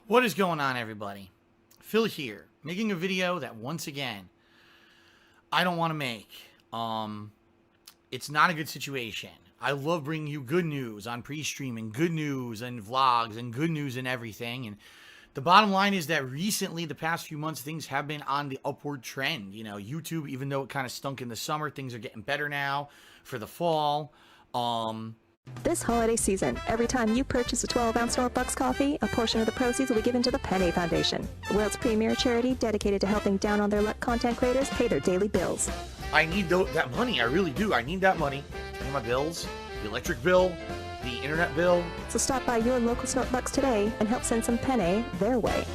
What is going on, everybody? Phil here, making a video that once again I don't want to make. It's not a good situation. I love bringing you good news on pre-streaming, good news and vlogs, and good news and everything. And the bottom line is that recently, the past few months, things have been on the upward trend. You know, YouTube, even though it kind of stunk in the summer, things are getting better now for the fall. This holiday season, every time you purchase a 12-ounce SnortBucks coffee, a portion of the proceeds will be given to the Penny Foundation, the world's premier charity dedicated to helping down-on-their-luck content creators pay their daily bills. I need that money. I really do. I need that money. I need my bills, the electric bill, the internet bill. So stop by your local SnortBucks today and help send some penny their way.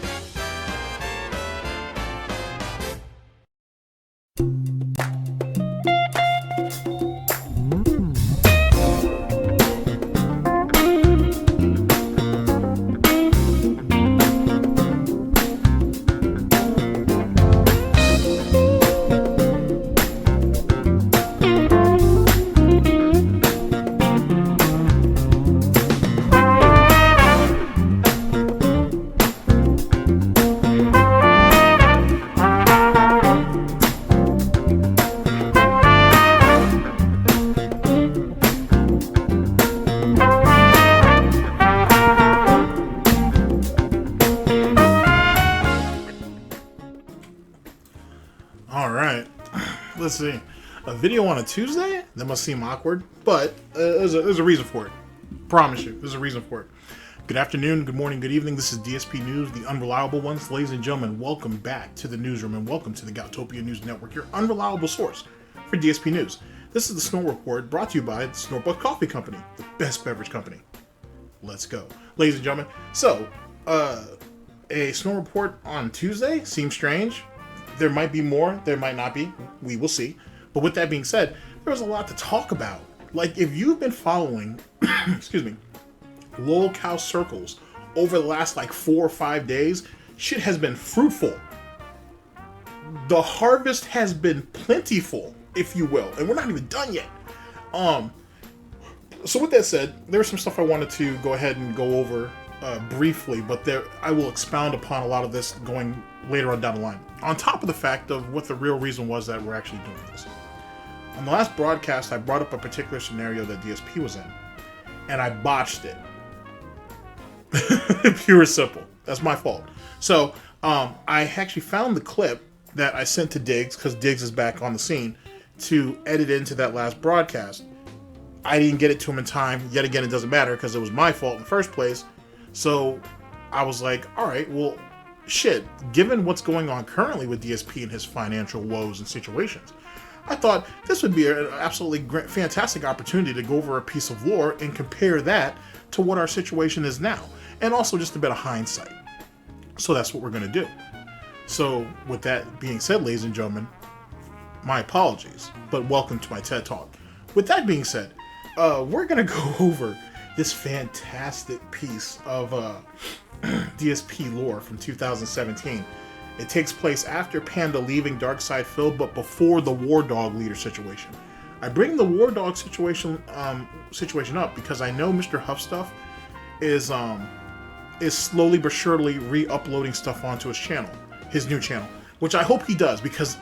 Let's see. A video on a Tuesday? That must seem awkward, but there's a reason for it. Promise you, there's a reason for it. Good afternoon, good morning, good evening. This is DSP News, the unreliable ones. Ladies and gentlemen, welcome back to the newsroom and welcome to the Goutopia News Network, your unreliable source for DSP News. This is the Snort Report brought to you by the SnortBucks Coffee Company, the best beverage company. Let's go. Ladies and gentlemen, so, a Snort Report on Tuesday seems strange. There might be more, there might not be. We will see. But with that being said, there's a lot to talk about. Like, if you've been following, excuse me, lol cow circles over the last, 4 or 5 days, shit has been fruitful. The harvest has been plentiful, if you will. And we're not even done yet. So with that said, there's some stuff I wanted to go ahead and go over briefly, but I will expound upon a lot of this going later on down the line. On top of the fact of what the real reason was that we're actually doing this. On the last broadcast, I brought up a particular scenario that DSP was in, and I botched it. Pure and simple. That's my fault. So, I actually found the clip that I sent to Diggs, because Diggs is back on the scene, to edit into that last broadcast. I didn't get it to him in time. Yet again, it doesn't matter, because it was my fault in the first place. So, I was like, alright, well, shit, given what's going on currently with DSP and his financial woes and situations, I thought this would be an absolutely great, fantastic opportunity to go over a piece of lore and compare that to what our situation is now, and also just a bit of hindsight. So that's what we're going to do. So with that being said, ladies and gentlemen, my apologies, but welcome to my TED Talk. With that being said, we're going to go over this fantastic piece of DSP lore from 2017. It takes place after Panda leaving DARKSYDEPHIL, but before the War Dog leader situation. I bring the War Dog situation up because I know Mr. Huffstuff is slowly but surely re-uploading stuff onto his channel, his new channel, which I hope he does, because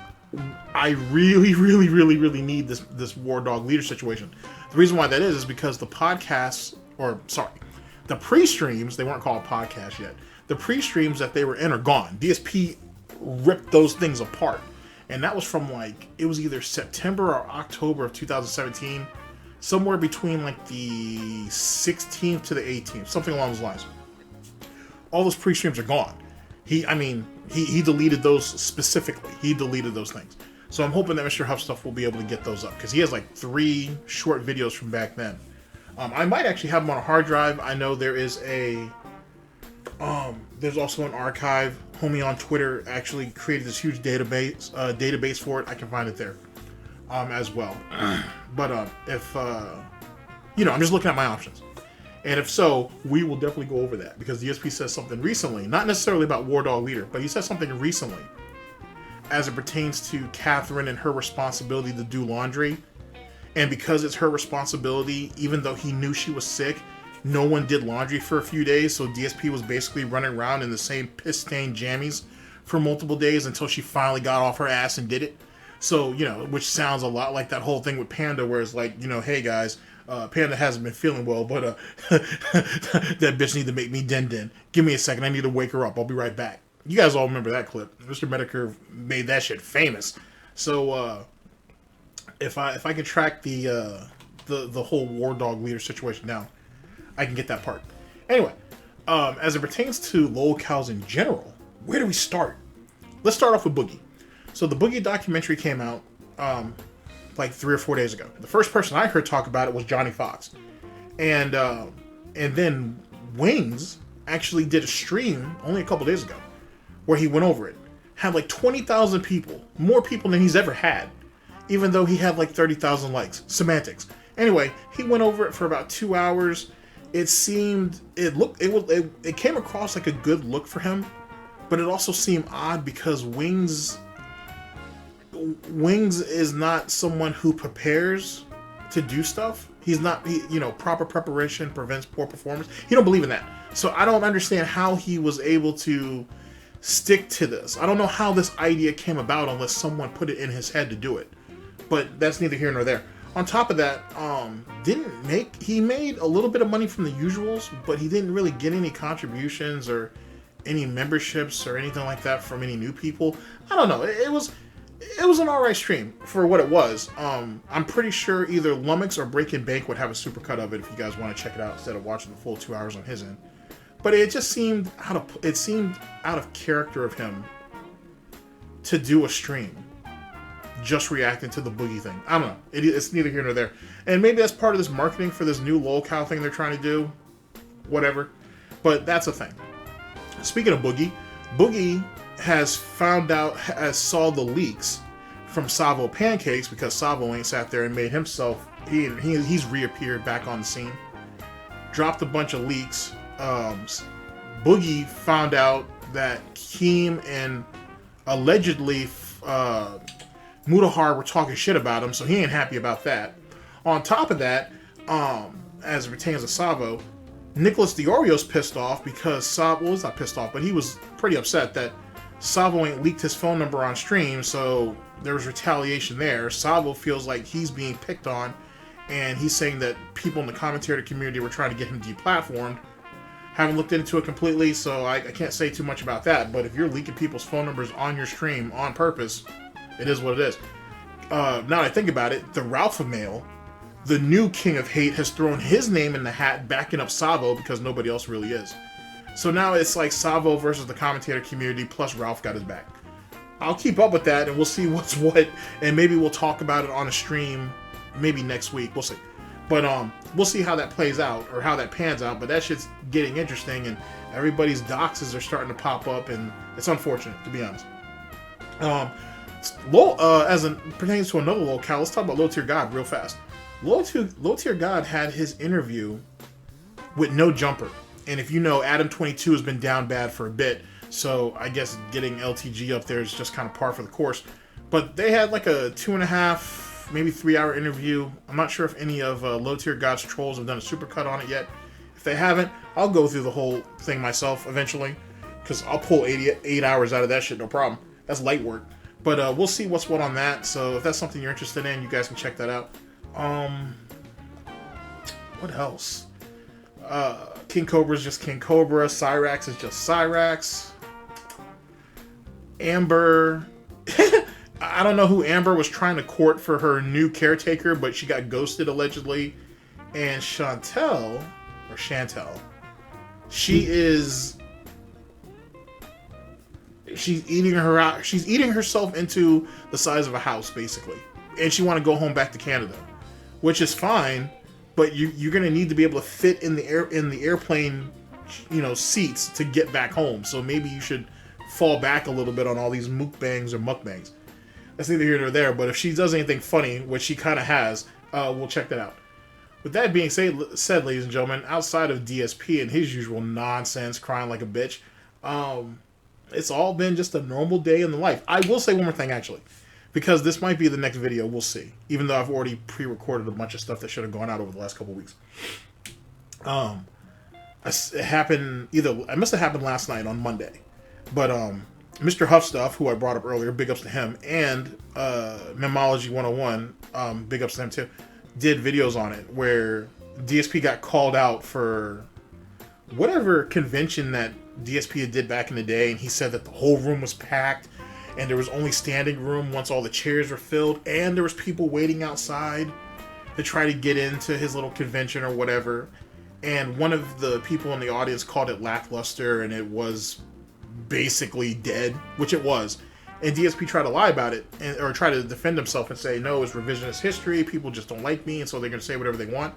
I really need this War Dog leader situation. The reason why that is because the podcasts, the pre-streams, they weren't called podcasts yet. The pre-streams that they were in are gone. DSP ripped those things apart. And that was from it was either September or October of 2017. Somewhere between the 16th to the 18th. Something along those lines. All those pre-streams are gone. He deleted those specifically. He deleted those things. So I'm hoping that Mr. Huffstuff will be able to get those up. Because he has 3 short videos from back then. I might actually have them on a hard drive. I know there is there's also an archive. Homie on Twitter actually created this huge database for it. I can find it there as well. But if I'm just looking at my options, and if so, we will definitely go over that, because DSP says something recently, not necessarily about War Dog Leader, but he said something recently as it pertains to Catherine and her responsibility to do laundry. And because it's her responsibility, even though he knew she was sick, no one did laundry for a few days, so DSP was basically running around in the same piss-stained jammies for multiple days until she finally got off her ass and did it. So, you know, which sounds a lot like that whole thing with Panda, where it's like, you know, hey guys, Panda hasn't been feeling well, but that bitch need to make me din. Give me a second, I need to wake her up. I'll be right back. You guys all remember that clip. Mr. Medicare made that shit famous. So if I can track the whole war dog leader situation down, I can get that part. Anyway, as it pertains to lolcows in general, where do we start? Let's start off with Boogie. So the Boogie documentary came out like 3 or 4 days ago. The first person I heard talk about it was Johnny Fox, and then Wings actually did a stream only a couple days ago where he went over it. Had like 20,000 people, more people than he's ever had, even though he had like 30,000 likes. Semantics. Anyway, he went over it for about 2 hours. It came across like a good look for him, but it also seemed odd because Wings is not someone who prepares to do stuff. He's not, proper preparation prevents poor performance. He don't believe in that. So I don't understand how he was able to stick to this. I don't know how this idea came about unless someone put it in his head to do it. But that's neither here nor there. On top of that, he made a little bit of money from the usuals, but he didn't really get any contributions or any memberships or anything like that from any new people. I don't know. It was an alright stream for what it was. I'm pretty sure either Lummox or Breaking Bank would have a supercut of it if you guys want to check it out instead of watching the full 2 hours on his end. But it just seemed out of character of him to do a stream just reacting to the Boogie thing. I don't know. It's neither here nor there. And maybe that's part of this marketing for this new lolcow thing they're trying to do. Whatever. But that's a thing. Speaking of Boogie has saw the leaks from Savo Pancakes because Savo ain't sat there and made himself. He's reappeared back on the scene. Dropped a bunch of leaks. Boogie found out that Keem and allegedly Mutahar were talking shit about him, so he ain't happy about that. On top of that, as it pertains to Savo, Nicholas Diorio's pissed off because he's not pissed off, but he was pretty upset that Savo ain't leaked his phone number on stream, so there was retaliation there. Savo feels like he's being picked on, and he's saying that people in the commentator community were trying to get him deplatformed. Haven't looked into it completely, so I can't say too much about that, but if you're leaking people's phone numbers on your stream on purpose, it is what it is. Now that I think about it, the Ralpha male, the new king of hate, has thrown his name in the hat backing up Savo because nobody else really is. So now it's like Savo versus the commentator community, plus Ralph got his back. I'll keep up with that, and we'll see what's what, and maybe we'll talk about it on a stream maybe next week. We'll see. But we'll see how that plays out, or how that pans out, but that shit's getting interesting, and everybody's doxes are starting to pop up, and it's unfortunate, to be honest. As it pertains to another lolcow, let's talk about Low Tier God real fast. Low Tier God had his interview with No Jumper. And if you know, Adam22 has been down bad for a bit, so I guess getting LTG up there is just kind of par for the course. But they had like a 2.5, maybe 3 hour interview. I'm not sure if any of Low Tier God's trolls have done a supercut on it yet. If they haven't, I'll go through the whole thing myself eventually, because I'll pull 8 hours out of that shit, no problem. That's light work. But we'll see what's what on that. So if that's something you're interested in, you guys can check that out. What else? King Cobra's just King Cobra. Cyrax is just Cyrax. Amber. I don't know who Amber was trying to court for her new caretaker, but she got ghosted allegedly. And Chantel, she's eating herself into the size of a house, basically. And she want to go home back to Canada, which is fine, but you're going to need to be able to fit in the airplane, seats to get back home. So maybe you should fall back a little bit on all these mukbangs or mukbangs. That's neither here nor there, but if she does anything funny, which she kind of has, we'll check that out. With that being said, ladies and gentlemen, outside of DSP and his usual nonsense, crying like a bitch, it's all been just a normal day in the life. I will say one more thing, actually, because this might be the next video. We'll see. Even though I've already pre-recorded a bunch of stuff that should have gone out over the last couple weeks. It happened it must have happened last night on Monday, but Mr. Huffstuff, who I brought up earlier, big ups to him, and Memology 101, big ups to him too, did videos on it where DSP got called out for whatever convention that DSP did back in the day, and he said that the whole room was packed and there was only standing room once all the chairs were filled, and there was people waiting outside to try to get into his little convention or whatever. And one of the people in the audience called it lackluster, and it was basically dead, which it was. And DSP tried to lie about it, or try to defend himself and say, no, it's revisionist history, people just don't like me, and so they're going to say whatever they want.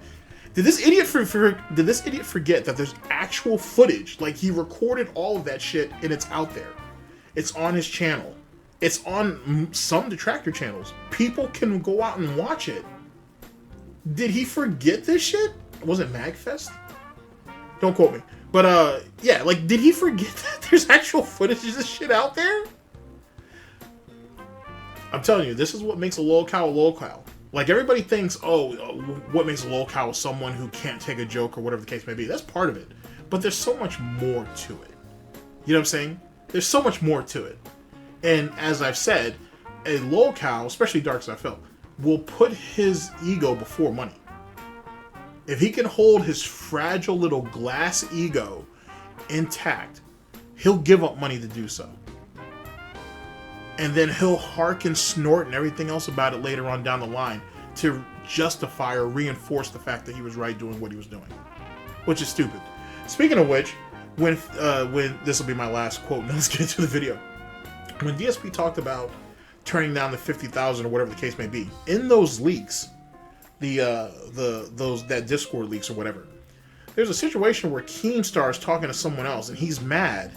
Did this idiot forget that there's actual footage? Like, he recorded all of that shit, and it's out there. It's on his channel. It's on some detractor channels. People can go out and watch it. Did he forget this shit? Was it MagFest? Don't quote me. But, yeah, like, did he forget that there's actual footage of this shit out there? I'm telling you, this is what makes a lol cow a lol cow. Like, everybody thinks, oh, what makes a lol cow is someone who can't take a joke or whatever the case may be. That's part of it. But there's so much more to it. You know what I'm saying? There's so much more to it. And as I've said, a lol cow, especially DARKSYDEPHIL, will put his ego before money. If he can hold his fragile little glass ego intact, he'll give up money to do so. And then he'll hearken Snort and everything else about it later on down the line to justify or reinforce the fact that he was right doing what he was doing, which is stupid. Speaking of which, when this will be my last quote, and let's get into the video. When DSP talked about turning down the 50,000 or whatever the case may be, in those leaks, that Discord leaks or whatever, there's a situation where Keemstar is talking to someone else, and he's mad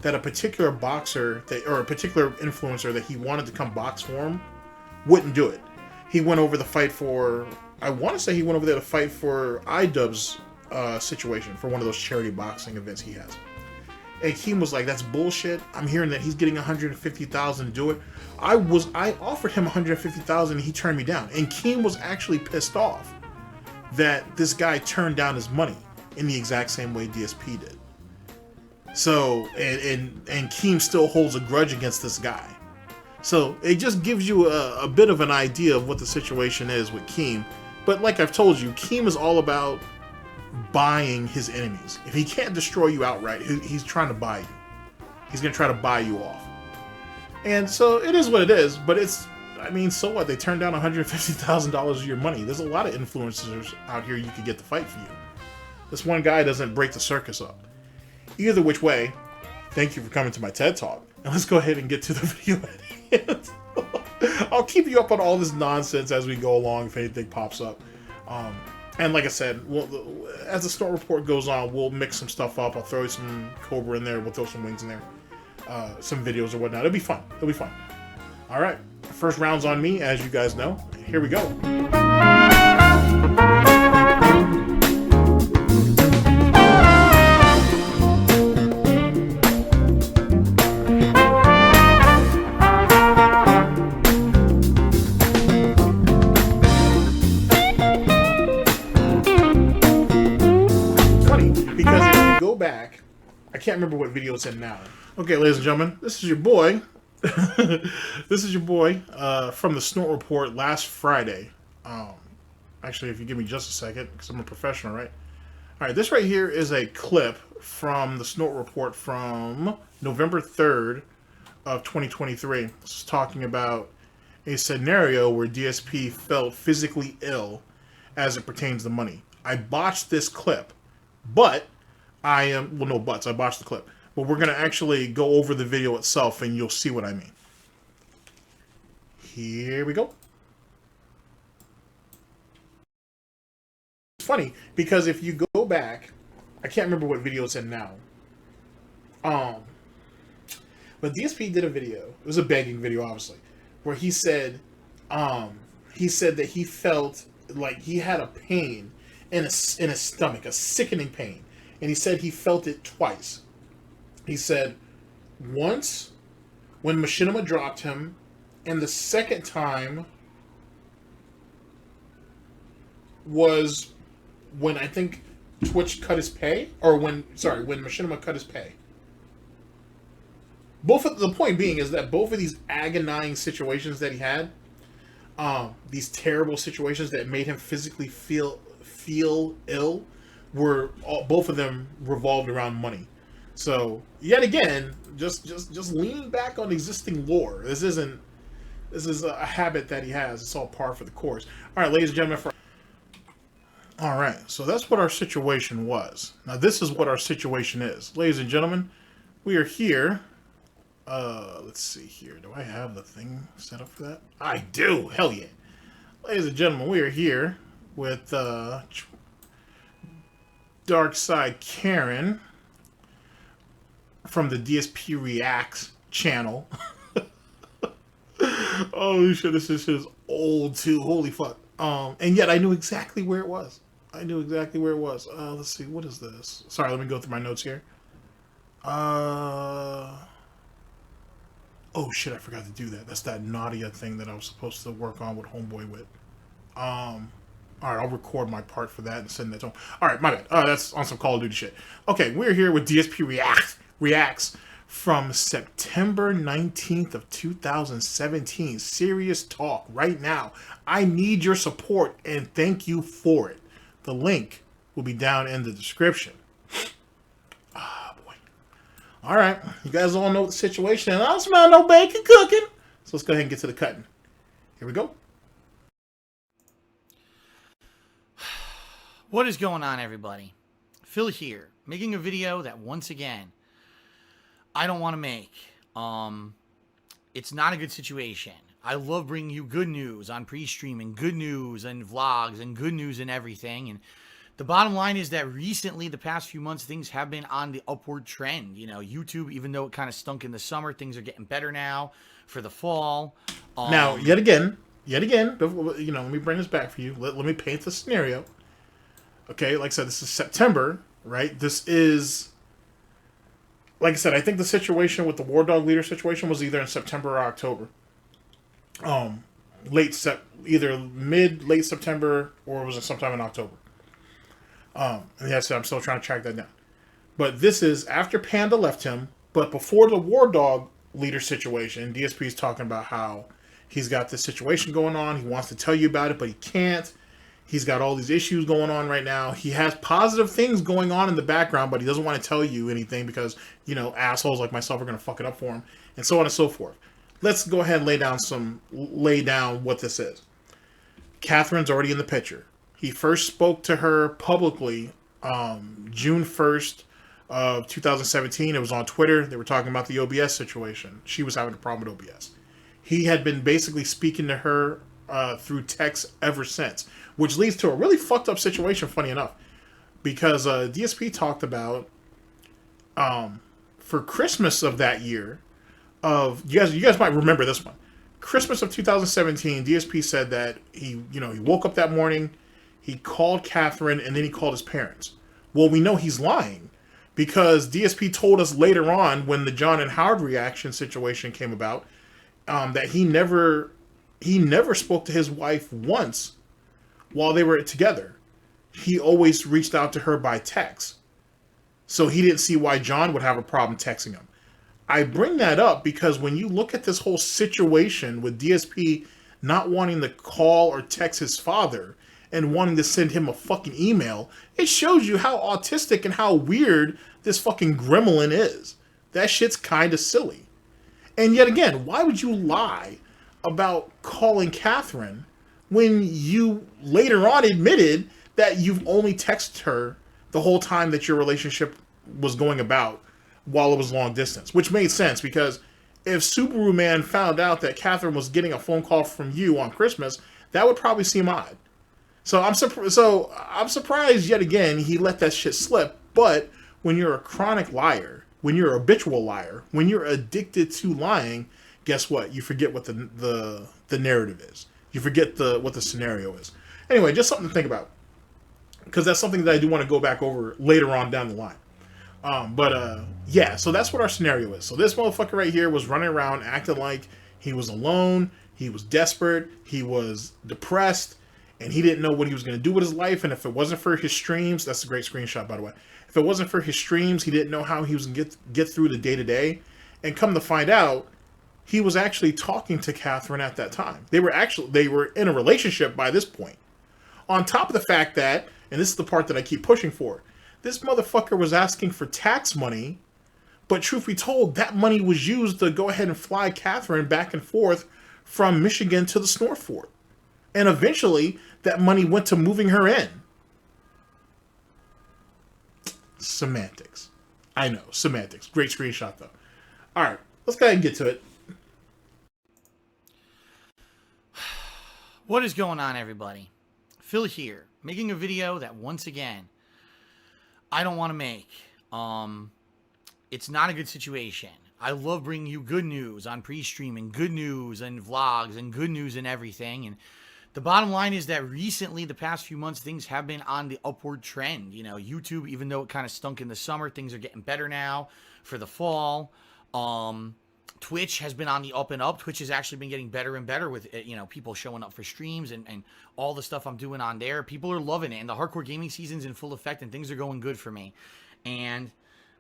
that a particular boxer or a particular influencer that he wanted to come box for him wouldn't do it. He went over the fight for, I want to say he went over there to fight for iDubbbz's situation for one of those charity boxing events he has. And Keem was like, that's bullshit. I'm hearing that he's getting 150,000 to do it. I offered him 150,000 and he turned me down. And Keem was actually pissed off that this guy turned down his money in the exact same way DSP did. So, and Keem still holds a grudge against this guy. So it just gives you a bit of an idea of what the situation is with Keem. But like I've told you, Keem is all about buying his enemies. If he can't destroy you outright, he's trying to buy you. He's going to try to buy you off. And so it is what it is, but it's, I mean, so what? They turned down $150,000 of your money. There's a lot of influencers out here you could get to fight for you. This one guy doesn't break the circus up. Either which way, thank you for coming to my TED Talk. And let's go ahead and get to the video at hand. I'll keep you up on all this nonsense as we go along if anything pops up. And like I said, as the Snort report goes on, we'll mix some stuff up. I'll throw some Cobra in there. We'll throw some wings in there. Some videos or whatnot. It'll be fun. It'll be fun. All right. First round's on me, as you guys know. Here we go. Back, I can't remember what video it's in now. Okay, ladies and gentlemen, this is your boy. This is your boy from the Snort report last Friday. Actually, if you give me just a second, because I'm a professional, right? All right, this right here is a clip from the Snort report from November 3rd of 2023. This is talking about a scenario where DSP felt physically ill as it pertains to money. I botched this clip, but I botched the clip. But we're going to actually go over the video itself and you'll see what I mean. Here we go. It's funny because if you go back, I can't remember what video it's in now. But DSP did a video. It was a begging video, obviously, where he said that he felt like he had a pain in his stomach, a sickening pain. And he said he felt it twice. He said once when Machinima dropped him, and the second time was when I think Twitch cut his pay, or when Machinima cut his pay. The point being is that both of these agonizing situations that he had, these terrible situations that made him physically feel ill, both of them revolved around money. So yet again, just leaning back on existing lore. This is a habit that he has. It's all par for the course. All right, ladies and gentlemen. All right, so that's what our situation was. Now this is what our situation is, ladies and gentlemen. We are here. Let's see here. Do I have the thing set up for that? I do. Hell yeah. Ladies and gentlemen, we are here with Darkside Karen from the DSPReacts channel. Oh shit, this is old too. Holy fuck. And yet I knew exactly where it was. Let's see, what is this? Sorry, let me go through my notes here. Oh shit, I forgot to do that. That's that Nadia thing that I was supposed to work on with Homeboy with. Alright, I'll record my part for that and send that to him. Alright, my bad. That's on some Call of Duty shit. Okay, we're here with DSPReacts from September 19th of 2017. Serious talk right now. I need your support and thank you for it. The link will be down in the description. All right, you guys all know the situation, and I don't smell no bacon cooking. So let's go ahead and get to the cutting. Here we go. What is going on, everybody? Phil here, making a video that once again I don't want to make. It's not a good situation. I love bringing you good news on pre-streaming, good news and vlogs, and good news and everything. And the bottom line is that recently, the past few months, things have been on the upward trend. You know, YouTube, even though it kind of stunk in the summer, things are getting better now for the fall. Now, yet again, you know, let me bring this back for you. Let me paint the scenario. Okay, like I said, this is September, right? This is, like I said, I think the situation with the War Dog leader situation was either in September or October. Either late September or was it sometime in October. And yes, I'm still trying to track that down. But this is after Panda left him, but before the War Dog leader situation. DSP is talking about how he's got this situation going on. He wants to tell you about it, but he can't. He's got all these issues going on right now. He has positive things going on in the background, but he doesn't want to tell you anything because, you know, assholes like myself are going to fuck it up for him, and so on and so forth. Let's go ahead and lay down what this is. Catherine's already in the picture. He first spoke to her publicly June 1st of 2017. It was on Twitter. They were talking about the OBS situation. She was having a problem with OBS. He had been basically speaking to her through text ever since, which leads to a really fucked up situation, funny enough, because DSP talked about for Christmas of that year, you guys might remember this one. Christmas of 2017, DSP said that he woke up that morning, he called Catherine, and then he called his parents. Well, we know he's lying because DSP told us later on when the John and Howard reaction situation came about that he never spoke to his wife once while they were together. He always reached out to her by text. So he didn't see why John would have a problem texting him. I bring that up because when you look at this whole situation with DSP not wanting to call or text his father and wanting to send him a fucking email, it shows you how autistic and how weird this fucking gremlin is. That shit's kind of silly. And yet again, why would you lie about calling Catherine when you later on admitted that you've only texted her the whole time that your relationship was going about while it was long distance? Which made sense because if Subaru Man found out that Catherine was getting a phone call from you on Christmas, that would probably seem odd. So I'm surprised yet again he let that shit slip. But when you're a chronic liar, when you're a habitual liar, when you're addicted to lying, guess what? You forget what the narrative is. You forget what the scenario is. Anyway, just something to think about, because that's something that I do want to go back over later on down the line. Yeah, so that's what our scenario is. So this motherfucker right here was running around acting like he was alone, he was desperate, he was depressed, and he didn't know what he was going to do with his life. And if it wasn't for his streams, that's a great screenshot, by the way. If it wasn't for his streams, he didn't know how he was going to get through the day-to-day. And come to find out, he was actually talking to Catherine at that time. They were in a relationship by this point. On top of the fact that, and this is the part that I keep pushing for, this motherfucker was asking for tax money, but truth be told, that money was used to go ahead and fly Catherine back and forth from Michigan to the Snort fort. And eventually, that money went to moving her in. Semantics. I know, semantics. Great screenshot, though. All right, let's go ahead and get to it. What is going on, everybody? Phil here, making a video that, once again, I don't want to make. It's not a good situation. I love bringing you good news on pre-streaming, good news and vlogs, and good news and everything. And the bottom line is that recently, the past few months, things have been on the upward trend. You know, YouTube, even though it kind of stunk in the summer, things are getting better now for the fall. Twitch has been on the up and up. Twitch has actually been getting better and better with, you know, people showing up for streams and all the stuff I'm doing on there. People are loving it, and the hardcore gaming season's in full effect, and things are going good for me. And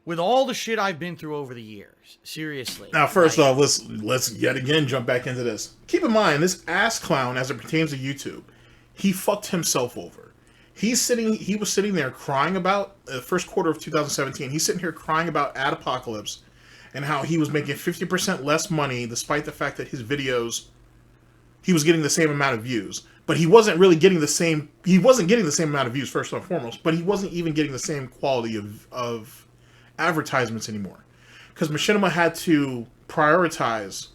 with all the shit I've been through over the years, seriously. Now, first off, let's yet again jump back into this. Keep in mind, this ass clown, as it pertains to YouTube, he fucked himself over. He was sitting there crying about the first quarter of 2017. He's sitting here crying about Apocalypse and how he was making 50% less money, despite the fact that his videos, he was getting the same amount of views. But he wasn't really getting the same, he wasn't getting the same amount of views, first and foremost, but he wasn't even getting the same quality of advertisements anymore. Because Machinima had to prioritize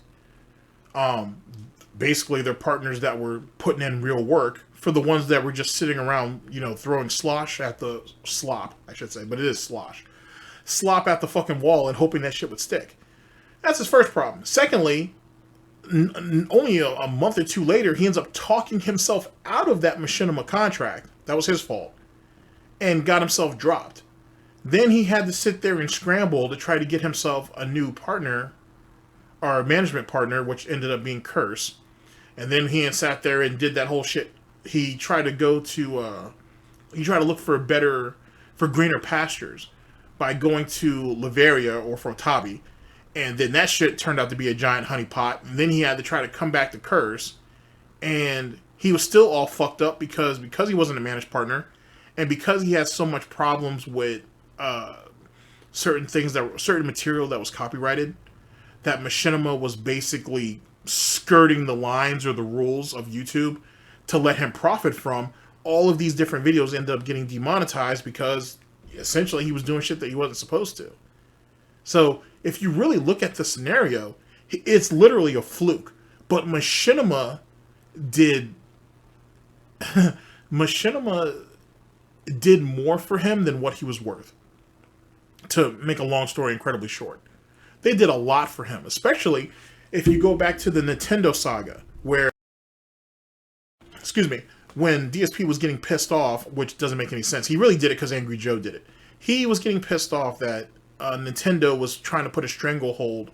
basically their partners that were putting in real work for the ones that were just sitting around, you know, throwing slosh at the slop, I should say, but it is slosh. Slop at the fucking wall and hoping that shit would stick. That's his first problem. Secondly, only a month or two later, he ends up talking himself out of that Machinima contract. That was his fault. And got himself dropped. Then he had to sit there and scramble to try to get himself a new partner, or a management partner, which ended up being Curse. And then he sat there and did that whole shit. He tried to go to, he tried to look for greener pastures by going to Delivereeeee or Frotabi. And then that shit turned out to be a giant honeypot. And then he had to try to come back to Curse. And he was still all fucked up because he wasn't a managed partner. And because he had so much problems with certain material that was copyrighted, that Machinima was basically skirting the lines or the rules of YouTube to let him profit from. All of these different videos ended up getting demonetized because essentially he was doing shit that he wasn't supposed to. So if you really look at the scenario, it's literally a fluke. But Machinima did more for him than what he was worth. To make a long story incredibly short, they did a lot for him, especially if you go back to the Nintendo saga, where, when DSP was getting pissed off, which doesn't make any sense. He really did it because Angry Joe did it. He was getting pissed off that Nintendo was trying to put a stranglehold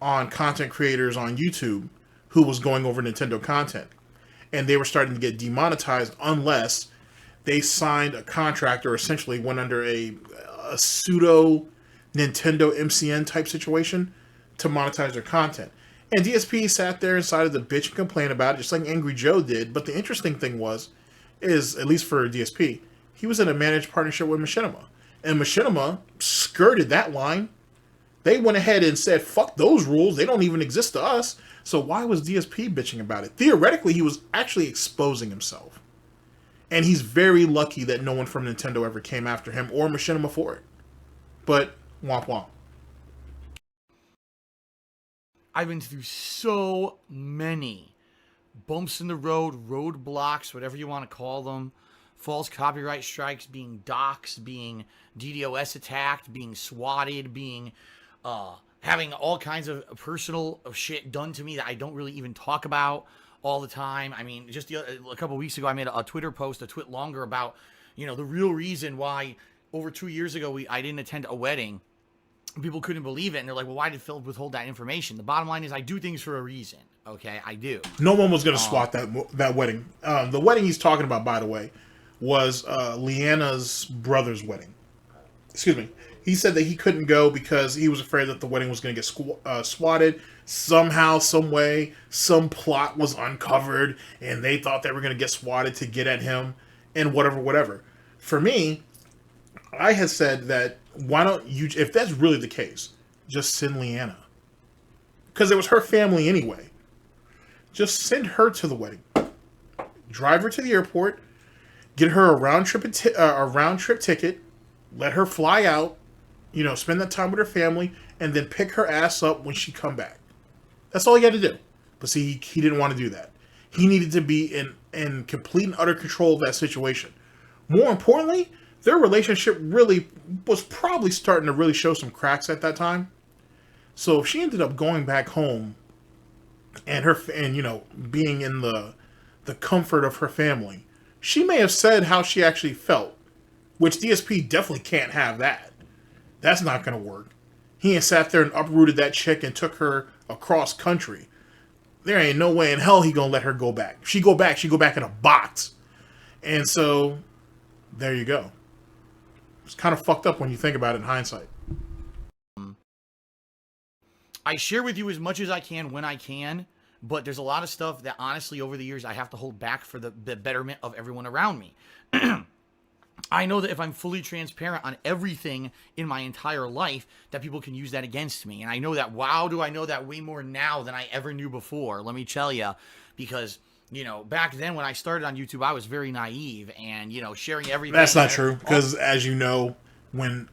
on content creators on YouTube who was going over Nintendo content. And they were starting to get demonetized unless they signed a contract or essentially went under a pseudo Nintendo MCN type situation to monetize their content. And DSP sat there and decided to bitch and complain about it, just like Angry Joe did. But the interesting thing is, at least for DSP, he was in a managed partnership with Machinima. And Machinima skirted that line. They went ahead and said, fuck those rules. They don't even exist to us. So why was DSP bitching about it? Theoretically, he was actually exposing himself. And he's very lucky that no one from Nintendo ever came after him or Machinima for it. But, womp womp. I've been through so many bumps in the road, roadblocks, whatever you want to call them, false copyright strikes, being doxxed, being DDoS attacked, being swatted, being having all kinds of personal shit done to me that I don't really even talk about all the time. I mean, just a couple weeks ago, I made a Twitter post, a twit longer, about, you know, the real reason why over 2 years ago I didn't attend a wedding people couldn't believe it, and they're like, well, why did Phil withhold that information? The bottom line is I do things for a reason. Okay, I do. No one was going to swat that wedding. The wedding he's talking about, by the way, was Leanna's brother's wedding. Excuse me. He said that he couldn't go because he was afraid that the wedding was going to get swatted. Somehow, some way, some plot was uncovered, and they thought they were going to get swatted to get at him, and whatever. For me, I had said that, why don't you, if that's really the case, just send Leanna. Because it was her family anyway. Just send her to the wedding. Drive her to the airport, get her a round trip ticket, let her fly out, spend that time with her family, and then pick her ass up when she come back. That's all he had to do. But see, he didn't want to do that. He needed to be in complete and utter control of that situation. More importantly, their relationship really was probably starting to really show some cracks at that time. So if she ended up going back home and being in the comfort of her family, she may have said how she actually felt, which DSP definitely can't have that. That's not going to work. He ain't sat there and uprooted that chick and took her across country. There ain't no way in hell he gonna let her go back. If she go back in a box. And so, there you go. It's kind of fucked up when you think about it in hindsight. I share with you as much as I can when I can, but there's a lot of stuff that honestly over the years I have to hold back for the betterment of everyone around me. I know that if I'm fully transparent on everything in my entire life, that people can use that against me. And I know that, wow, do I know that way more now than I ever knew before. Let me tell you, because, back then when I started on YouTube, I was very naive and, sharing everything. That's not true, because as you know, when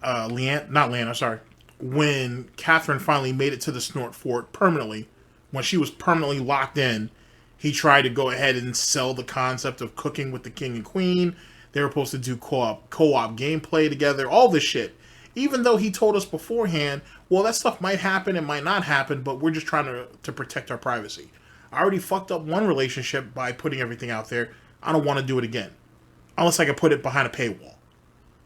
when Catherine finally made it to the Snort fort permanently, when she was permanently locked in, he tried to go ahead and sell the concept of cooking with the king and queen. They were supposed to do co-op gameplay together, all this shit. Even though he told us beforehand, well, that stuff might happen, it might not happen, but we're just trying to protect our privacy. I already fucked up one relationship by putting everything out there. I don't want to do it again. Unless I can put it behind a paywall.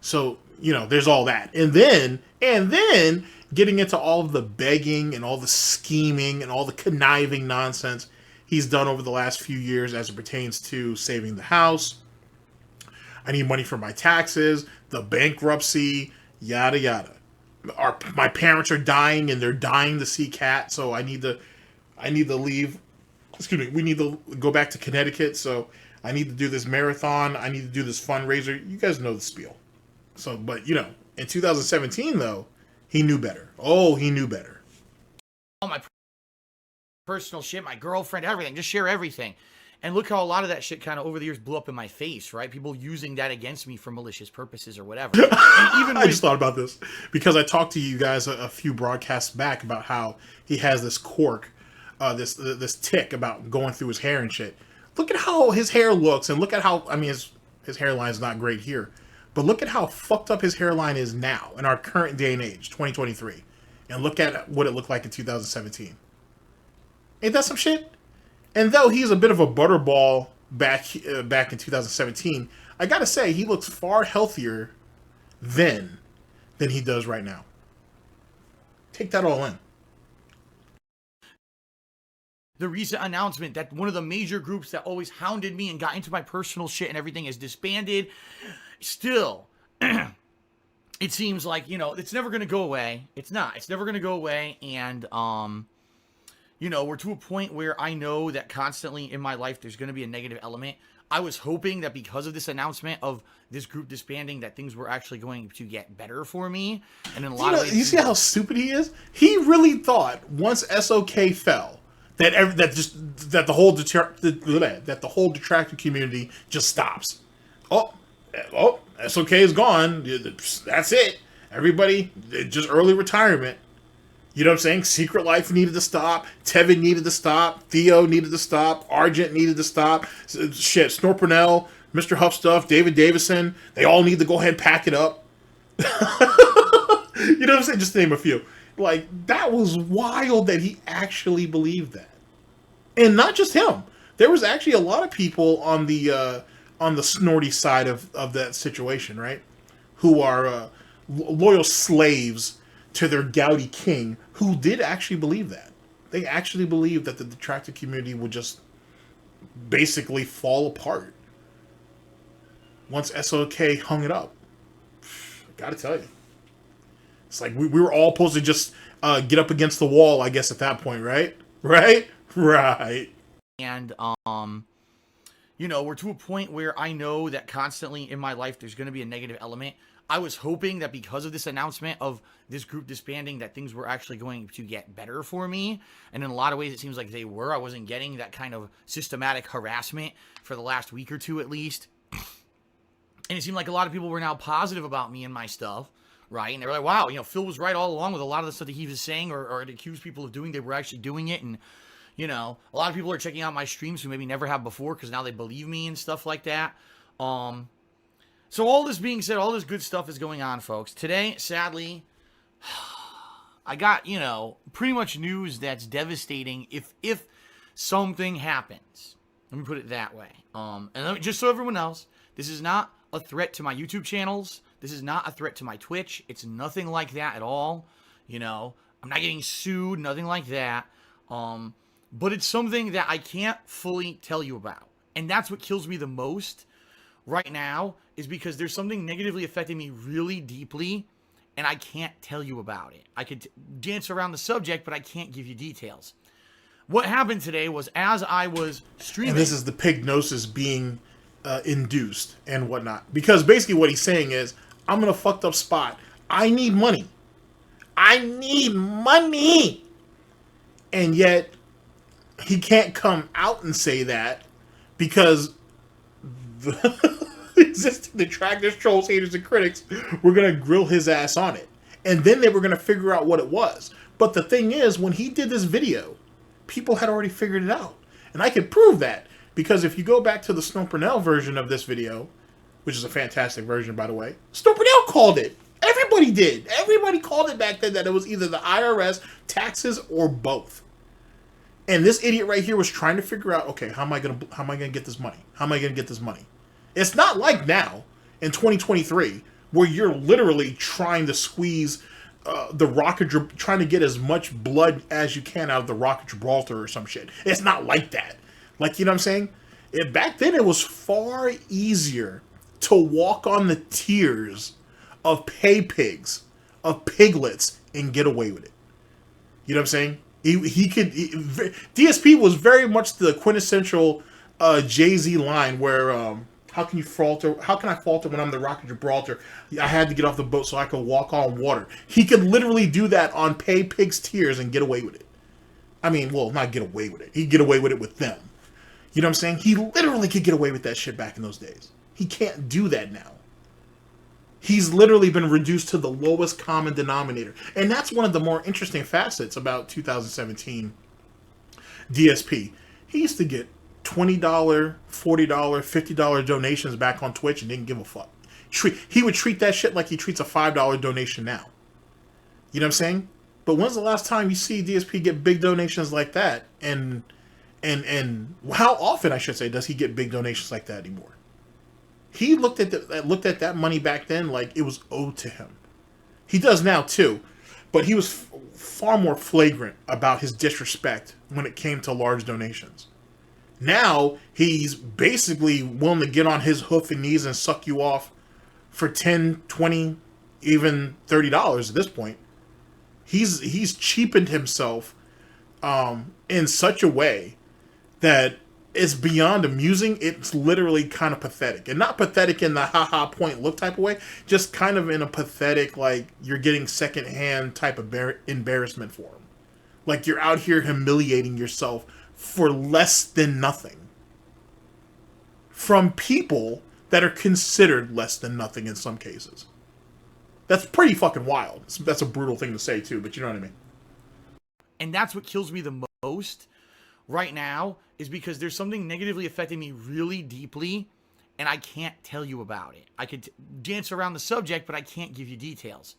So, there's all that. And then getting into all of the begging and all the scheming and all the conniving nonsense he's done over the last few years as it pertains to saving the house. I need money for my taxes, the bankruptcy, yada yada. My parents are dying and they're dying to see Cat, so I need to leave. Excuse me, we need to go back to Connecticut, so I need to do this marathon, I need to do this fundraiser. You guys know the spiel. So, but in 2017 though, he knew better. Oh, he knew better. All my personal shit, my girlfriend, everything, just share everything. And look how a lot of that shit kind of over the years blew up in my face, right? People using that against me for malicious purposes or whatever. And even I just thought about this because I talked to you guys a few broadcasts back about how he has this quirk, this tick about going through his hair and shit. Look at how his hair looks, and look at how, his hairline is not great here, but look at how fucked up his hairline is now in our current day and age, 2023. And look at what it looked like in 2017. Ain't that some shit? And though he's a bit of a butterball back in 2017, I gotta say, he looks far healthier then than he does right now. Take that all in. The recent announcement that one of the major groups that always hounded me and got into my personal shit and everything is disbanded. Still, it seems like, it's never going to go away. It's not. It's never going to go away. And, we're to a point where I know that constantly in my life there's going to be a negative element. I was hoping that because of this announcement of this group disbanding that things were actually going to get better for me. And in a lot of ways... You see how stupid he is? He really thought once SOK fell that the whole detractor community just stops. Oh, SOK is gone. That's it. Everybody, just early retirement. You know what I'm saying? Secret Life needed to stop. Tevin needed to stop. Theo needed to stop. Argent needed to stop. Shit, Snorpernell, Mr. Huffstuff, David Davison, they all need to go ahead and pack it up. You know what I'm saying? Just to name a few. Like, that was wild that he actually believed that. And not just him. There was actually a lot of people on the Snorty side of that situation, right? Who are loyal slaves to their Gouty king, who did actually believe that. They actually believed that the detractor community would just basically fall apart once SOK hung it up. I gotta tell you. It's like we were all supposed to just get up against the wall, I guess, at that point, right? Right? Right. And, you know, we're to a point where I know that constantly in my life there's going to be a negative element. I was hoping that because of this announcement of this group disbanding, that things were actually going to get better for me. And in a lot of ways, it seems like they were. I wasn't getting that kind of systematic harassment for the last week or two at least. And it seemed like a lot of people were now positive about me and my stuff, right? And they were like, wow, you know, Phil was right all along with a lot of the stuff that he was saying or had accused people of doing. They were actually doing it. And, you know, a lot of people are checking out my streams who maybe never have before because now they believe me and stuff like that. So all this being said, all this good stuff is going on, folks. Today, sadly, I got, you know, pretty much news that's devastating if something happens. Let me put it that way. And just so everyone knows, this is not a threat to my YouTube channels. This is not a threat to my Twitch. It's nothing like that at all. You know, I'm not getting sued, nothing like that. But it's something that I can't fully tell you about. And that's what kills me the most right now, is because there's something negatively affecting me really deeply, and I can't tell you about it. I could dance around the subject, but I can't give you details. What happened today was, as I was streaming... And this is the pignosis being induced and whatnot. Because basically what he's saying is, I'm in a fucked up spot. I need money. I need money! And yet, he can't come out and say that because the existing detractors, trolls, haters, and critics were going to grill his ass on it. And then they were going to figure out what it was. But the thing is, when he did this video, people had already figured it out. And I can prove that. Because if you go back to the SnortBucks version of this video, which is a fantastic version, by the way, SnortBucks called it. Everybody did. Everybody called it back then that it was either the IRS, taxes, or both. And this idiot right here was trying to figure out, okay, how am I gonna get this money? How am I gonna get this money? It's not like now in 2023 where you're literally trying to squeeze the Rock of trying to get as much blood as you can out of the Rock of Gibraltar or some shit. It's not like that. Like, you know what I'm saying? Back then it was far easier to walk on the tears of pay pigs, of piglets, and get away with it. You know what I'm saying? DSP was very much the quintessential Jay-Z line where how can you falter? How can I falter when I'm the Rock of Gibraltar? I had to get off the boat so I could walk on water. He could literally do that on pay pigs' tears and get away with it. I mean, well, not get away with it. He'd get away with it with them. You know what I'm saying? He literally could get away with that shit back in those days. He can't do that now. He's literally been reduced to the lowest common denominator. And that's one of the more interesting facets about 2017 DSP. He used to get $20, $40, $50 donations back on Twitch and didn't give a fuck. He would treat that shit like he treats a $5 donation now. You know what I'm saying? But when's the last time you see DSP get big donations like that? And how often, I should say, does he get big donations like that anymore? He looked at that money back then like it was owed to him. He does now too, but he was far more flagrant about his disrespect when it came to large donations. Now he's basically willing to get on his hoof and knees and suck you off for $10, $20, even $30 at this point. He's cheapened himself in such a way that it's beyond amusing. It's literally kind of pathetic. And not pathetic in the haha point look type of way, just kind of in a pathetic, like, you're getting secondhand type of embarrassment for him. Like, you're out here humiliating yourself for less than nothing. From people that are considered less than nothing in some cases. That's pretty fucking wild. That's a brutal thing to say too, but you know what I mean. And that's what kills me the most right now, is because there's something negatively affecting me really deeply, and I can't tell you about it. I could dance around the subject, but I can't give you details.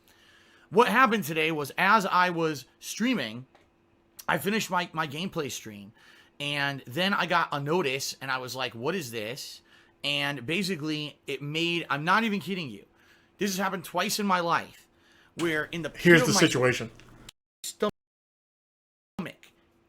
What happened today was, as I was streaming, I finished my gameplay stream, and then I got a notice, and I was like, what is this? And basically, it made, I'm not even kidding you, this has happened twice in my life, where in the pit Here's of the my situation. stomach,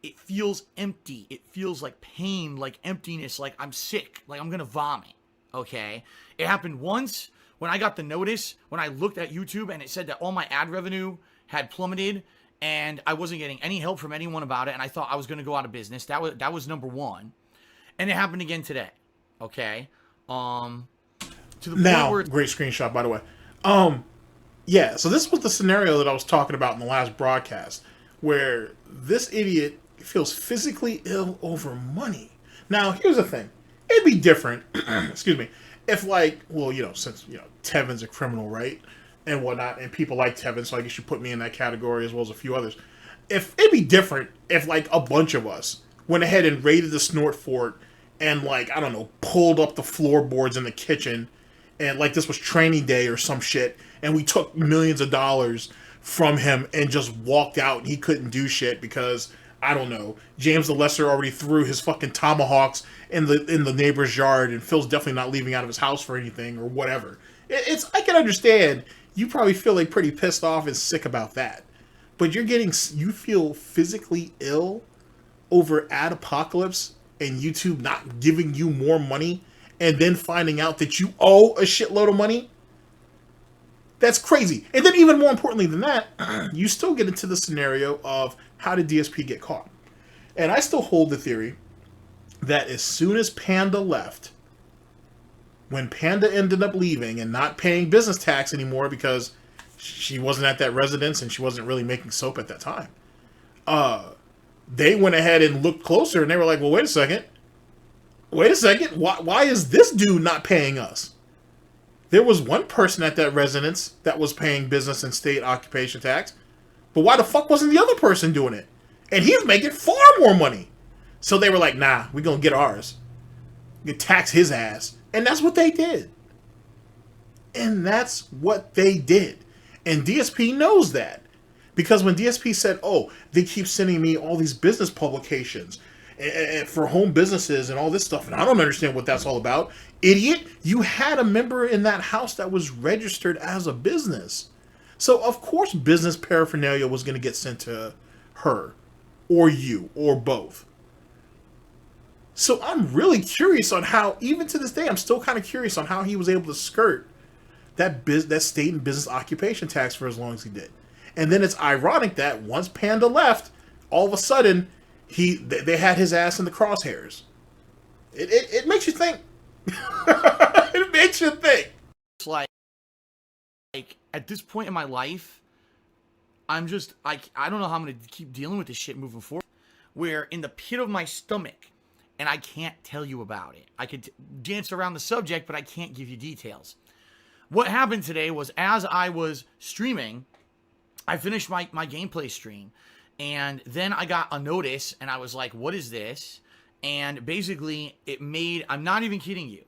it feels empty. It feels like pain, like emptiness, like I'm sick, like I'm gonna vomit. Okay? It happened once when I got the notice, when I looked at YouTube and it said that all my ad revenue had plummeted and I wasn't getting any help from anyone about it, and I thought I was gonna go out of business. That was number one. And it happened again today. Okay? To the Now, point where great screenshot, by the way. Yeah, so this was the scenario that I was talking about in the last broadcast, where this idiot feels physically ill over money. Now, here's the thing. It'd be different, excuse me, if like, well, since, Tevin's a criminal, right? And whatnot, and people like Tevin, so I guess you put me in that category as well as a few others. If it'd be different if like a bunch of us went ahead and raided the Snort fort and like, I don't know, pulled up the floorboards in the kitchen and like this was training day or some shit, and we took millions of dollars from him and just walked out and he couldn't do shit because, I don't know, James the Lesser already threw his fucking tomahawks in the neighbor's yard and Phil's definitely not leaving out of his house for anything or whatever. I can understand you probably feel like pretty pissed off and sick about that. But you feel physically ill over ad apocalypse and YouTube not giving you more money and then finding out that you owe a shitload of money? That's crazy. And then even more importantly than that, you still get into the scenario of how did DSP get caught? And I still hold the theory that as soon as Panda left, when Panda ended up leaving and not paying business tax anymore because she wasn't at that residence and she wasn't really making soap at that time, they went ahead and looked closer and they were like, well, wait a second. Why is this dude not paying us? There was one person at that residence that was paying business and state occupation tax, but why the fuck wasn't the other person doing it? And he's making far more money. So they were like, nah, we're going to get ours. You tax his ass. And that's what they did. And DSP knows that. Because when DSP said, oh, they keep sending me all these business publications for home businesses and all this stuff, and I don't understand what that's all about. Idiot, you had a member in that house that was registered as a business. So, of course, business paraphernalia was going to get sent to her or you or both. So I'm really curious on how, even to this day, I'm still kind of curious on how he was able to skirt that state and business occupation tax for as long as he did. And then it's ironic that once Panda left, all of a sudden, they had his ass in the crosshairs. It makes you think. It makes you think. it's like at this point in my life, I'm just, I don't know how I'm going to keep dealing with this shit moving forward. Where in the pit of my stomach, and I can't tell you about it. I could dance around the subject, but I can't give you details. What happened today was, as I was streaming, I finished my gameplay stream, and then I got a notice, and I was like, what is this? And basically, I'm not even kidding you,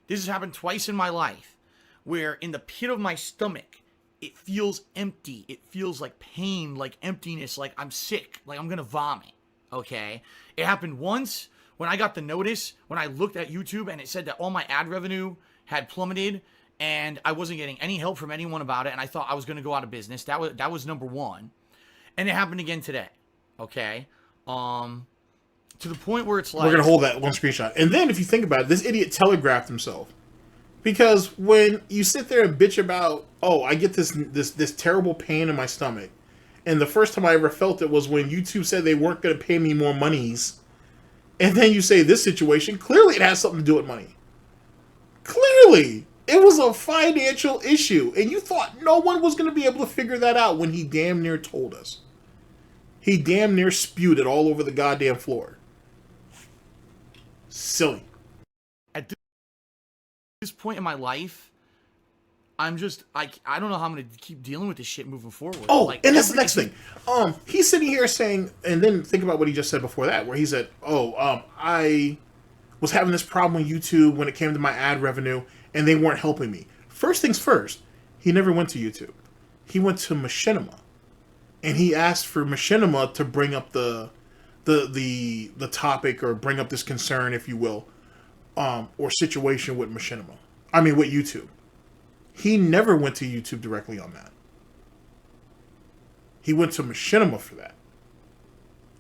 this has happened twice in my life, where in the pit of my stomach, it feels empty. It feels like pain, like emptiness, like I'm sick, like I'm gonna vomit. Okay? It happened once when I got the notice, when I looked at YouTube and it said that all my ad revenue had plummeted and I wasn't getting any help from anyone about it, and I thought I was going to go out of business. That was number one. And it happened again today. Okay? To the point where it's like, we're going to hold that one screenshot. And then if you think about it, this idiot telegraphed himself. Because when you sit there and bitch about, oh, I get this terrible pain in my stomach, and the first time I ever felt it was when YouTube said they weren't going to pay me more monies. And then you say this situation, clearly it has something to do with money. Clearly. It was a financial issue. And you thought no one was going to be able to figure that out when he damn near told us. He damn near spewed it all over the goddamn floor. Silly. At this point in my life, I'm just, I don't know how I'm going to keep dealing with this shit moving forward. Oh, and that's the next thing. He's sitting here saying, and then think about what he just said before that, where he said, I was having this problem with YouTube when it came to my ad revenue, and they weren't helping me. First things first, he never went to YouTube. He went to Machinima, and he asked for Machinima to bring up the topic, or bring up this concern, if you will, or situation with Machinima. I mean, with YouTube. He never went to YouTube directly on that. He went to Machinima for that.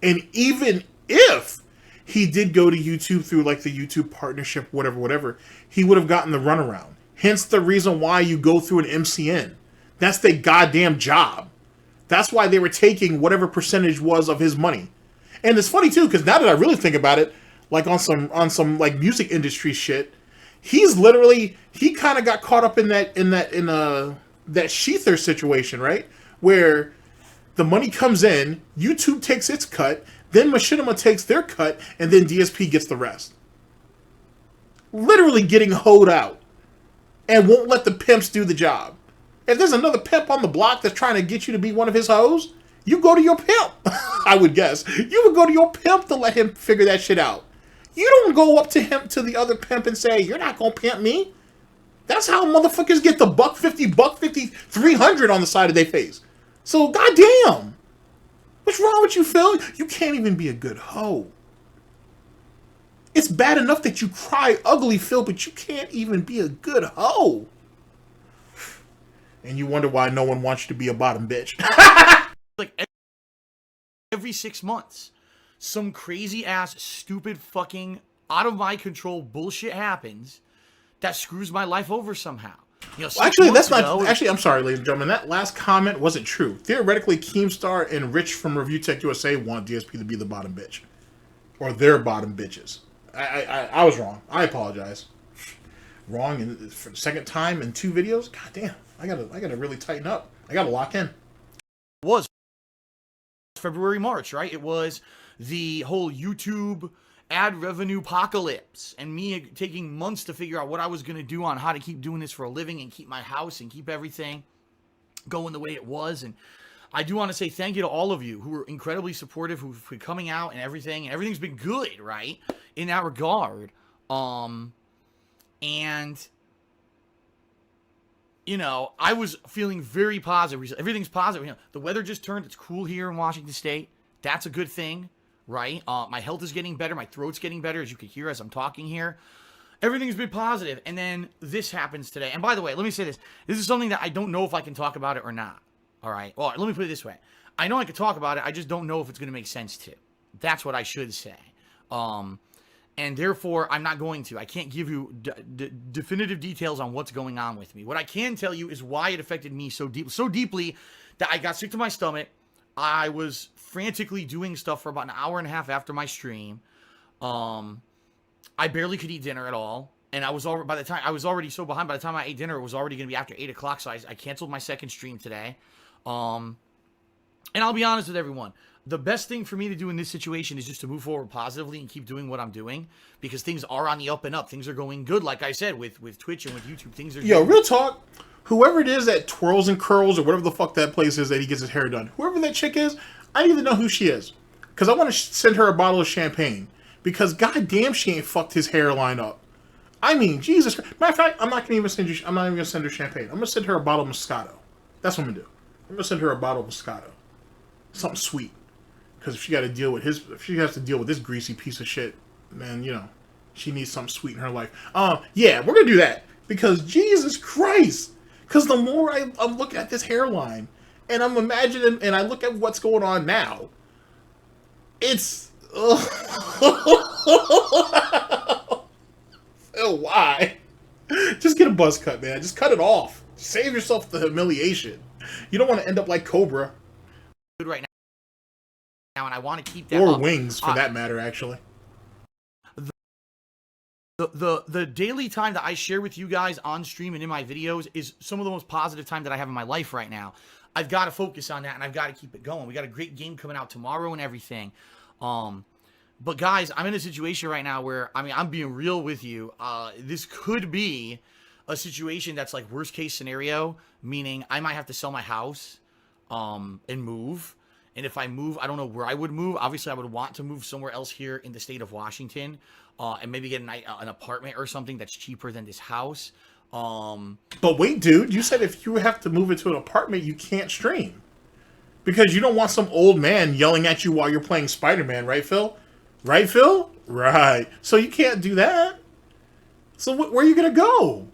And even if he did go to YouTube through like the YouTube partnership, whatever, he would have gotten the runaround. Hence the reason why you go through an MCN. That's their goddamn job. That's why they were taking whatever percentage was of his money. And it's funny too, because now that I really think about it, like on some like music industry shit, he's literally, he kind of got caught up in that Sheether situation, right? Where the money comes in, YouTube takes its cut, then Machinima takes their cut, and then DSP gets the rest. Literally getting hoed out. And won't let the pimps do the job. If there's another pimp on the block that's trying to get you to be one of his hoes, you go to your pimp. I would guess. You would go to your pimp to let him figure that shit out. You don't go up to him, to the other pimp, and say, you're not gonna pimp me. That's how motherfuckers get the $150, $300 on the side of their face. So, goddamn. What's wrong with you, Phil? You can't even be a good hoe. It's bad enough that you cry ugly, Phil, but you can't even be a good hoe. And you wonder why no one wants you to be a bottom bitch. Like every 6 months, some crazy ass, stupid, fucking, out of my control bullshit happens that screws my life over somehow. You know, actually, that's not. Actually, I'm sorry, ladies and gentlemen. That last comment wasn't true. Theoretically, Keemstar and Rich from Review Tech USA want DSP to be the bottom bitch, or their bottom bitches. I was wrong. I apologize. Wrong for the second time in 2 videos. God damn. I gotta really tighten up. I gotta lock in. It was February, March, right? It was the whole YouTube ad revenue apocalypse, and me taking months to figure out what I was gonna do on how to keep doing this for a living and keep my house and keep everything going the way it was. And I do want to say thank you to all of you who were incredibly supportive, who've been coming out and everything. And everything's been good, right? In that regard. And, you know, I was feeling very positive. Everything's positive. You know, the weather just turned. It's cool here in Washington State. That's a good thing, right? My health is getting better. My throat's getting better, as you can hear as I'm talking here. Everything's been positive. And then this happens today. And by the way, let me say this. This is something that I don't know if I can talk about it or not. All right. Well, let me put it this way. I know I could talk about it. I just don't know if it's going to make sense to. That's what I should say. And therefore, I'm not going to. I can't give you definitive details on what's going on with me. What I can tell you is why it affected me so deeply that I got sick to my stomach. I was frantically doing stuff for about an hour and a half after my stream. I barely could eat dinner at all. And I was already, by the time I was already so behind, by the time I ate dinner, it was already going to be after 8 o'clock. So I canceled my second stream today. And I'll be honest with everyone. The best thing for me to do in this situation is just to move forward positively and keep doing what I'm doing, because things are on the up and up. Things are going good. Like I said, with Twitch and with YouTube, things are good. Yo, real talk. Whoever it is that twirls and curls or whatever the fuck that place is that he gets his hair done, whoever that chick is, I need to know who she is. Because I want to send her a bottle of champagne. Because goddamn, she ain't fucked his hairline up. I mean, Jesus Christ. Matter of fact, I'm not even gonna send her champagne. I'm gonna send her a bottle of Moscato. That's what I'm gonna do. I'm gonna send her a bottle of Moscato. Something sweet. Because if she has to deal with this greasy piece of shit, man, you know, she needs something sweet in her life. Yeah, we're gonna do that. Because Jesus Christ. Because the more I'm looking at this hairline, and I'm imagining, and I look at what's going on now, it's... Phil, why? Just get a buzz cut, man. Just cut it off. Save yourself the humiliation. You don't want to end up like Cobra. Right now, and I want to keep that or up. Wings, for that matter, actually. The daily time that I share with you guys on stream and in my videos is some of the most positive time that I have in my life right now. I've got to focus on that, and I've got to keep it going. We got a great game coming out tomorrow and everything. But guys, I'm in a situation right now where, I mean, I'm being real with you. This could be a situation that's like worst case scenario, meaning I might have to sell my house and move. And if I move, I don't know where I would move. Obviously, I would want to move somewhere else here in the state of Washington and maybe get an apartment or something that's cheaper than this house. But wait, dude, you said if you have to move into an apartment, you can't stream. Because you don't want some old man yelling at you while you're playing Spider-Man, right, Phil? Right, Phil? Right. So you can't do that. So where are you going to go?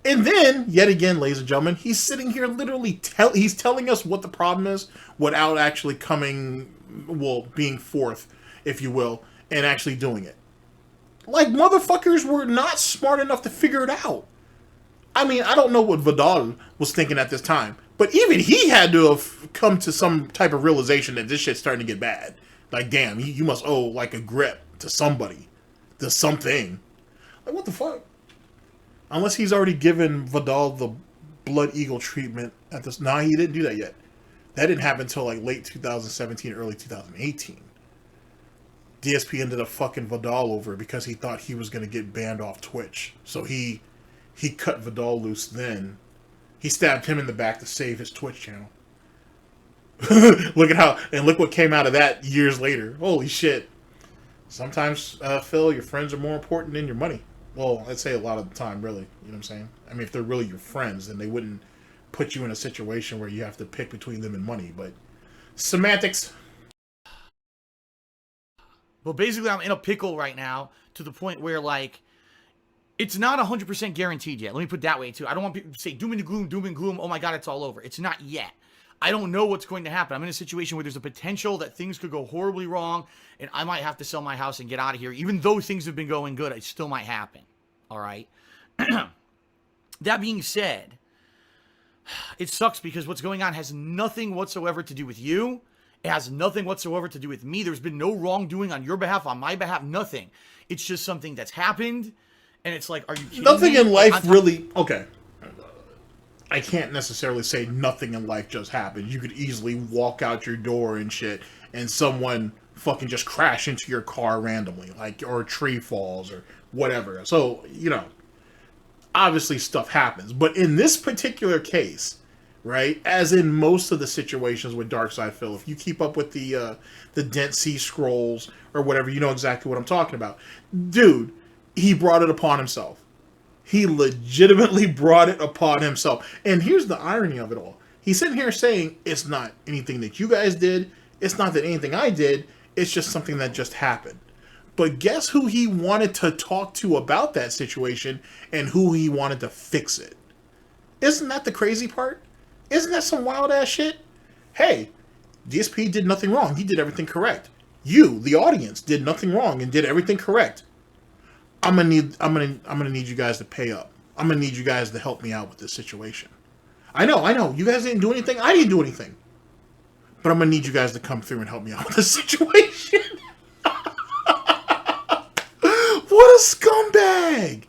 And then, yet again, ladies and gentlemen, he's sitting here literally he's telling us what the problem is without actually being forth, if you will, and actually doing it. Like, motherfuckers were not smart enough to figure it out. I mean, I don't know what Vidal was thinking at this time, but even he had to have come to some type of realization that this shit's starting to get bad. Like, damn, you must owe, like, a grip to somebody, to something. Like, what the fuck? Unless he's already given Vidal the Blood Eagle treatment at this. Nah, he didn't do that yet. That didn't happen until like late 2017, early 2018. DSP ended up fucking Vidal over because he thought he was going to get banned off Twitch. So he cut Vidal loose then. He stabbed him in the back to save his Twitch channel. Look what came out of that years later. Holy shit. Sometimes, Phil, your friends are more important than your money. Well, I'd say a lot of the time, really. You know what I'm saying? I mean, if they're really your friends, then they wouldn't put you in a situation where you have to pick between them and money. But semantics. But basically, I'm in a pickle right now to the point where, like, it's not 100% guaranteed yet. Let me put it that way, too. I don't want people to say doom and gloom, oh my god, it's all over. It's not yet. I don't know what's going to happen. I'm in a situation where there's a potential that things could go horribly wrong, and I might have to sell my house and get out of here. Even though things have been going good, it still might happen. All right? That being said, it sucks because what's going on has nothing whatsoever to do with you. It has nothing whatsoever to do with me. There's been no wrongdoing on your behalf, on my behalf, nothing. It's just something that's happened, and it's like, are you kidding Nothing me? in life really... Okay. I can't necessarily say nothing in life just happened. You could easily walk out your door and shit, and someone fucking just crash into your car randomly, like, or a tree falls or whatever. So, you know, obviously stuff happens. But in this particular case, right, as in most of the situations with DARKSYDEPHIL, if you keep up with the Dent C scrolls or whatever, you know exactly what I'm talking about. Dude, he brought it upon himself. He legitimately brought it upon himself. And here's the irony of it all. He's sitting here saying, it's not anything that you guys did. It's not that anything I did. It's just something that just happened. But guess who he wanted to talk to about that situation and who he wanted to fix it? Isn't that the crazy part? Isn't that some wild ass shit? Hey, DSP did nothing wrong. He did everything correct. You, the audience, did nothing wrong and did everything correct. I'm gonna need you guys to pay up. I'm gonna need you guys to help me out with this situation. I know. You guys didn't do anything. I didn't do anything. But I'm gonna need you guys to come through and help me out with this situation. What a scumbag!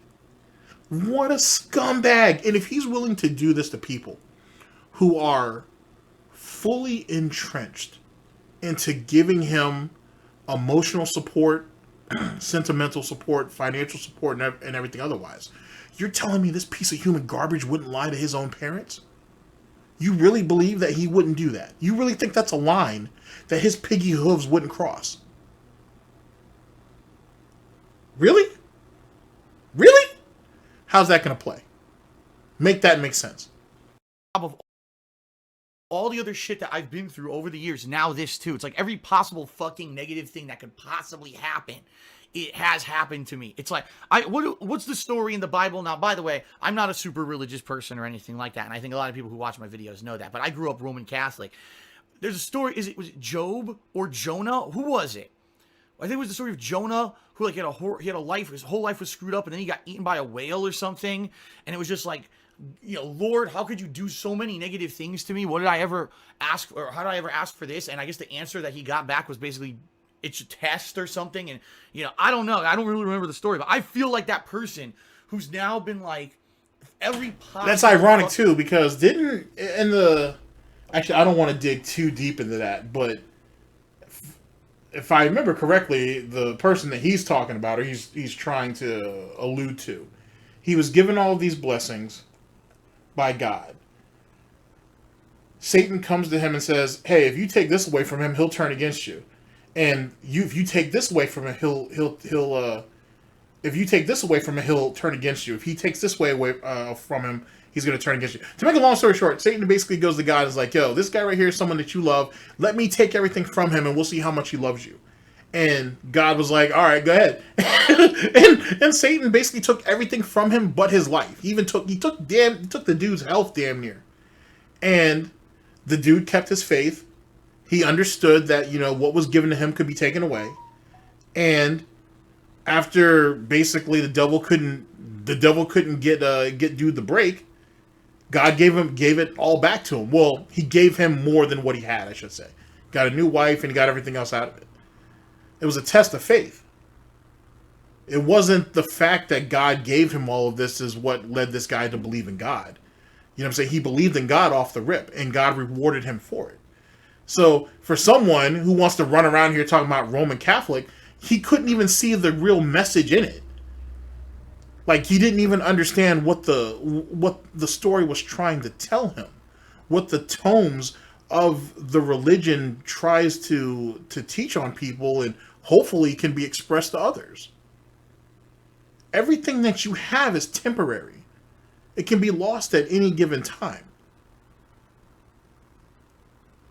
What a scumbag! And if he's willing to do this to people who are fully entrenched into giving him emotional support, sentimental support, financial support, and everything otherwise. You're telling me this piece of human garbage wouldn't lie to his own parents? You really believe that he wouldn't do that? You really think that's a line that his piggy hooves wouldn't cross? Really? Really? How's that going to play? Make that make sense. Of all the other shit that I've been through over the years, now this too. It's like every possible fucking negative thing that could possibly happen, it has happened to me. It's like, what's the story in the Bible? Now, by the way, I'm not a super religious person or anything like that, and I think a lot of people who watch my videos know that, but I grew up Roman Catholic. There's a story, was it Job or Jonah? Who was it? I think it was the story of Jonah, who like he had a life, his whole life was screwed up, and then he got eaten by a whale or something, and it was just like, you know, Lord, how could you do so many negative things to me? What did I ever ask, or how did I ever ask for this? And I guess the answer that he got back was basically, it's a test or something. And, you know, I don't know. I don't really remember the story, but I feel like that person who's now been like every possible... That's ironic too, because actually, I don't want to dig too deep into that, but if I remember correctly, the person that he's talking about, or he's trying to allude to, he was given all of these blessings by God. Satan comes to him and says, hey, if you take this away from him, he'll turn against you. And if you take this away from him, if you take this away from him, he'll turn against you. If he takes this away from him, he's going to turn against you. To make a long story short, Satan basically goes to God and is like, yo, this guy right here is someone that you love. Let me take everything from him and we'll see how much he loves you. And God was like, all right, go ahead. and Satan basically took everything from him but his life. He took the dude's health damn near. And the dude kept his faith. He understood that, you know, what was given to him could be taken away. And after basically the devil couldn't get dude the break, God gave it all back to him. Well, he gave him more than what he had, I should say. Got a new wife and he got everything else out of it. It was a test of faith. It wasn't the fact that God gave him all of this is what led this guy to believe in God. You know what I'm saying? He believed in God off the rip, and God rewarded him for it. So for someone who wants to run around here talking about Roman Catholic, he couldn't even see the real message in it. Like, he didn't even understand what the story was trying to tell him. What the tomes of the religion tries to teach on people and hopefully can be expressed to others. Everything that you have is temporary. It can be lost at any given time.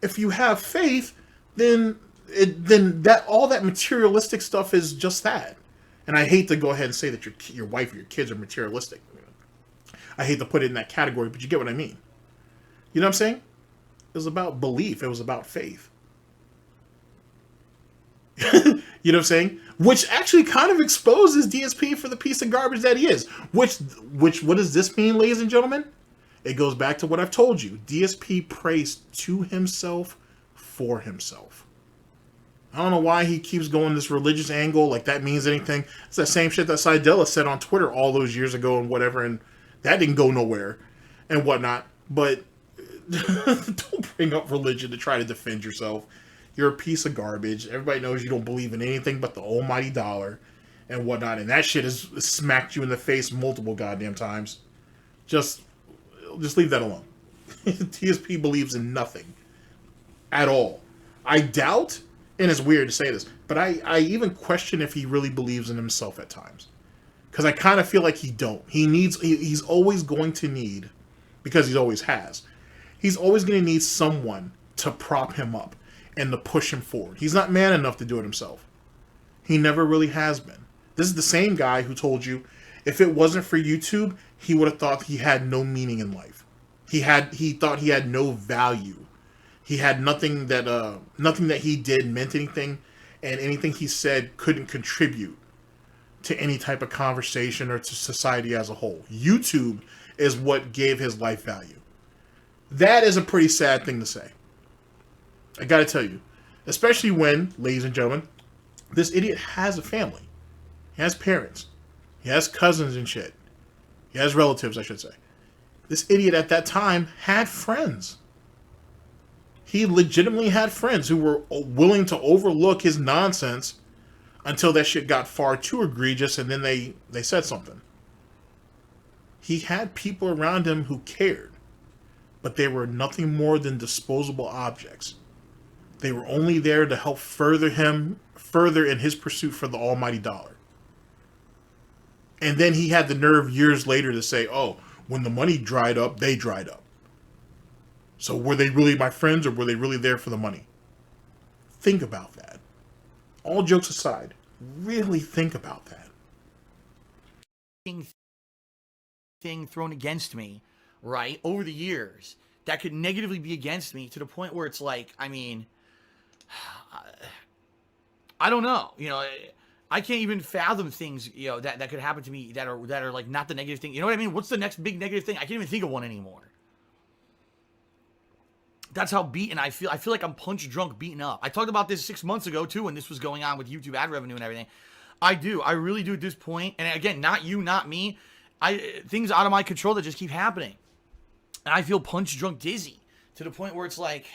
If you have faith, then that all that materialistic stuff is just that. And I hate to go ahead and say that your wife or your kids are materialistic. I hate to put it in that category, but you get what I mean. You know what I'm saying? It was about belief. It was about faith. You know what I'm saying? Which actually kind of exposes DSP for the piece of garbage that he is. Which what does this mean, ladies and gentlemen? It goes back to what I've told you. DSP prays to himself for himself. I don't know why he keeps going this religious angle, like that means anything. It's that same shit that Seidella said on Twitter all those years ago and whatever, and that didn't go nowhere and whatnot. But don't bring up religion to try to defend yourself. You're a piece of garbage. Everybody knows you don't believe in anything but the almighty dollar and whatnot, and that shit has smacked you in the face multiple goddamn times. Just leave that alone. DSP believes in nothing at all. I doubt, and it's weird to say this, but I even question if he really believes in himself at times. Because I kind of feel like he don't. He's always going to need, because he always has, he's always going to need someone to prop him up and to push him forward. He's not man enough to do it himself. He never really has been. This is the same guy who told you if it wasn't for YouTube, he would have thought he had no meaning in life. He thought he had no value. He had nothing that he did meant anything, and anything he said couldn't contribute to any type of conversation or to society as a whole. YouTube is what gave his life value. That is a pretty sad thing to say. I gotta tell you. Especially when, ladies and gentlemen, this idiot has a family. He has parents. He has cousins and shit. He has relatives, I should say. This idiot at that time had friends. He legitimately had friends who were willing to overlook his nonsense until that shit got far too egregious, and then they said something. He had people around him who cared, but they were nothing more than disposable objects. They were only there to help further in his pursuit for the almighty dollar. And then he had the nerve years later to say, oh, when the money dried up, they dried up. So were they really my friends, or were they really there for the money? Think about that. All jokes aside, really think about that. Thing thrown against me, right, over the years that could negatively be against me to the point where it's like, I mean, I don't know, you know, I can't even fathom things, you know, that could happen to me that are like not the negative thing. You know what I mean? What's the next big negative thing? I can't even think of one anymore. That's how beaten I feel. I feel like I'm punch drunk, beaten up. I talked about this 6 months ago too, when this was going on with YouTube ad revenue and everything. I really do at this point. And again, not you, not me. Things out of my control that just keep happening. And I feel punch drunk dizzy to the point where it's like,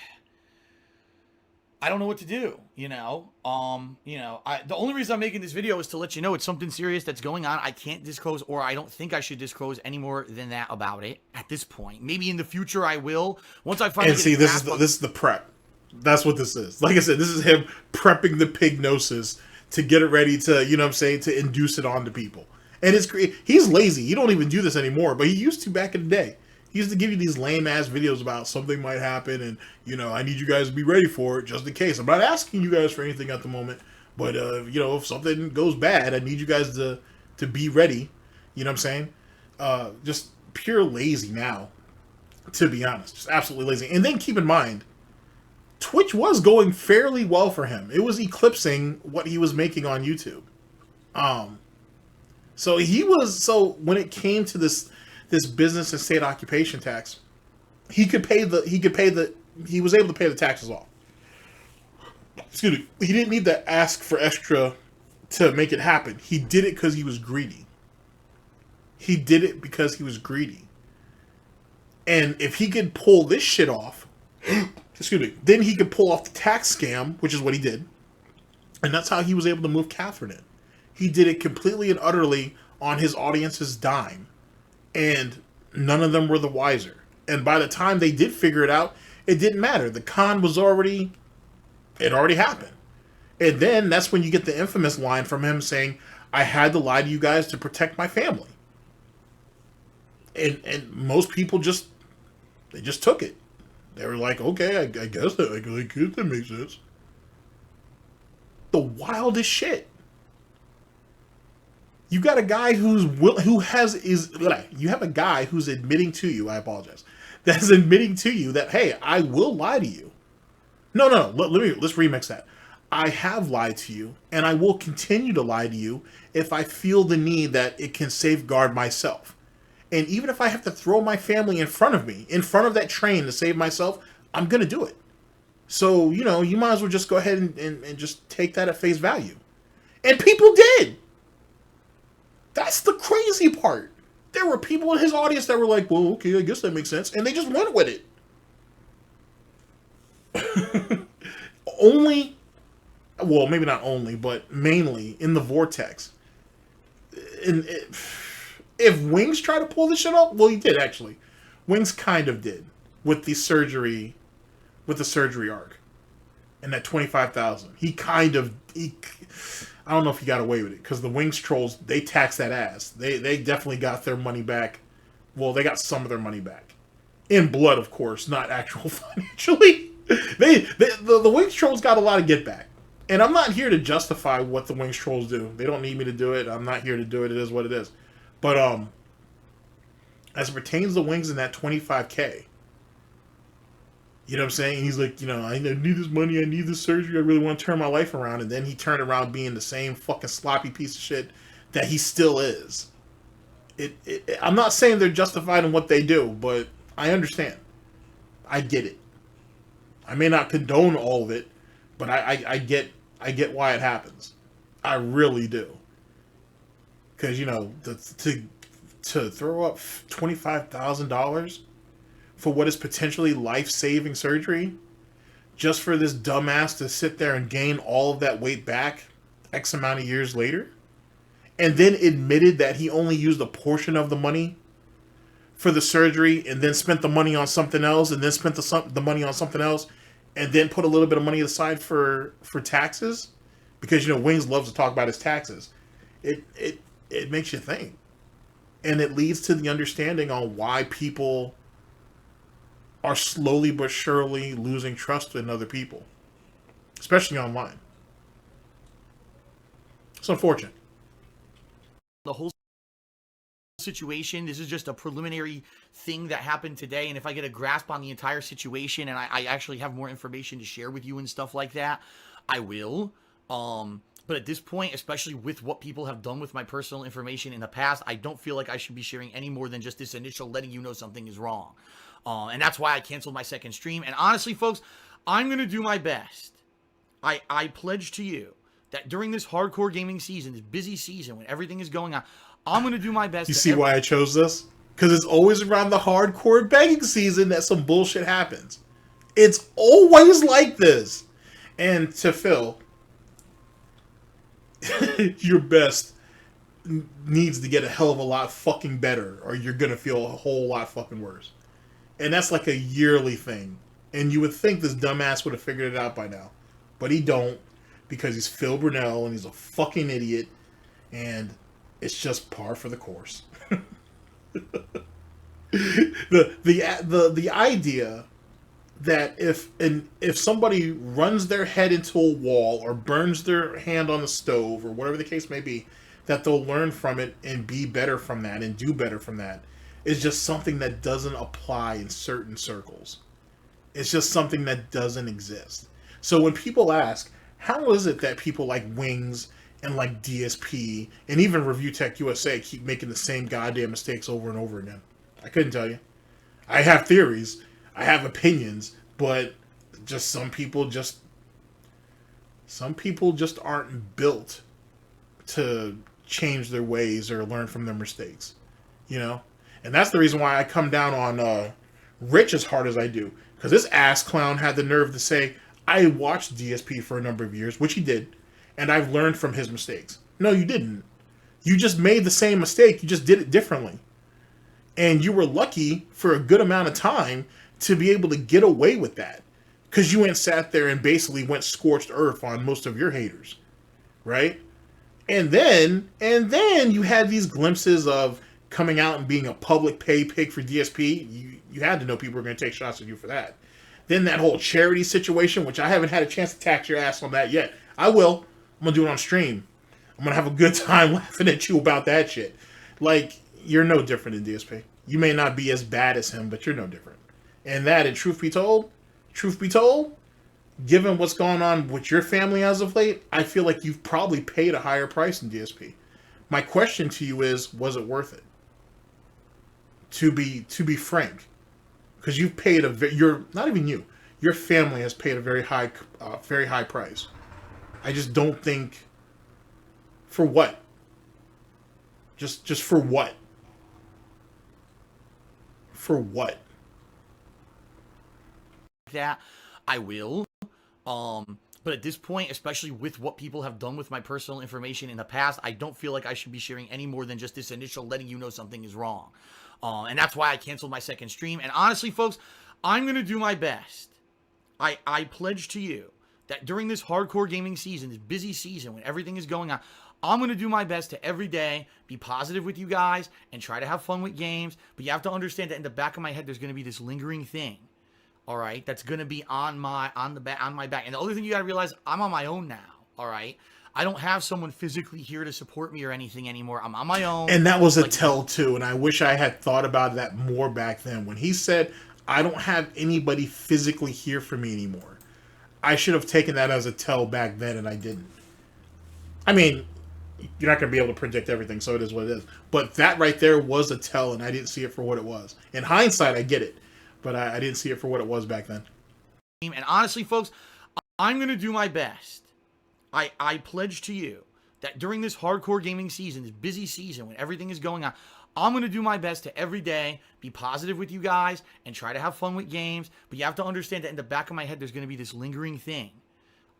I don't know what to do, you know? The only reason I'm making this video is to let you know it's something serious that's going on. I can't disclose, or I don't think I should disclose any more than that about it at this point. Maybe in the future I will. Once I finally this is the prep. That's what this is. Like I said, this is him prepping the pignosis to get it ready to, you know what I'm saying, to induce it onto people. And he's lazy. He don't even do this anymore, but he used to back in the day. He used to give you these lame-ass videos about something might happen and, you know, I need you guys to be ready for it just in case. I'm not asking you guys for anything at the moment, But you know, if something goes bad, I need you guys to be ready. You know what I'm saying? Just pure lazy now, to be honest. Just absolutely lazy. And then keep in mind, Twitch was going fairly well for him. It was eclipsing what he was making on YouTube. So when it came to this business and state occupation tax, he was able to pay the taxes off. Excuse me. He didn't need to ask for extra to make it happen. He did it because he was greedy. He did it because he was greedy. And if he could pull this shit off, excuse me, then he could pull off the tax scam, which is what he did. And that's how he was able to move Catherine in. He did it completely and utterly on his audience's dime. And none of them were the wiser. And by the time they did figure it out, it didn't matter. The con was already happened. And then that's when you get the infamous line from him saying, I had to lie to you guys to protect my family. And most people just took it. They were like, okay, I guess that makes sense. The wildest shit. You got a guy you have a guy who's admitting to you, I apologize, that's admitting to you that, hey, I will lie to you. No, let's remix that. I have lied to you, and I will continue to lie to you if I feel the need that it can safeguard myself. And even if I have to throw my family in front of me, in front of that train to save myself, I'm going to do it. So, you know, you might as well just go ahead and just take that at face value. And people did. That's the crazy part. There were people in his audience that were like, well, okay, I guess that makes sense. And they just went with it. Maybe not only, but mainly in the vortex. If Wings tried to pull this shit off, well, he did actually. Wings kind of did with the surgery arc and that 25,000. I don't know if he got away with it because the Wings trolls, they taxed that ass. They definitely got their money back. Well, they got some of their money back in blood, of course, not actual financially. The Wings trolls got a lot of get back. And I'm not here to justify what the Wings trolls do. They don't need me to do it. I'm not here to do it. It is what it is. But as it pertains to Wings in that 25K, you know what I'm saying? He's like, you know, I need this money. I need this surgery. I really want to turn my life around. And then he turned around being the same fucking sloppy piece of shit that he still is. I'm not saying they're justified in what they do, but I understand. I get it. I may not condone all of it, but I get why it happens. I really do. Because, you know, to throw up $25,000 for what is potentially life-saving surgery, just for this dumbass to sit there and gain all of that weight back X amount of years later, and then admitted that he only used a portion of the money for the surgery and then spent the money on something else and then spent the money on something else and then put a little bit of money aside for taxes, because, you know, Wings loves to talk about his taxes. It makes you think. And it leads to the understanding on why people are slowly but surely losing trust in other people, especially online. It's unfortunate. The whole situation, this is just a preliminary thing that happened today, and if I get a grasp on the entire situation and I actually have more information to share with you and stuff like that, I will. But at this point, especially with what people have done with my personal information in the past, I don't feel like I should be sharing any more than just this initial letting you know something is wrong. And that's why I canceled my second stream. And honestly, folks, I'm going to do my best. I pledge to you that during this hardcore gaming season, this busy season, when everything is going on, I'm going to do my best. You see why I chose this? Because it's always around the hardcore begging season that some bullshit happens. It's always like this. And to Phil, your best needs to get a hell of a lot fucking better, or you're going to feel a whole lot fucking worse. And that's like a yearly thing. And you would think this dumbass would have figured it out by now. But he don't, because he's Phil Brunel and he's a fucking idiot. And it's just par for the course. The idea that if somebody runs their head into a wall or burns their hand on the stove or whatever the case may be, that they'll learn from it and be better from that and do better from that. Is just something that doesn't apply in certain circles. It's just something that doesn't exist. So when people ask, how is it that people like Wings and like DSP and even Review Tech USA keep making the same goddamn mistakes over and over again? I couldn't tell you. I have theories, I have opinions, but just some people just aren't built to change their ways or learn from their mistakes, you know? And that's the reason why I come down on Rich as hard as I do. Because this ass clown had the nerve to say, I watched DSP for a number of years, which he did, and I've learned from his mistakes. No, you didn't. You just made the same mistake, you just did it differently. And you were lucky for a good amount of time to be able to get away with that. Because you went sat there and basically went scorched earth on most of your haters. Right? And then you had these glimpses of coming out and being a public pay pig for DSP. You had to know people were going to take shots at you for that. Then that whole charity situation, which I haven't had a chance to tax your ass on that yet. I will. I'm going to do it on stream. I'm going to have a good time laughing at you about that shit. Like, you're no different than DSP. You may not be as bad as him, but you're no different. And that, and truth be told, given what's going on with your family as of late, I feel like you've probably paid a higher price than DSP. My question to you is, was it worth it? To be frank, because you've paid not even you, your family has paid a very high price. I just don't think, for what? Just for what? For what? That I will. But at this point, especially with what people have done with my personal information in the past, I don't feel like I should be sharing any more than just this initial letting you know something is wrong. And that's why I canceled my second stream. And honestly, folks, I'm going to do my best. I pledge to you that during this hardcore gaming season, this busy season when everything is going on, I'm going to do my best to every day be positive with you guys and try to have fun with games. But you have to understand that in the back of my head, there's going to be this lingering thing. All right, that's going to be on my back. And the other thing you got to realize, I'm on my own now. All right, I don't have someone physically here to support me or anything anymore. I'm on my own. And that was a tell too. And I wish I had thought about that more back then. When he said, I don't have anybody physically here for me anymore, I should have taken that as a tell back then, and I didn't. I mean, you're not going to be able to predict everything, so it is what it is. But that right there was a tell, and I didn't see it for what it was. In hindsight, I get it. But I didn't see it for what it was back then. And honestly, folks, I'm going to do my best. I pledge to you that during this hardcore gaming season, this busy season when everything is going on, I'm going to do my best to every day be positive with you guys and try to have fun with games. But you have to understand that in the back of my head, there's going to be this lingering thing.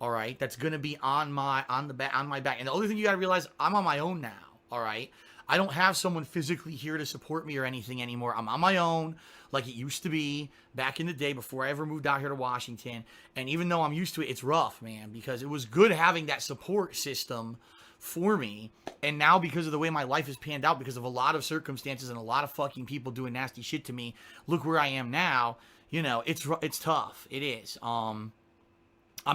All right, that's going to be on my back. And the other thing you got to realize, I'm on my own now. All right, I don't have someone physically here to support me or anything anymore. I'm on my own, like it used to be back in the day before I ever moved out here to Washington. And even though I'm used to it, it's rough, man, because it was good having that support system for me. And now because of the way my life has panned out, because of a lot of circumstances and a lot of fucking people doing nasty shit to me, look where I am now. You know, it's tough. It is. I'm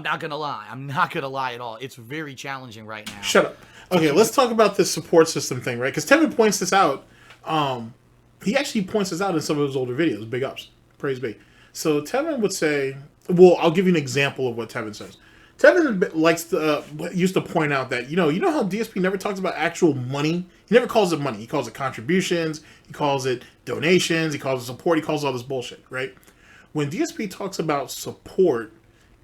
not going to lie. I'm not going to lie at all. It's very challenging right now. Shut up. Okay, let's talk about this support system thing, right? Because Tevin points this out. He actually points this out in some of his older videos. Big ups. Praise be. So Tevin would say, well, I'll give you an example of what Tevin says. Tevin likes to, used to point out that, you know how DSP never talks about actual money? He never calls it money. He calls it contributions. He calls it donations. He calls it support. He calls all this bullshit, right? When DSP talks about support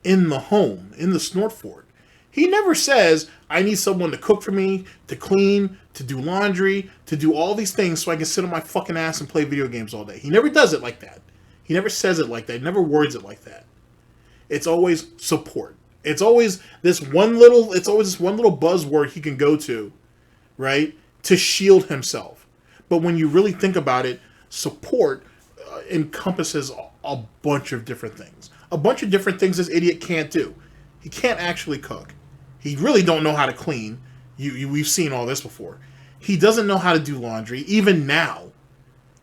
in the home, in the Snort fort, he never says, I need someone to cook for me, to clean, to do laundry, to do all these things so I can sit on my fucking ass and play video games all day. He never does it like that. He never says it like that. He never words it like that. It's always support. It's always this one little buzzword he can go to, right, to shield himself. But when you really think about it, support encompasses a bunch of different things. A bunch of different things this idiot can't do. He can't actually cook. He really don't know how to clean. We've seen all this before. He doesn't know how to do laundry. Even now,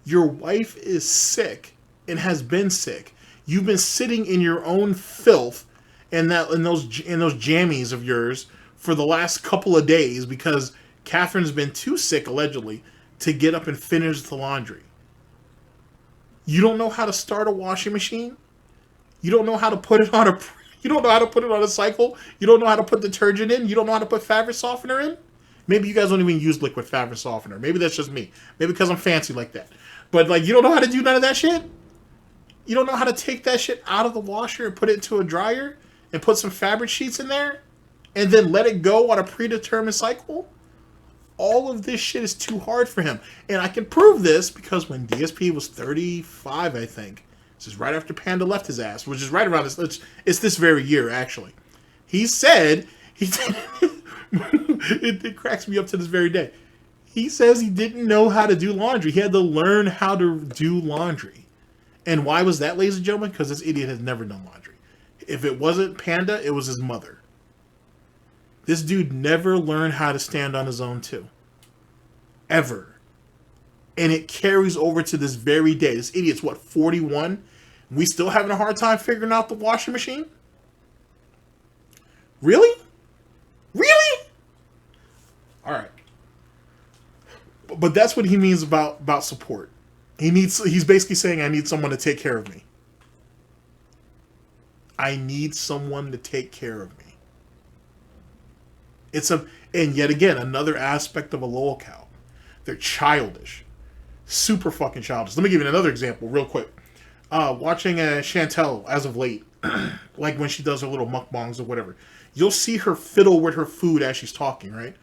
your wife is sick and has been sick. You've been sitting in your own filth and those jammies of yours for the last couple of days because Catherine's been too sick, allegedly, to get up and finish the laundry. You don't know how to start a washing machine? You don't know how to put it on a... You don't know how to put it on a cycle? You don't know how to put detergent in? You don't know how to put fabric softener in? Maybe you guys don't even use liquid fabric softener. Maybe that's just me. Maybe because I'm fancy like that. But, like, you don't know how to do none of that shit? You don't know how to take that shit out of the washer and put it into a dryer and put some fabric sheets in there and then let it go on a predetermined cycle? All of this shit is too hard for him. And I can prove this because when DSP was 35, I think, this is right after Panda left his ass, which is right around this, it's this very year, actually. He said, it cracks me up to this very day. He says he didn't know how to do laundry. He had to learn how to do laundry. And why was that, ladies and gentlemen? Because this idiot has never done laundry. If it wasn't Panda, it was his mother. This dude never learned how to stand on his own, too. Ever. And it carries over to this very day. This idiot's, what, 41? We still having a hard time figuring out the washing machine? Really? Really? All right. But that's what he means about support. He's basically saying, I need someone to take care of me. I need someone to take care of me. And yet again, another aspect of a lol cow. They're childish. Super fucking childish. Let me give you another example real quick. Watching Chantel as of late, like when she does her little mukbangs or whatever, you'll see her fiddle with her food as she's talking, right?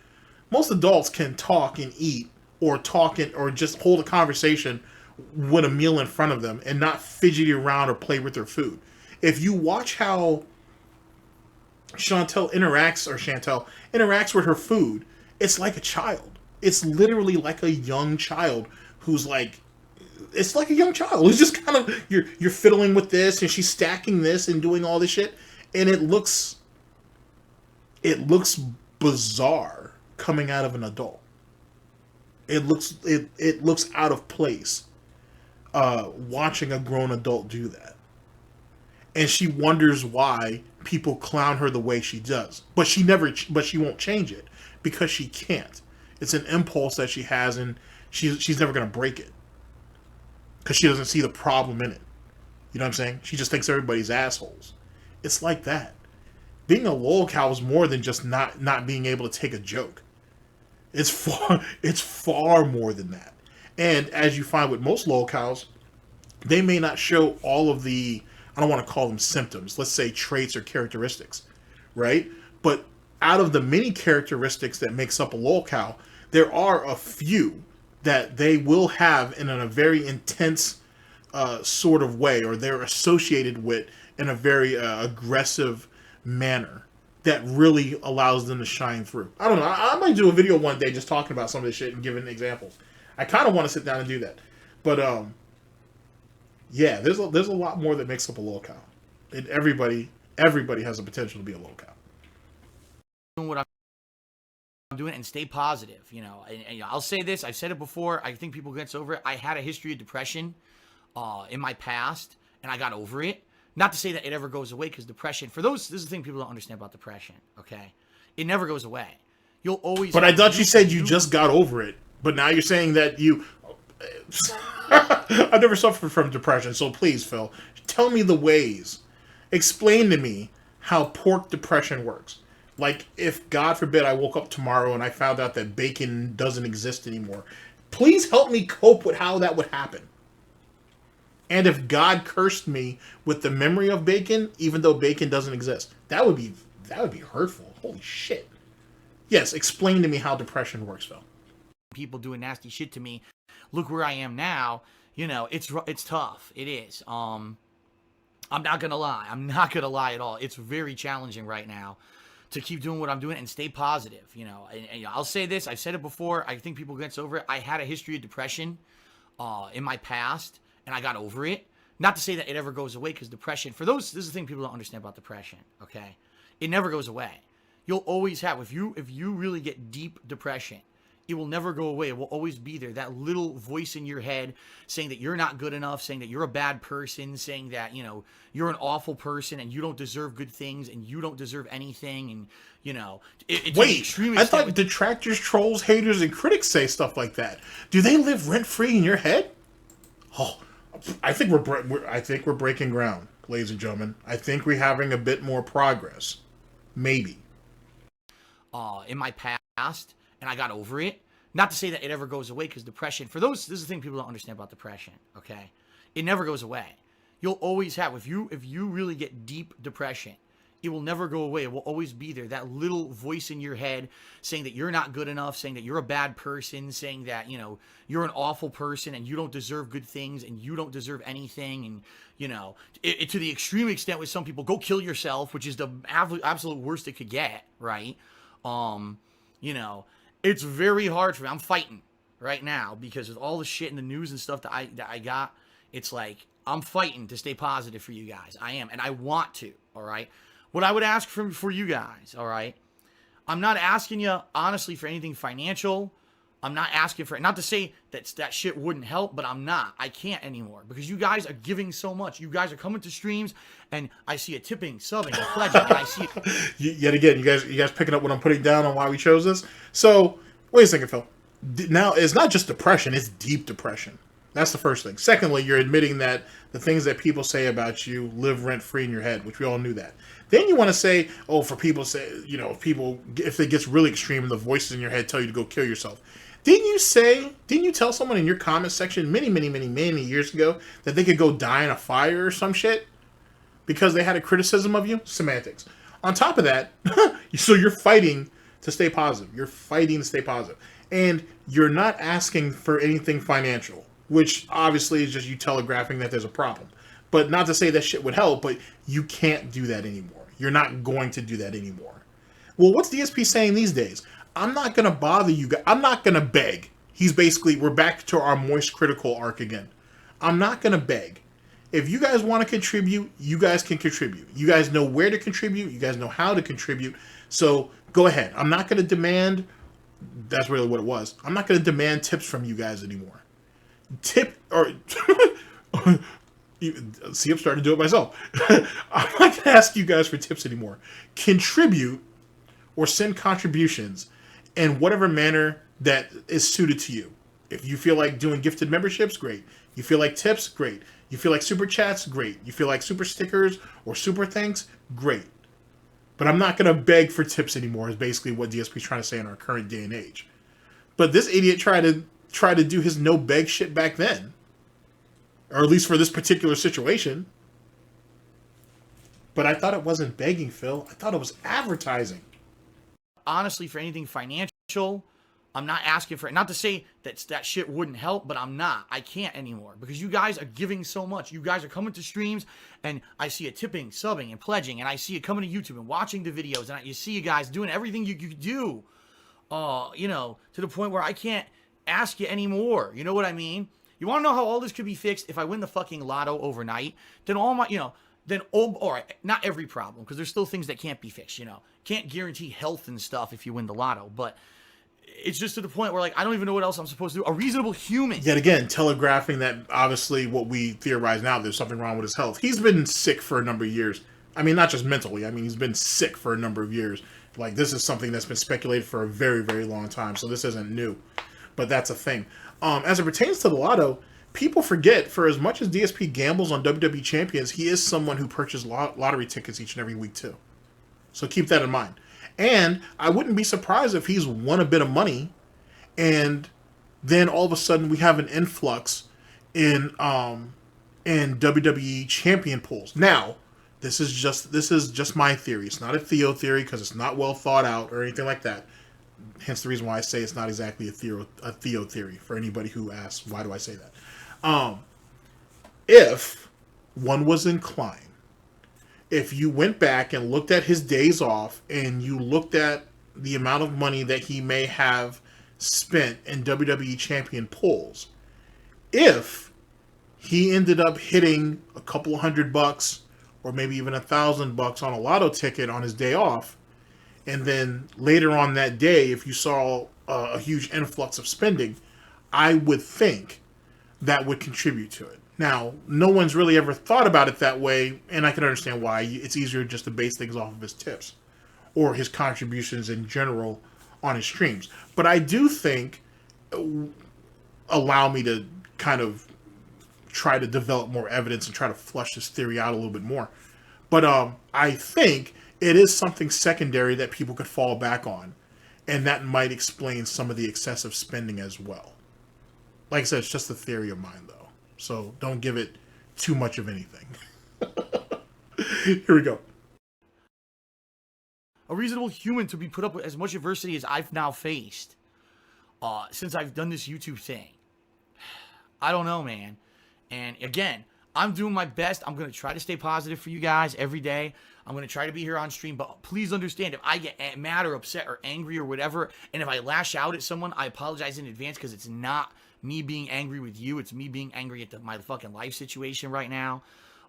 Most adults can talk and eat or or just hold a conversation with a meal in front of them and not fidgety around or play with their food. If you watch how Chantel interacts with her food, it's like a child. It's literally like a young child who's like, it's like a young child who's just kind of, you're fiddling with this and she's stacking this and doing all this shit, and it looks bizarre coming out of an adult. It looks out of place watching a grown adult do that. And she wonders why people clown her the way she does. But she won't change it because she can't. It's an impulse that she has, and she's never going to break it because she doesn't see the problem in it. You know what I'm saying? She just thinks everybody's assholes. It's like that. Being a lol cow is more than just not being able to take a joke. It's far more than that. And as you find with most lol cows, they may not show all of the, I don't want to call them symptoms, let's say traits or characteristics, right? But out of the many characteristics that makes up a lol cow, there are a few that they will have in a very intense sort of way, or they're associated with in a very aggressive manner that really allows them to shine through. I don't know. I might do a video one day just talking about some of this shit and giving examples. I kind of want to sit down and do that. But yeah, there's a lot more that makes up a lol cow. And everybody has the potential to be a lol cow. Doing what I'm doing and stay positive. You know, and I'll say this. I've said it before. I think people get over it. I had a history of depression in my past, and I got over it. Not to say that it ever goes away, because depression, this is the thing people don't understand about depression, okay? It never goes away. You'll always... But I thought you said you just got over it. But now you're saying that you... I've never suffered from depression, so please, Phil, tell me the ways. Explain to me how pork depression works. Like, if, God forbid, I woke up tomorrow and I found out that bacon doesn't exist anymore, please help me cope with how that would happen. And if God cursed me with the memory of bacon, even though bacon doesn't exist, that would be hurtful. Holy shit. Yes, explain to me how depression works, Phil. People doing nasty shit to me. Look where I am now. You know, it's tough. It is. I'm not gonna lie. I'm not gonna lie at all. It's very challenging right now to keep doing what I'm doing and stay positive. You know, and I'll say this. I've said it before. I think people get over it. I had a history of depression in my past, and I got over it. Not to say that it ever goes away, because depression, this is the thing people don't understand about depression, okay? It never goes away. You'll always have, if you really get deep depression, it will never go away. It will always be there. That little voice in your head saying that you're not good enough, saying that you're a bad person, saying that, you know, you're an awful person and you don't deserve good things and you don't deserve anything. And, you know, wait, I thought detractors, trolls, haters, and critics say stuff like that. Do they live rent-free in your head? Oh, I think we're breaking ground, ladies and gentlemen. I think we're having a bit more progress. Maybe. In my past, and I got over it. Not to say that it ever goes away, because depression, for those, this is the thing people don't understand about depression, okay? It never goes away. You'll always have, if you really get deep depression, it will never go away. It will always be there. That little voice in your head saying that you're not good enough, saying that you're a bad person, saying that, you know, you're an awful person and you don't deserve good things and you don't deserve anything. And, you know, to the extreme extent with some people, go kill yourself, which is the absolute worst it could get, right? You know, it's very hard for me. I'm fighting right now because of all the shit in the news and stuff that I got. It's like, I'm fighting to stay positive for you guys. I am. And I want to, all right? What I would ask for you guys, all right? I'm not asking you, honestly, for anything financial. I'm not asking for it. Not to say that shit wouldn't help, but I'm not. I can't anymore because you guys are giving so much. You guys are coming to streams, and I see a tipping, subbing, and pledging, and I see Yet again, you guys picking up what I'm putting down on why we chose this? So, wait a second, Phil. Now, it's not just depression, it's deep depression. That's the first thing. Secondly, you're admitting that the things that people say about you live rent-free in your head, which we all knew that. Then you want to say, oh, for people say, you know, if it gets really extreme and the voices in your head tell you to go kill yourself. Didn't you tell someone in your comment section many years ago that they could go die in a fire or some shit because they had a criticism of you? Semantics. On top of that, so you're fighting to stay positive. You're fighting to stay positive. And you're not asking for anything financial, which obviously is just you telegraphing that there's a problem. But not to say that shit would help, but you can't do that anymore. You're not going to do that anymore. Well, what's DSP saying these days? I'm not going to bother you guys. I'm not going to beg. We're back to our moist critical arc again. I'm not going to beg. If you guys want to contribute, you guys can contribute. You guys know where to contribute. You guys know how to contribute. So go ahead. I'm not going to demand, that's really what it was. I'm not going to demand tips from you guys anymore. See, I'm starting to do it myself. I'm not going to ask you guys for tips anymore. Contribute or send contributions in whatever manner that is suited to you. If you feel like doing gifted memberships, great. You feel like tips, great. You feel like super chats, great. You feel like super stickers or super thanks, great. But I'm not going to beg for tips anymore is basically what DSP is trying to say in our current day and age. But this idiot tried to do his no beg shit back then. Or at least for this particular situation. But I thought it wasn't begging, Phil. I thought it was advertising. Honestly, for anything financial, I'm not asking for it. Not to say that shit wouldn't help, but I'm not. I can't anymore because you guys are giving so much. You guys are coming to streams, and I see it tipping, subbing, and pledging, and I see it coming to YouTube and watching the videos, and you see you guys doing everything you do, you know, to the point where I can't ask you anymore. You know what I mean? You want to know how all this could be fixed? If I win the fucking lotto overnight, then all my, you know, then, all right, not every problem, because there's still things that can't be fixed, you know. Can't guarantee health and stuff if you win the lotto, but it's just to the point where, like, I don't even know what else I'm supposed to do. A reasonable human. Yet again, telegraphing that obviously what we theorize now, there's something wrong with his health. He's been sick for a number of years. I mean, not just mentally. I mean, he's been sick for a number of years. Like, this is something that's been speculated for a very, very long time, so this isn't new. But that's a thing. As it pertains to the lotto, people forget, for as much as DSP gambles on WWE Champions, he is someone who purchases lottery tickets each and every week, too. So keep that in mind. And I wouldn't be surprised if he's won a bit of money, and then all of a sudden we have an influx in WWE champion pools. Now, this is just my theory. It's not a Theo theory because it's not well thought out or anything like that. Hence the reason why I say it's not exactly a Theo theory for anybody who asks, why do I say that? If one was inclined, if you went back and looked at his days off and you looked at the amount of money that he may have spent in WWE champion pools, if he ended up hitting a couple $100 or maybe even $1,000 on a lotto ticket on his day off, and then later on that day, if you saw a huge influx of spending, I would think that would contribute to it. Now, no one's really ever thought about it that way, and I can understand why. It's easier just to base things off of his tips or his contributions in general on his streams. But I do think, allow me to kind of try to develop more evidence and try to flush this theory out a little bit more. But I think it is something secondary that people could fall back on, and that might explain some of the excessive spending as well. Like I said, it's just a theory of mine, though. So don't give it too much of anything. Here we go. A reasonable human to be put up with as much adversity as I've now faced since I've done this YouTube thing. I don't know, man. And again, I'm doing my best. I'm going to try to stay positive for you guys every day. I'm going to try to be here on stream, but please understand, if I get mad or upset or angry or whatever, and if I lash out at someone, I apologize in advance, because it's not me being angry with you. It's me being angry at my fucking life situation right now.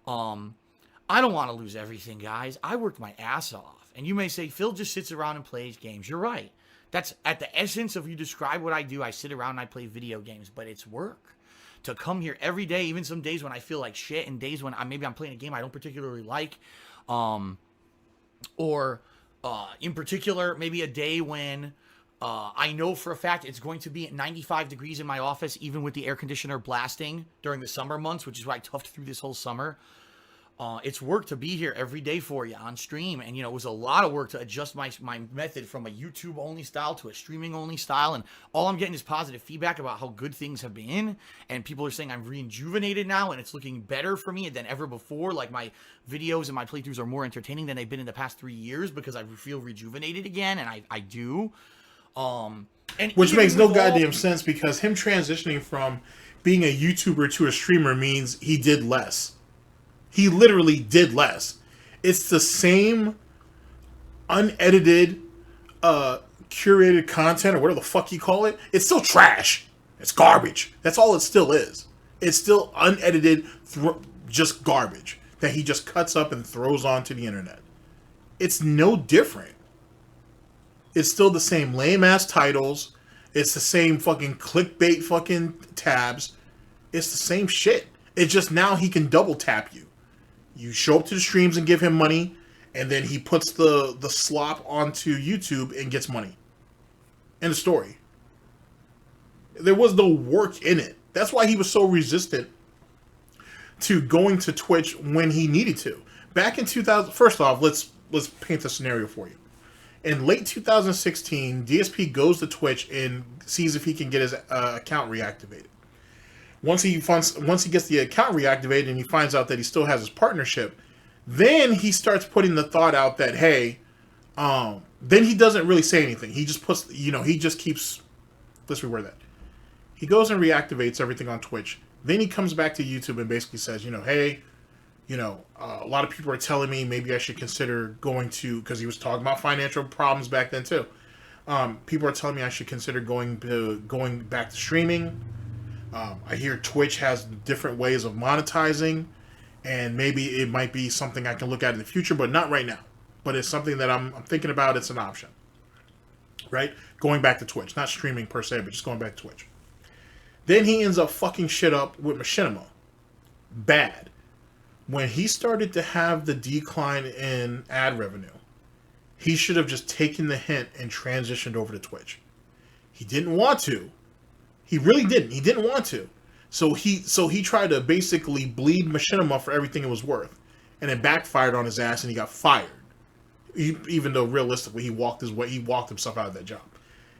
I don't want to lose everything, guys. I worked my ass off. And you may say, Phil just sits around and plays games. You're right. That's at the essence of, you describe what I do. I sit around and I play video games, but it's work. To come here every day, even some days when I feel like shit, and days when maybe I'm playing a game I don't particularly like, or in particular, maybe a day when I know for a fact it's going to be at 95 degrees in my office, even with the air conditioner blasting during the summer months, which is why I toughed through this whole summer. It's work to be here every day for you on stream. And, it was a lot of work to adjust my method from a YouTube-only style to a streaming-only style. And all I'm getting is positive feedback about how good things have been. And people are saying I'm rejuvenated now, and it's looking better for me than ever before. Like, my videos and my playthroughs are more entertaining than they've been in the past 3 years, because I feel rejuvenated again, and I do. And which makes no goddamn sense, because him transitioning from being a YouTuber to a streamer means he did less. He literally did less. It's the same unedited, curated content, or whatever the fuck you call it. It's still trash. It's garbage. That's all it still is. It's still unedited, just garbage that he just cuts up and throws onto the internet. It's no different. It's still the same lame-ass titles. It's the same fucking clickbait fucking tabs. It's the same shit. It's just now he can double tap you. You show up to the streams and give him money, and then he puts the slop onto YouTube and gets money. End of story. There was no work in it. That's why he was so resistant to going to Twitch when he needed to. Back in 2000, first off, let's paint the scenario for you. In late 2016, DSP goes to Twitch and sees if he can get his account reactivated. Once he gets the account reactivated and he finds out that he still has his partnership, then he starts putting the thought out that, hey, then he doesn't really say anything. He just puts, he just keeps, let's reword that. He goes and reactivates everything on Twitch. Then he comes back to YouTube and basically says, hey, a lot of people are telling me maybe I should consider going to, because he was talking about financial problems back then too. People are telling me I should consider going back to streaming. I hear Twitch has different ways of monetizing, and maybe it might be something I can look at in the future, but not right now. But it's something that I'm thinking about. It's an option, right? Going back to Twitch, not streaming per se, but just going back to Twitch. Then he ends up fucking shit up with Machinima. Bad. When he started to have the decline in ad revenue, he should have just taken the hint and transitioned over to Twitch. He didn't want to. He really didn't. He didn't want to. So he tried to basically bleed Machinima for everything it was worth. And it backfired on his ass and he got fired. Even though realistically he walked himself out of that job.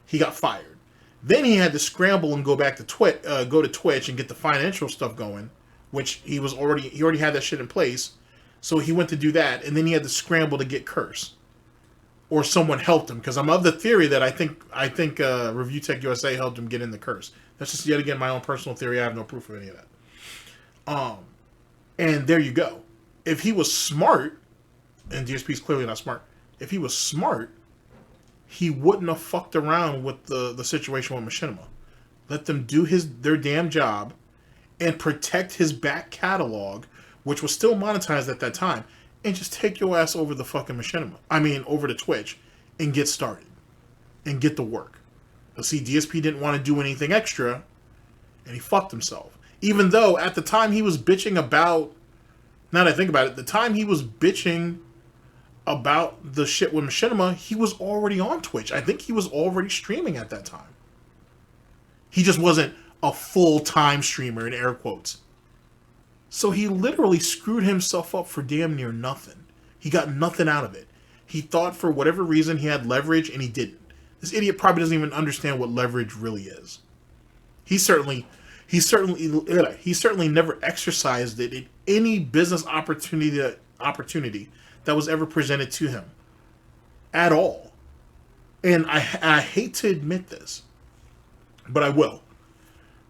He got fired. Then he had to scramble and go back to Twitch and get the financial stuff going, which he already had that shit in place. So he went to do that, and then he had to scramble to get Curse. Or someone helped him, because I'm of the theory that I think Review Tech USA helped him get in the Curse. That's just yet again my own personal theory. I have no proof of any of that. And there you go. If he was smart, and DSP's clearly not smart. If he was smart, he wouldn't have fucked around with the situation with Machinima. Let them do their damn job and protect his back catalog, which was still monetized at that time. And just take your ass over the fucking Machinima. Over to Twitch and get started. And get to work. But see, DSP didn't want to do anything extra, and he fucked himself. Even though at the time he was bitching about, now that I think about it, the time he was bitching about the shit with Machinima, he was already on Twitch. I think he was already streaming at that time. He just wasn't a full-time streamer, in air quotes. So he literally screwed himself up for damn near nothing. He got nothing out of it. He thought for whatever reason he had leverage, and he didn't. This idiot probably doesn't even understand what leverage really is. He certainly never exercised it in any business opportunity that was ever presented to him at all. And I hate to admit this, but I will.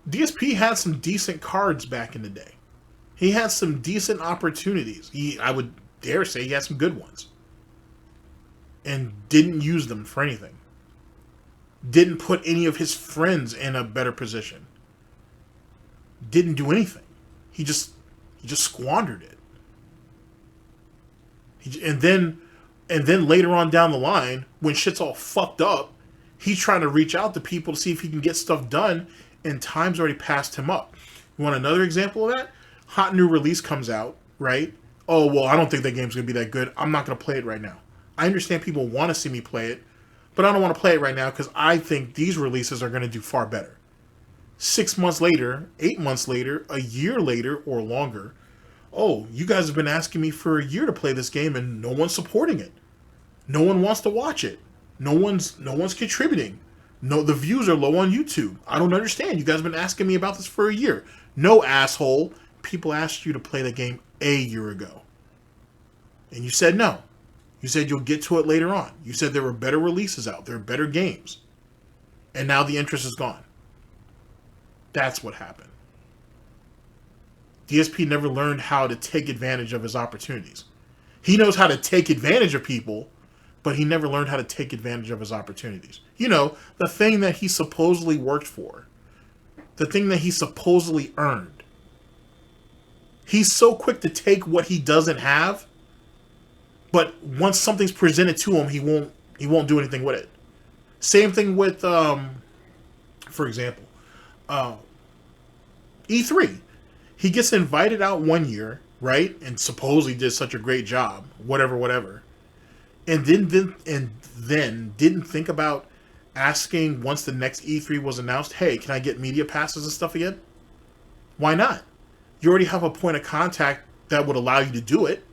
DSP had some decent cards back in the day. He had some decent opportunities. I would dare say he had some good ones. And didn't use them for anything. Didn't put any of his friends in a better position. Didn't do anything. He just squandered it. And then later on down the line, when shit's all fucked up, he's trying to reach out to people to see if he can get stuff done, and time's already passed him up. You want another example of that? Hot new release comes out, right? Oh, well, I don't think that game's going to be that good. I'm not going to play it right now. I understand people want to see me play it, but I don't want to play it right now because I think these releases are going to do far better. 6 months later, 8 months later, a year later, or longer, oh, you guys have been asking me for a year to play this game and no one's supporting it. No one wants to watch it. No one's contributing. No, the views are low on YouTube. I don't understand. You guys have been asking me about this for a year. No, asshole. People asked you to play the game a year ago. And you said no. You said you'll get to it later on. You said there were better releases out. There are better games. And now the interest is gone. That's what happened. DSP never learned how to take advantage of his opportunities. He knows how to take advantage of people, but he never learned how to take advantage of his opportunities. You know, the thing that he supposedly worked for. The thing that he supposedly earned. He's so quick to take what he doesn't have, but once something's presented to him, he won't do anything with it. Same thing with, for example, E3. He gets invited out one year, right? And supposedly did such a great job, whatever. And then didn't think about asking once the next E3 was announced, hey, can I get media passes and stuff again? Why not? You already have a point of contact that would allow you to do it.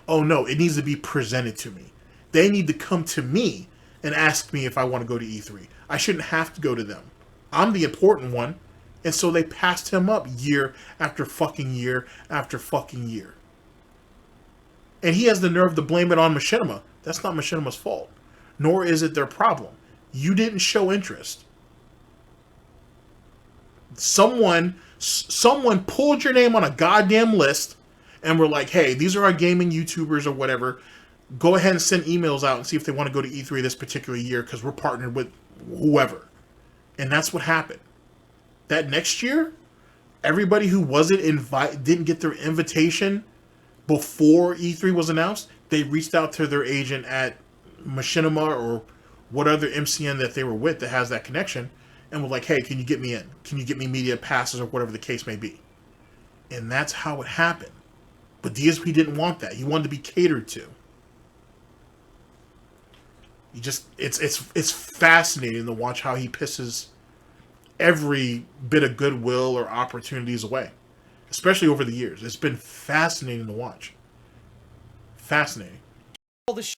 Oh no, it needs to be presented to me. They need to come to me and ask me if I want to go to E3. I shouldn't have to go to them. I'm the important one. And so they passed him up year after fucking year after fucking year. And he has the nerve to blame it on Machinima. That's not Machinima's fault. Nor is it their problem. You didn't show interest. Someone pulled your name on a goddamn list and were like, hey, these are our gaming YouTubers or whatever. Go ahead and send emails out and see if they want to go to E3 this particular year because we're partnered with whoever. And that's what happened. That next year, everybody who wasn't didn't get their invitation before E3 was announced, they reached out to their agent at Machinima or what other MCN that they were with that has that connection and were like, hey, can you get me in? Can you get me media passes or whatever the case may be? And that's how it happened. But DSP didn't want that. He wanted to be catered to. It's fascinating to watch how he pisses every bit of goodwill or opportunities away, especially over the years. It's been fascinating to watch. Fascinating. All this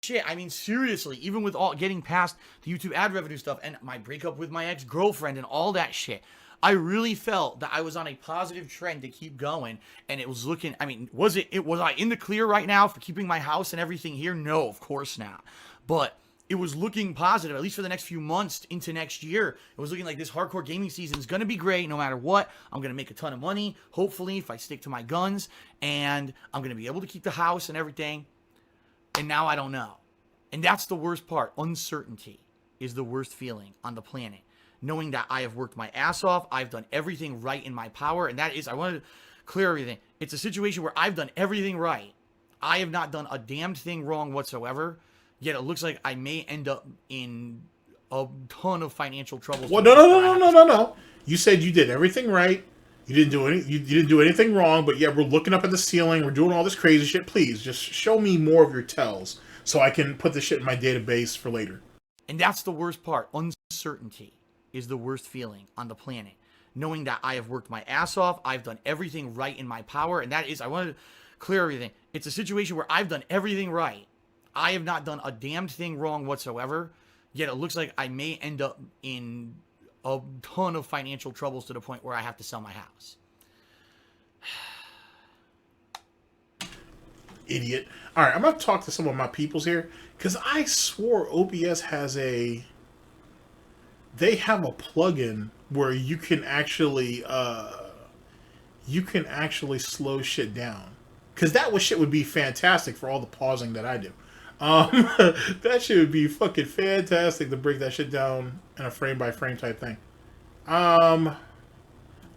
shit. I mean, seriously, even with all getting past the YouTube ad revenue stuff and my breakup with my ex-girlfriend and all that shit, I really felt that I was on a positive trend to keep going, and it was looking, I mean, was I in the clear right now for keeping my house and everything here? No, of course not. But it was looking positive, at least for the next few months into next year. It was looking like this hardcore gaming season is going to be great no matter what. I'm going to make a ton of money, hopefully, if I stick to my guns, and I'm going to be able to keep the house and everything. And now I don't know. And that's the worst part. Uncertainty is the worst feeling on the planet. Knowing that I have worked my ass off, I've done everything right in my power, and that is, I want to clear everything. It's a situation where I've done everything right. I have not done a damned thing wrong whatsoever, yet it looks like I may end up in a ton of financial troubles. Well, no. You said you did everything right. You didn't do anything wrong, but yeah, we're looking up at the ceiling. We're doing all this crazy shit. Please, just show me more of your tells so I can put this shit in my database for later. And that's the worst part. Uncertainty is the worst feeling on the planet. Knowing that I have worked my ass off, I've done everything right in my power, and that is, I want to clear everything. It's a situation where I've done everything right. I have not done a damned thing wrong whatsoever, yet it looks like I may end up in a ton of financial troubles to the point where I have to sell my house. Idiot. All right, I'm going to talk to some of my peoples here, because I swore OBS has they have a plugin where you can actually slow shit down. Because that shit would be fantastic for all the pausing that I do. That shit would be fucking fantastic to break that shit down in a frame by frame type thing. I'll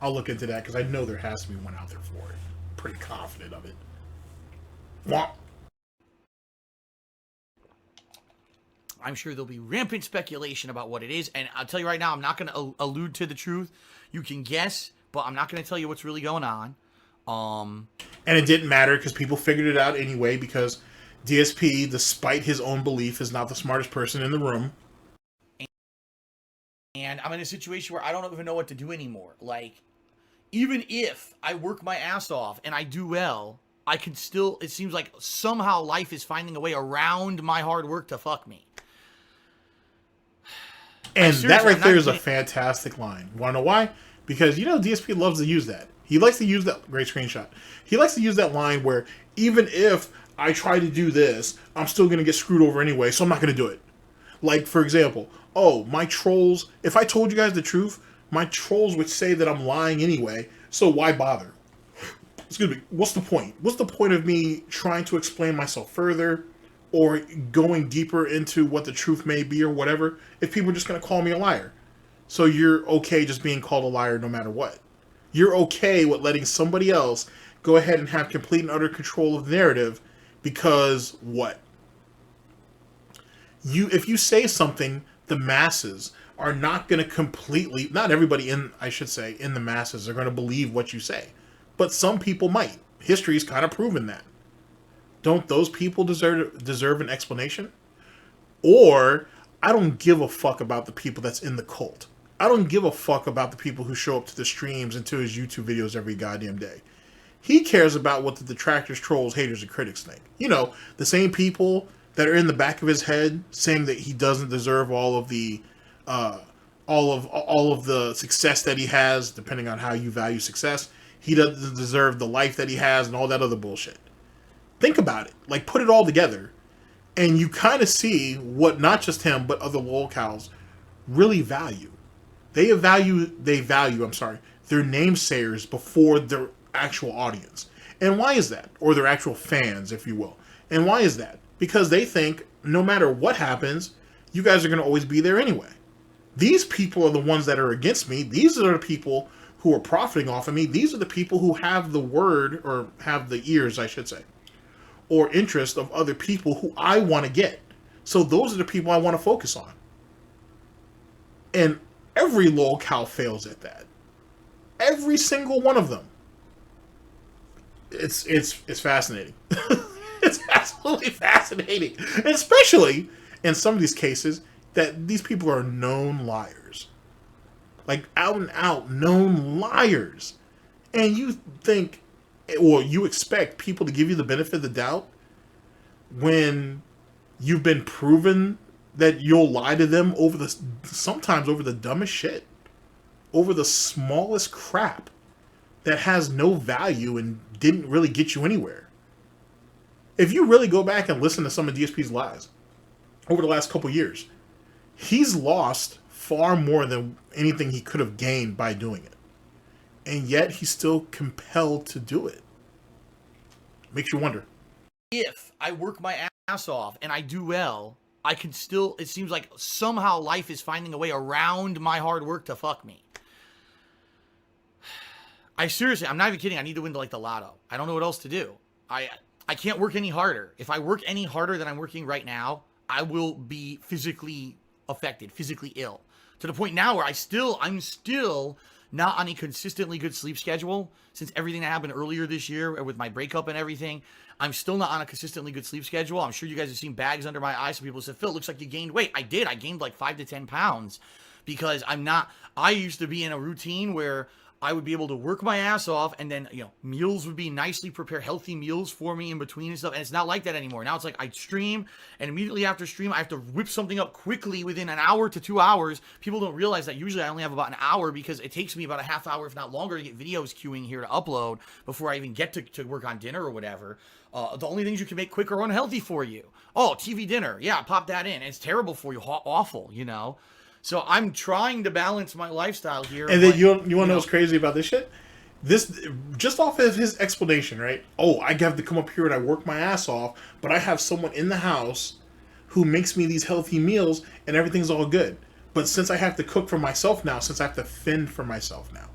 look into that because I know there has to be one out there for it. Pretty confident of it. Womp. I'm sure there'll be rampant speculation about what it is, and I'll tell you right now, I'm not going to allude to the truth. You can guess, but I'm not going to tell you what's really going on. And it didn't matter because people figured it out anyway, because DSP, despite his own belief, is not the smartest person in the room. And I'm in a situation where I don't even know what to do anymore. Like, even if I work my ass off and I do well, I can still, it seems like somehow life is finding a way around my hard work to fuck me. And that right there is a fantastic line. You want to know why? Because, DSP loves to use that. He likes to use that, great screenshot. He likes to use that line where even if I try to do this, I'm still going to get screwed over anyway, so I'm not going to do it. Like, for example, my trolls, if I told you guys the truth, my trolls would say that I'm lying anyway, so why bother? Excuse me, what's the point? What's the point of me trying to explain myself further or going deeper into what the truth may be or whatever if people are just going to call me a liar? So you're okay just being called a liar no matter what. You're okay with letting somebody else go ahead and have complete and utter control of the narrative because what? If you say something, the masses are not going to completely, not everybody in the masses are going to believe what you say. But some people might. History's kind of proven that. Don't those people deserve an explanation? Or, I don't give a fuck about the people that's in the cult. I don't give a fuck about the people who show up to the streams and to his YouTube videos every goddamn day. He cares about what the detractors, trolls, haters, and critics think. The same people that are in the back of his head saying that he doesn't deserve all of the success that he has, depending on how you value success. He doesn't deserve the life that he has and all that other bullshit. Think about it. Like, put it all together. And you kind of see what not just him, but other lolcows really value. They value their namesayers before their actual audience. And why is that? Or their actual fans, if you will. And why is that? Because they think, no matter what happens, you guys are going to always be there anyway. These people are the ones that are against me. These are the people who are profiting off of me. These are the people who have the word, or have the ears, I should say, or interest of other people who I want to get. So those are the people I want to focus on. And every lolcow fails at that. Every single one of them. It's fascinating. It's absolutely fascinating. And especially in some of these cases that these people are known liars. Like, out and out known liars. And you think, or you expect people to give you the benefit of the doubt when you've been proven that you'll lie to them sometimes over the dumbest shit, over the smallest crap that has no value and didn't really get you anywhere. If you really go back and listen to some of DSP's lies over the last couple years, he's lost far more than anything he could have gained by doing it. And yet he's still compelled to do it. Makes you wonder. If I work my ass off and I do well, I can still, it seems like somehow life is finding a way around my hard work to fuck me. I'm not even kidding. I need to win like the lotto. I don't know what else to do. I can't work any harder. If I work any harder than I'm working right now, I will be physically affected, physically ill, to the point now where I'm still not on a consistently good sleep schedule since everything that happened earlier this year with my breakup and everything. I'm still not on a consistently good sleep schedule. I'm sure you guys have seen bags under my eyes. Some people said, Phil, it looks like you gained weight. I did. I gained like 5 to 10 pounds because I used to be in a routine where I would be able to work my ass off, and then, meals would be nicely prepared, healthy meals for me in between and stuff. And it's not like that anymore. Now it's like I stream, and immediately after stream, I have to whip something up quickly within an hour to 2 hours. People don't realize that usually I only have about an hour because it takes me about a half hour, if not longer, to get videos queuing here to upload before I even get to work on dinner or whatever. The only things you can make quick are unhealthy for you. Oh, TV dinner. Yeah, pop that in. It's terrible for you. Awful, So I'm trying to balance my lifestyle here. And then you want to know what's crazy about this shit? This, just off of his explanation, right? Oh, I have to come up here and I work my ass off, but I have someone in the house who makes me these healthy meals and everything's all good. But since I have to cook for myself now, since I have to fend for myself now,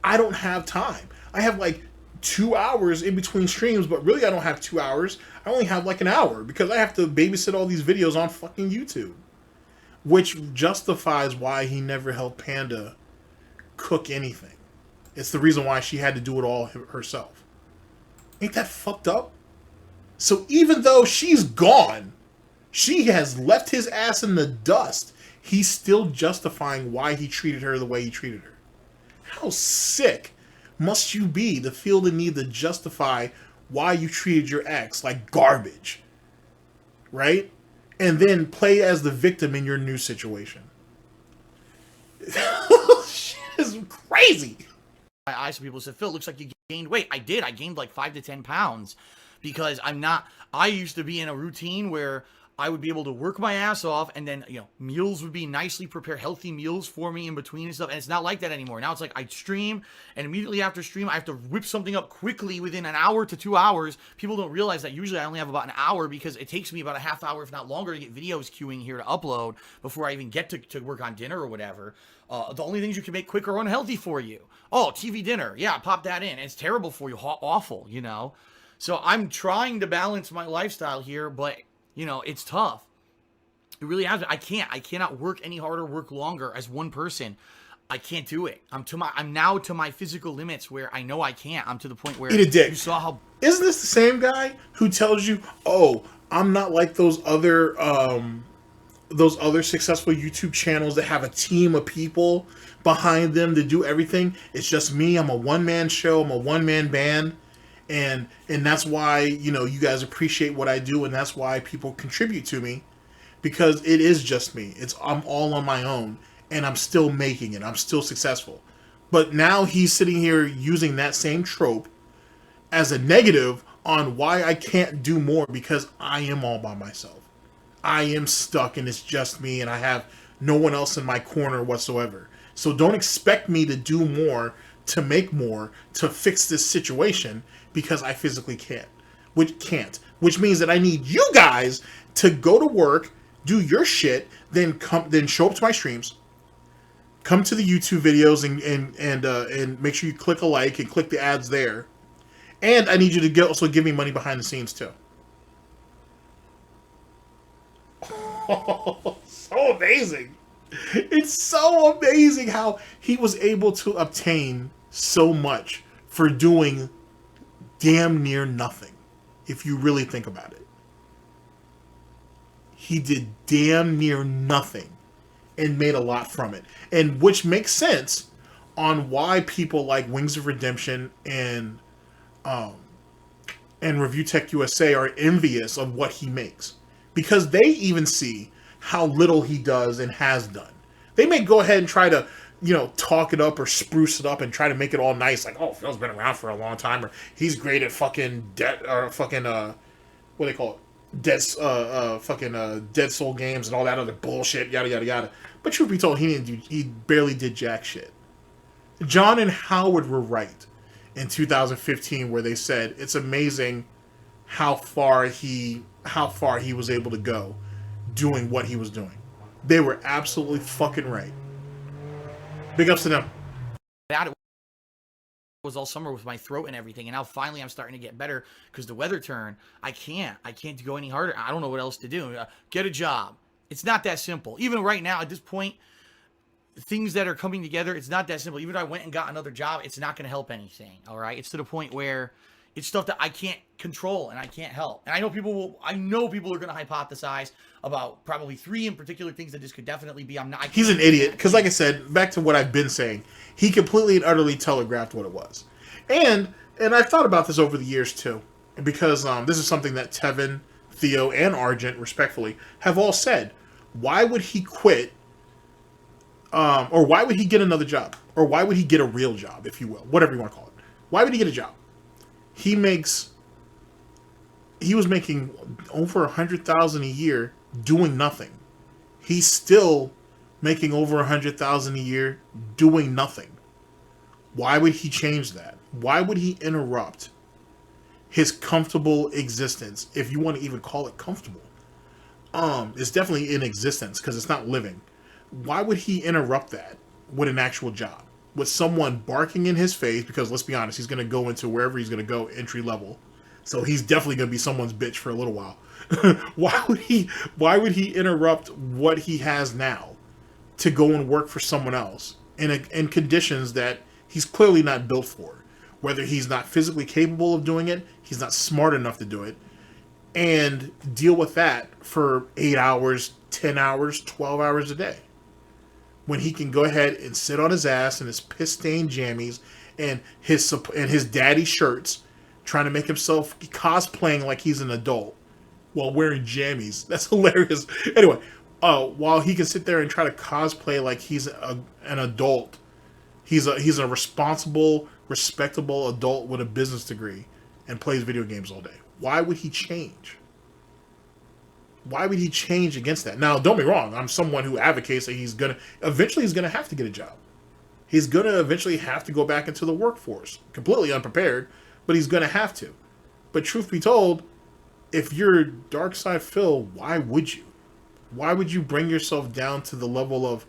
I don't have time. I have like 2 hours in between streams, but really I don't have 2 hours. I only have like an hour because I have to babysit all these videos on fucking YouTube. Which justifies why he never helped Panda cook anything. It's the reason why she had to do it all herself. Ain't that fucked up? So even though she's gone, she has left his ass in the dust, he's still justifying why he treated her the way he treated her. How sick must you be to feel the need to justify why you treated your ex like garbage? Right? And then play as the victim in your new situation. Shit is crazy. My eyes, people said, Phil, it looks like you gained weight. I did. I gained like 5 to 10 pounds because I used to be in a routine where I would be able to work my ass off, and then, meals would be nicely prepared, healthy meals for me in between and stuff. And it's not like that anymore. Now it's like I stream, and immediately after stream, I have to whip something up quickly within an hour to 2 hours. People don't realize that usually I only have about an hour because it takes me about a half hour, if not longer, to get videos queuing here to upload before I even get to work on dinner or whatever. The only things you can make quick are unhealthy for you. Oh, TV dinner. Yeah, pop that in. It's terrible for you. Awful, So I'm trying to balance my lifestyle here, but it's tough. It really has. I cannot work any harder, work longer as one person. I can't do it. I'm now to my physical limits where I know I can't. I'm to the point where eat a dick. You saw how. Isn't this the same guy who tells you, "Oh, I'm not like those other successful YouTube channels that have a team of people behind them to do everything. It's just me. I'm a one-man show. I'm a one-man band." And that's why, you guys appreciate what I do, and that's why people contribute to me, because it is just me. I'm all on my own, and I'm still making it. I'm still successful. But now he's sitting here using that same trope as a negative on why I can't do more, because I am all by myself. I am stuck, and it's just me, and I have no one else in my corner whatsoever. So don't expect me to do more, to make more, to fix this situation, because I physically can't. Which means that I need you guys to go to work, do your shit, then show up to my streams, come to the YouTube videos, and make sure you click a like and click the ads there. And I need you to also give me money behind the scenes too. Oh, so amazing. It's so amazing how he was able to obtain so much for doing damn near nothing, if you really think about it. He did damn near nothing and made a lot from it. And which makes sense on why people like Wings of Redemption and Review Tech USA are envious of what he makes. Because they even see how little he does and has done. They may go ahead and try to talk it up or spruce it up and try to make it all nice. Like, oh, Phil's been around for a long time, or he's great at fucking what do they call it? Dead Soul games and all that other bullshit, yada, yada, yada. But truth be told, he barely did jack shit. John and Howard were right in 2015 where they said it's amazing how far he was able to go doing what he was doing. They were absolutely fucking right. Big ups to them. It was all summer with my throat and everything, and now finally I'm starting to get better because the weather turned. I can't go any harder. I don't know what else to do. Get a job, It's not that simple. Even right now, at this point, things that are coming together, it's not that simple. Even if I went and got another job, it's not going to help anything. All right. It's to the point where it's stuff that I can't control and I can't help. And I know people are going to hypothesize about probably 3 in particular things that this could definitely be. He's an idiot. Because like I said, back to what I've been saying, he completely and utterly telegraphed what it was. And I've thought about this over the years too. Because this is something that Tevin, Theo, and Argent, respectfully, have all said. Why would he quit? Or why would he get another job? Or why would he get a real job, if you will? Whatever you want to call it. Why would he get a job? He was making over $100,000 a year doing nothing. He's still making over $100,000 a year doing nothing. Why would he change that? Why would he interrupt his comfortable existence, if you want to even call it comfortable? It's definitely in existence because it's not living. Why would he interrupt that with an actual job? With someone barking in his face, because let's be honest, he's going to go into wherever he's going to go, entry level. So he's definitely going to be someone's bitch for a little while. Why would he interrupt what he has now to go and work for someone else in conditions that he's clearly not built for? Whether he's not physically capable of doing it, he's not smart enough to do it, and deal with that for 8 hours, 10 hours, 12 hours a day. When he can go ahead and sit on his ass in his piss-stained jammies and his daddy shirts, trying to make himself cosplaying like he's an adult while wearing jammies. That's hilarious. Anyway, while he can sit there and try to cosplay like he's an adult, he's a responsible, respectable adult with a business degree and plays video games all day. Why would he change? Why would he change against that? Now, don't be wrong. I'm someone who advocates that he's gonna have to get a job. He's gonna eventually have to go back into the workforce, completely unprepared, but he's gonna have to. But truth be told, if you're DARKSYDEPHIL, why would you? Why would you bring yourself down to the level of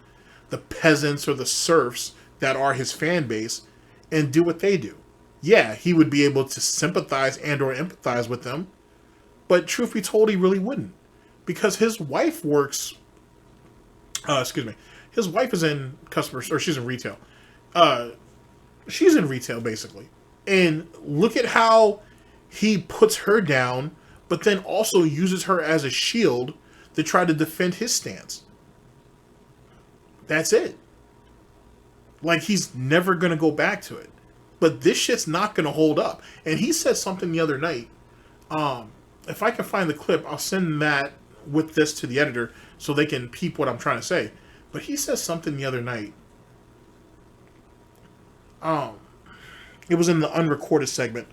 the peasants or the serfs that are his fan base and do what they do? Yeah, he would be able to sympathize and or empathize with them, but truth be told, he really wouldn't. Because his wife works, his wife is in customers, or she's in retail. She's in retail, basically. And look at how he puts her down, but then also uses her as a shield to try to defend his stance. That's it. Like, he's never going to go back to it. But this shit's not going to hold up. And he said something the other night. If I can find the clip, I'll send that with this to the editor so they can peep what I'm trying to say. But he says something the other night. It was in the unrecorded segment.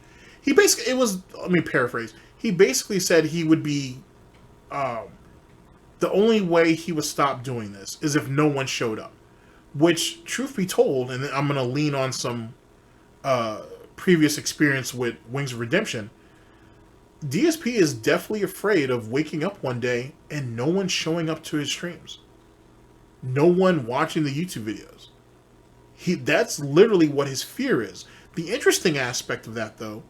Let me paraphrase. He basically said he would be, the only way he would stop doing this is if no one showed up. Which, truth be told, and I'm going to lean on some previous experience with Wings of Redemption, DSP is definitely afraid of waking up one day and no one showing up to his streams. No one watching the YouTube videos. That's literally what his fear is. The interesting aspect of that, though,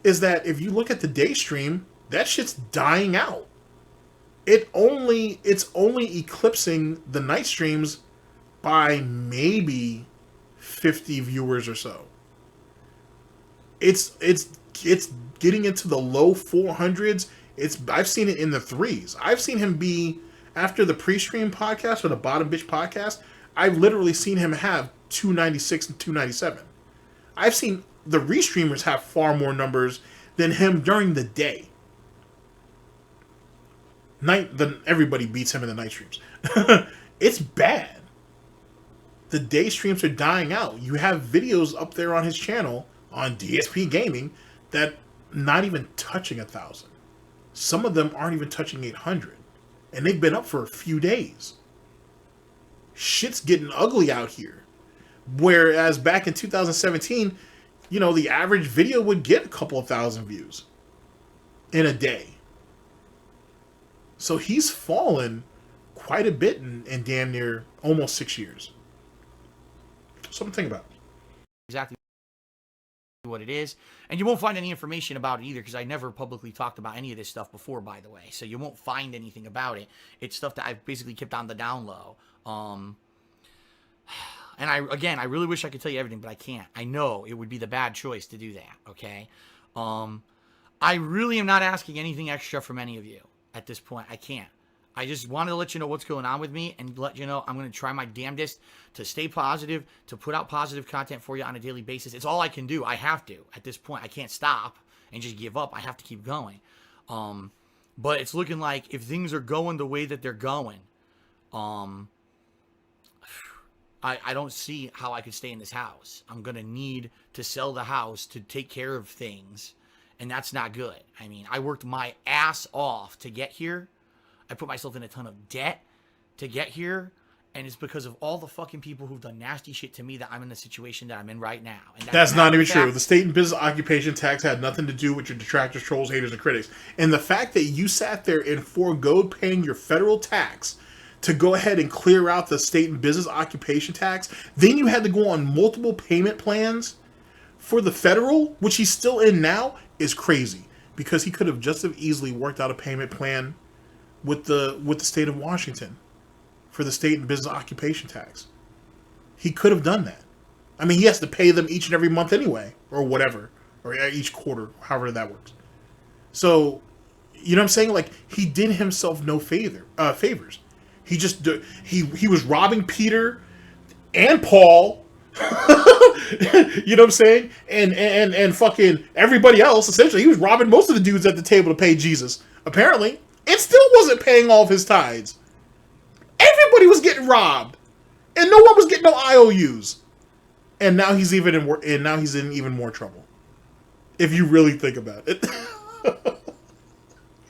is that if you look at the day stream, that shit's dying out. It's only eclipsing the night streams by maybe 50 viewers or so. It's getting into the low 400s. I've seen it in the 3s. I've seen him be, after the pre-stream podcast or the Bottom Bitch podcast, I've literally seen him have 296 and 297. I've seen the restreamers have far more numbers than him during the day. Everybody beats him in the night streams. It's bad. The day streams are dying out. You have videos up there on his channel on DSP Gaming that not even touching 1,000. Some of them aren't even touching 800. And they've been up for a few days. Shit's getting ugly out here. Whereas back in 2017, the average video would get a couple of thousand views in a day. So he's fallen quite a bit in damn near almost 6 years. Something to think about. Exactly. what it is. And you won't find any information about it either, because I never publicly talked about any of this stuff before, by the way. So you won't find anything about it. It's stuff that I've basically kept on the down low. And I really wish I could tell you everything, but I can't. I know it would be the bad choice to do that, okay? I really am not asking anything extra from any of you at this point. I can't. I just wanted to let you know what's going on with me and let you know I'm going to try my damnedest to stay positive, to put out positive content for you on a daily basis. It's all I can do. I have to. At this point, I can't stop and just give up. I have to keep going. But it's looking like if things are going the way that they're going, I don't see how I could stay in this house. I'm going to need to sell the house to take care of things, and that's not good. I mean, I worked my ass off to get here. I put myself in a ton of debt to get here, and it's because of all the fucking people who've done nasty shit to me that I'm in the situation that I'm in right now. And that's not even true. The state and business occupation tax had nothing to do with your detractors, trolls, haters, and critics. And the fact that you sat there and forego paying your federal tax to go ahead and clear out the state and business occupation tax, then you had to go on multiple payment plans for the federal, which he's still in now, is crazy. Because he could have just as easily worked out a payment plan with the state of Washington for the state and business occupation tax. He could have done that. I mean, he has to pay them each and every month anyway, or whatever, or each quarter, however that works. So, you know what I'm saying? Like, he did himself no favors. He just he was robbing Peter and Paul. You know what I'm saying? And fucking everybody else. Essentially, he was robbing most of the dudes at the table to pay Jesus. Apparently, it still wasn't paying all of his tithes. Everybody was getting robbed, and no one was getting no IOUs. And now he's in even more trouble. If you really think about it,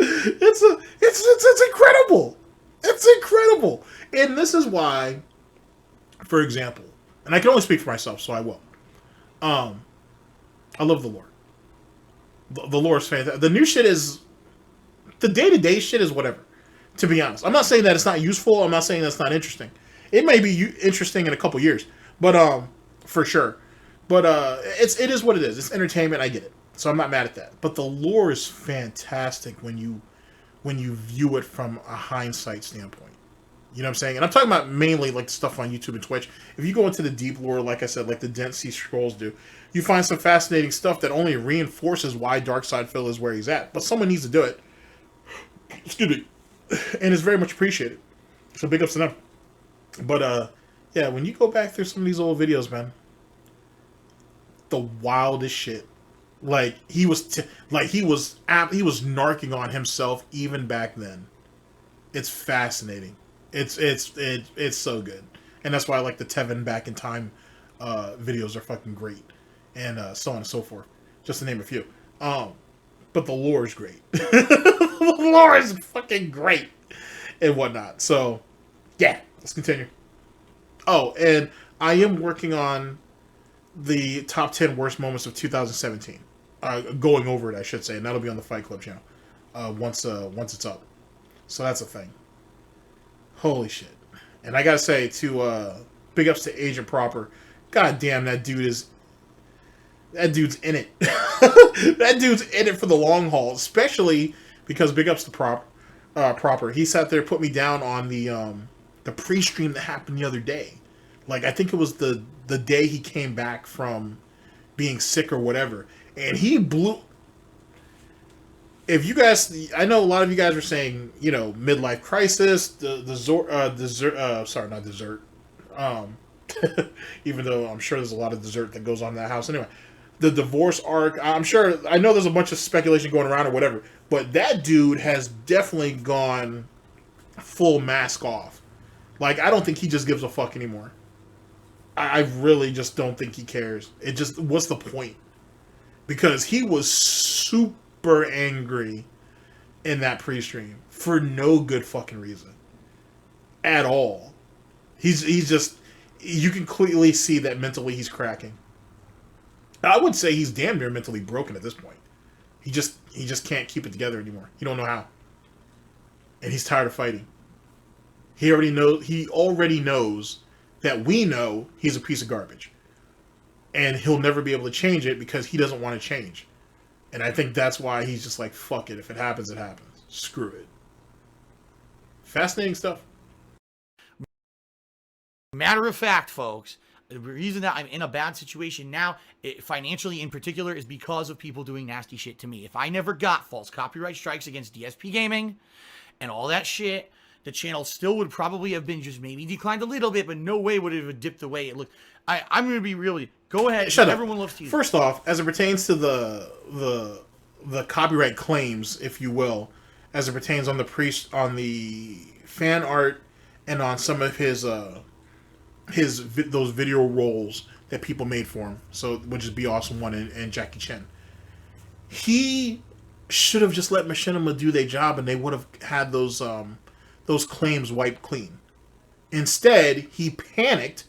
it's incredible. It's incredible. And this is why, for example, and I can only speak for myself, so I will. I love the lore. The lore is fantastic. The new shit is, the day-to-day shit is whatever, to be honest. I'm not saying that it's not useful. I'm not saying that's not interesting. It may be interesting in a couple years, but for sure. But it is what it is. It's entertainment. I get it. So I'm not mad at that. But the lore is fantastic when you view it from a hindsight standpoint. You know what I'm saying? And I'm talking about mainly like stuff on YouTube and Twitch. If you go into the deep lore, like I said, like the Dead Sea Scrolls do, you find some fascinating stuff that only reinforces why DARKSYDEPHIL is where he's at. But someone needs to do it. Excuse me. And it's very much appreciated. So big ups to them. But yeah, when you go back through some of these old videos, man, the wildest shit. Like he was narking on himself even back then. It's fascinating. It's so good, and that's why I like the Tevin Back in Time videos are fucking great, and so on and so forth, just to name a few. But the lore is great. The lore is fucking great, and whatnot. So, yeah, let's continue. Oh, and I am working on the top 10 worst moments of 2017. Going over it, I should say, and that'll be on the Fight Club channel once it's up. So that's a thing. Holy shit. And I gotta say, big ups to Agent Proper. God damn, that dude's in it. That dude's in it for the long haul, especially because big ups to Proper. He sat there, put me down on the pre-stream that happened the other day. Like, I think it was the day he came back from being sick or whatever. And he blew... If you guys... I know a lot of you guys were saying, you know, midlife crisis, sorry, not dessert. Even though I'm sure there's a lot of dessert that goes on in that house. Anyway, the divorce arc, I know there's a bunch of speculation going around or whatever, but that dude has definitely gone full mask off. Like, I don't think he just gives a fuck anymore. I really just don't think he cares. What's the point? Because he was super angry in that pre-stream for no good fucking reason at all. He's just, you can clearly see that mentally he's cracking. I would say he's damn near mentally broken at this point. He just can't keep it together anymore. He don't know how. And he's tired of fighting. He already knows that we know he's a piece of garbage. and he'll never be able to change it because he doesn't want to change. And I think that's why he's just like, fuck it. If it happens, it happens. Screw it. Fascinating stuff. Matter of fact, folks, the reason that I'm in a bad situation now, financially in particular, is because of people doing nasty shit to me. If I never got false copyright strikes against DSP Gaming and all that shit, the channel still would probably have been just maybe declined a little bit, but no way would it have dipped the way it looked. I'm going to be really... Go ahead. Shut up. Everyone loves to use First off, as it pertains to the copyright claims, if you will, as it pertains on the fan art and on some of those video roles that people made for him, so which is Be Awesome 1 and Jackie Chan. He should have just let Machinima do their job, and they would have had those claims wiped clean. Instead, he panicked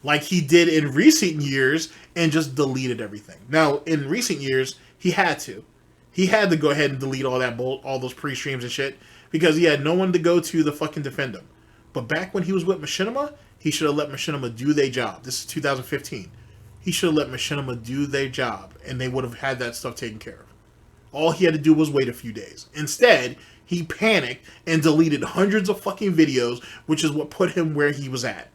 like he did in recent years and just deleted everything. Now, in recent years, he had to. He had to go ahead and delete all those pre-streams and shit because he had no one to go to fucking defend him. But back when he was with Machinima, he should have let Machinima do their job. This is 2015. He should have let Machinima do their job, and they would have had that stuff taken care of. All he had to do was wait a few days. Instead, he panicked and deleted hundreds of fucking videos, which is what put him where he was at.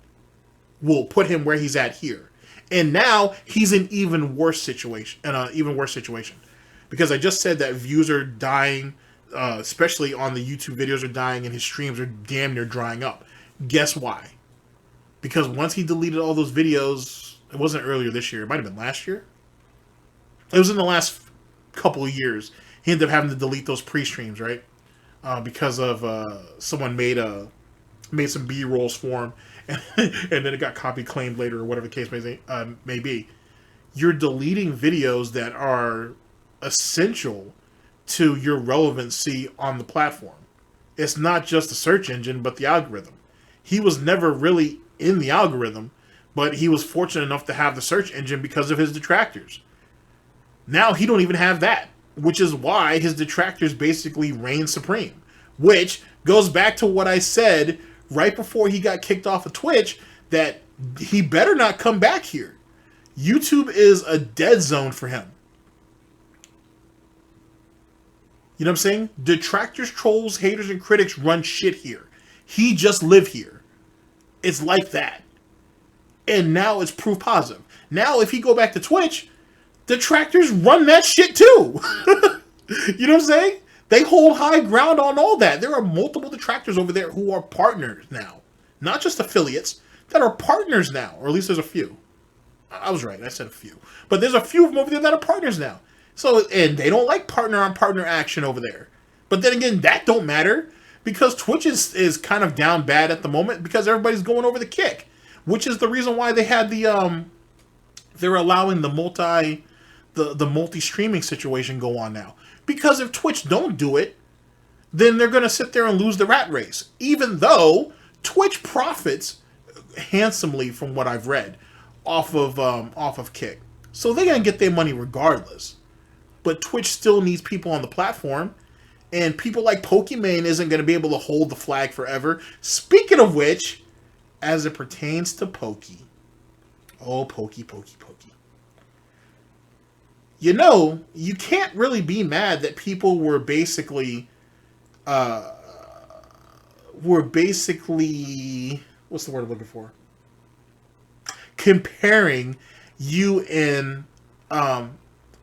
Will put him where he's at here. And now he's in even worse situation. Because I just said that views are dying, especially on the YouTube videos are dying, and his streams are damn near drying up. Guess why? Because once he deleted all those videos, it wasn't earlier this year, it might have been last year. It was in the last couple of years. He ended up having to delete those pre-streams, right? Because of someone made some B-rolls for him, and then it got copy claimed later, or whatever the case may be. You're deleting videos that are essential to your relevancy on the platform. It's not just the search engine, but the algorithm. He was never really in the algorithm, but he was fortunate enough to have the search engine because of his detractors. Now he don't even have that, which is why his detractors basically reign supreme, which goes back to what I said right before he got kicked off of Twitch, that he better not come back here. YouTube is a dead zone for him. You know what I'm saying? Detractors, trolls, haters, and critics run shit here. He just live here. It's like that. And now it's proof positive. Now if he go back to Twitch, detractors run that shit too. You know what I'm saying? They hold high ground on all that. There are multiple detractors over there who are partners now. Not just affiliates, that are partners now. Or at least there's a few. I was right, I said a few. But there's a few of them over there that are partners now. So, and they don't like partner on partner action over there. But then again, that don't matter. Because Twitch is kind of down bad at the moment because everybody's going over the kick. Which is the reason why they had they're allowing the multi-streaming situation go on now. Because if Twitch don't do it, then they're going to sit there and lose the rat race. Even though Twitch profits handsomely, from what I've read, off of Kick. So they're going to get their money regardless. But Twitch still needs people on the platform. And people like Pokimane isn't going to be able to hold the flag forever. Speaking of which, as it pertains to Pokey. Oh, Pokey. You know, you can't really be mad that people were basically, what's the word I'm looking for? Comparing you and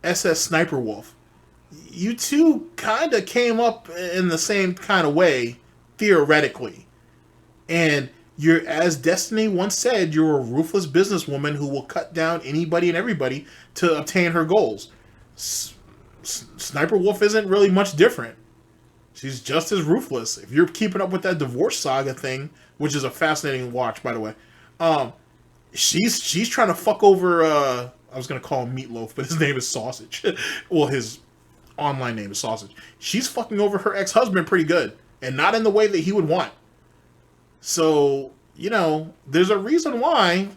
SS Sniper Wolf. You two kind of came up in the same kind of way, theoretically. And you're, as Destiny once said, you're a ruthless businesswoman who will cut down anybody and everybody to obtain her goals. Sniper Wolf isn't really much different. She's just as ruthless. If you're keeping up with that divorce saga thing, which is a fascinating watch, by the way, she's trying to fuck over, I was going to call him Meatloaf, but his name is Sausage. Well, his online name is Sausage. She's fucking over her ex-husband pretty good, and not in the way that he would want. So, you know, there's a reason why,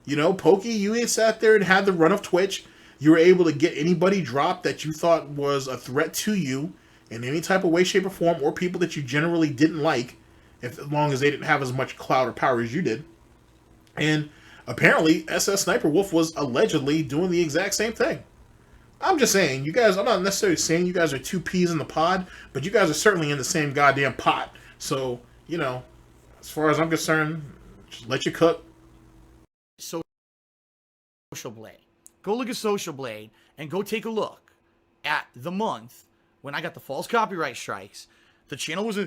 you know, Pokey, you ain't sat there and had the run of Twitch. You were able to get anybody dropped that you thought was a threat to you in any type of way, shape, or form, or people that you generally didn't like, as long as they didn't have as much clout or power as you did. And apparently SS Sniper Wolf was allegedly doing the exact same thing. I'm just saying, you guys, I'm not necessarily saying you guys are two peas in the pod, but you guys are certainly in the same goddamn pot. So, you know, as far as I'm concerned, just let you cook. Social Blade. Go look at Social Blade and go take a look at the month when I got the false copyright strikes. The channel was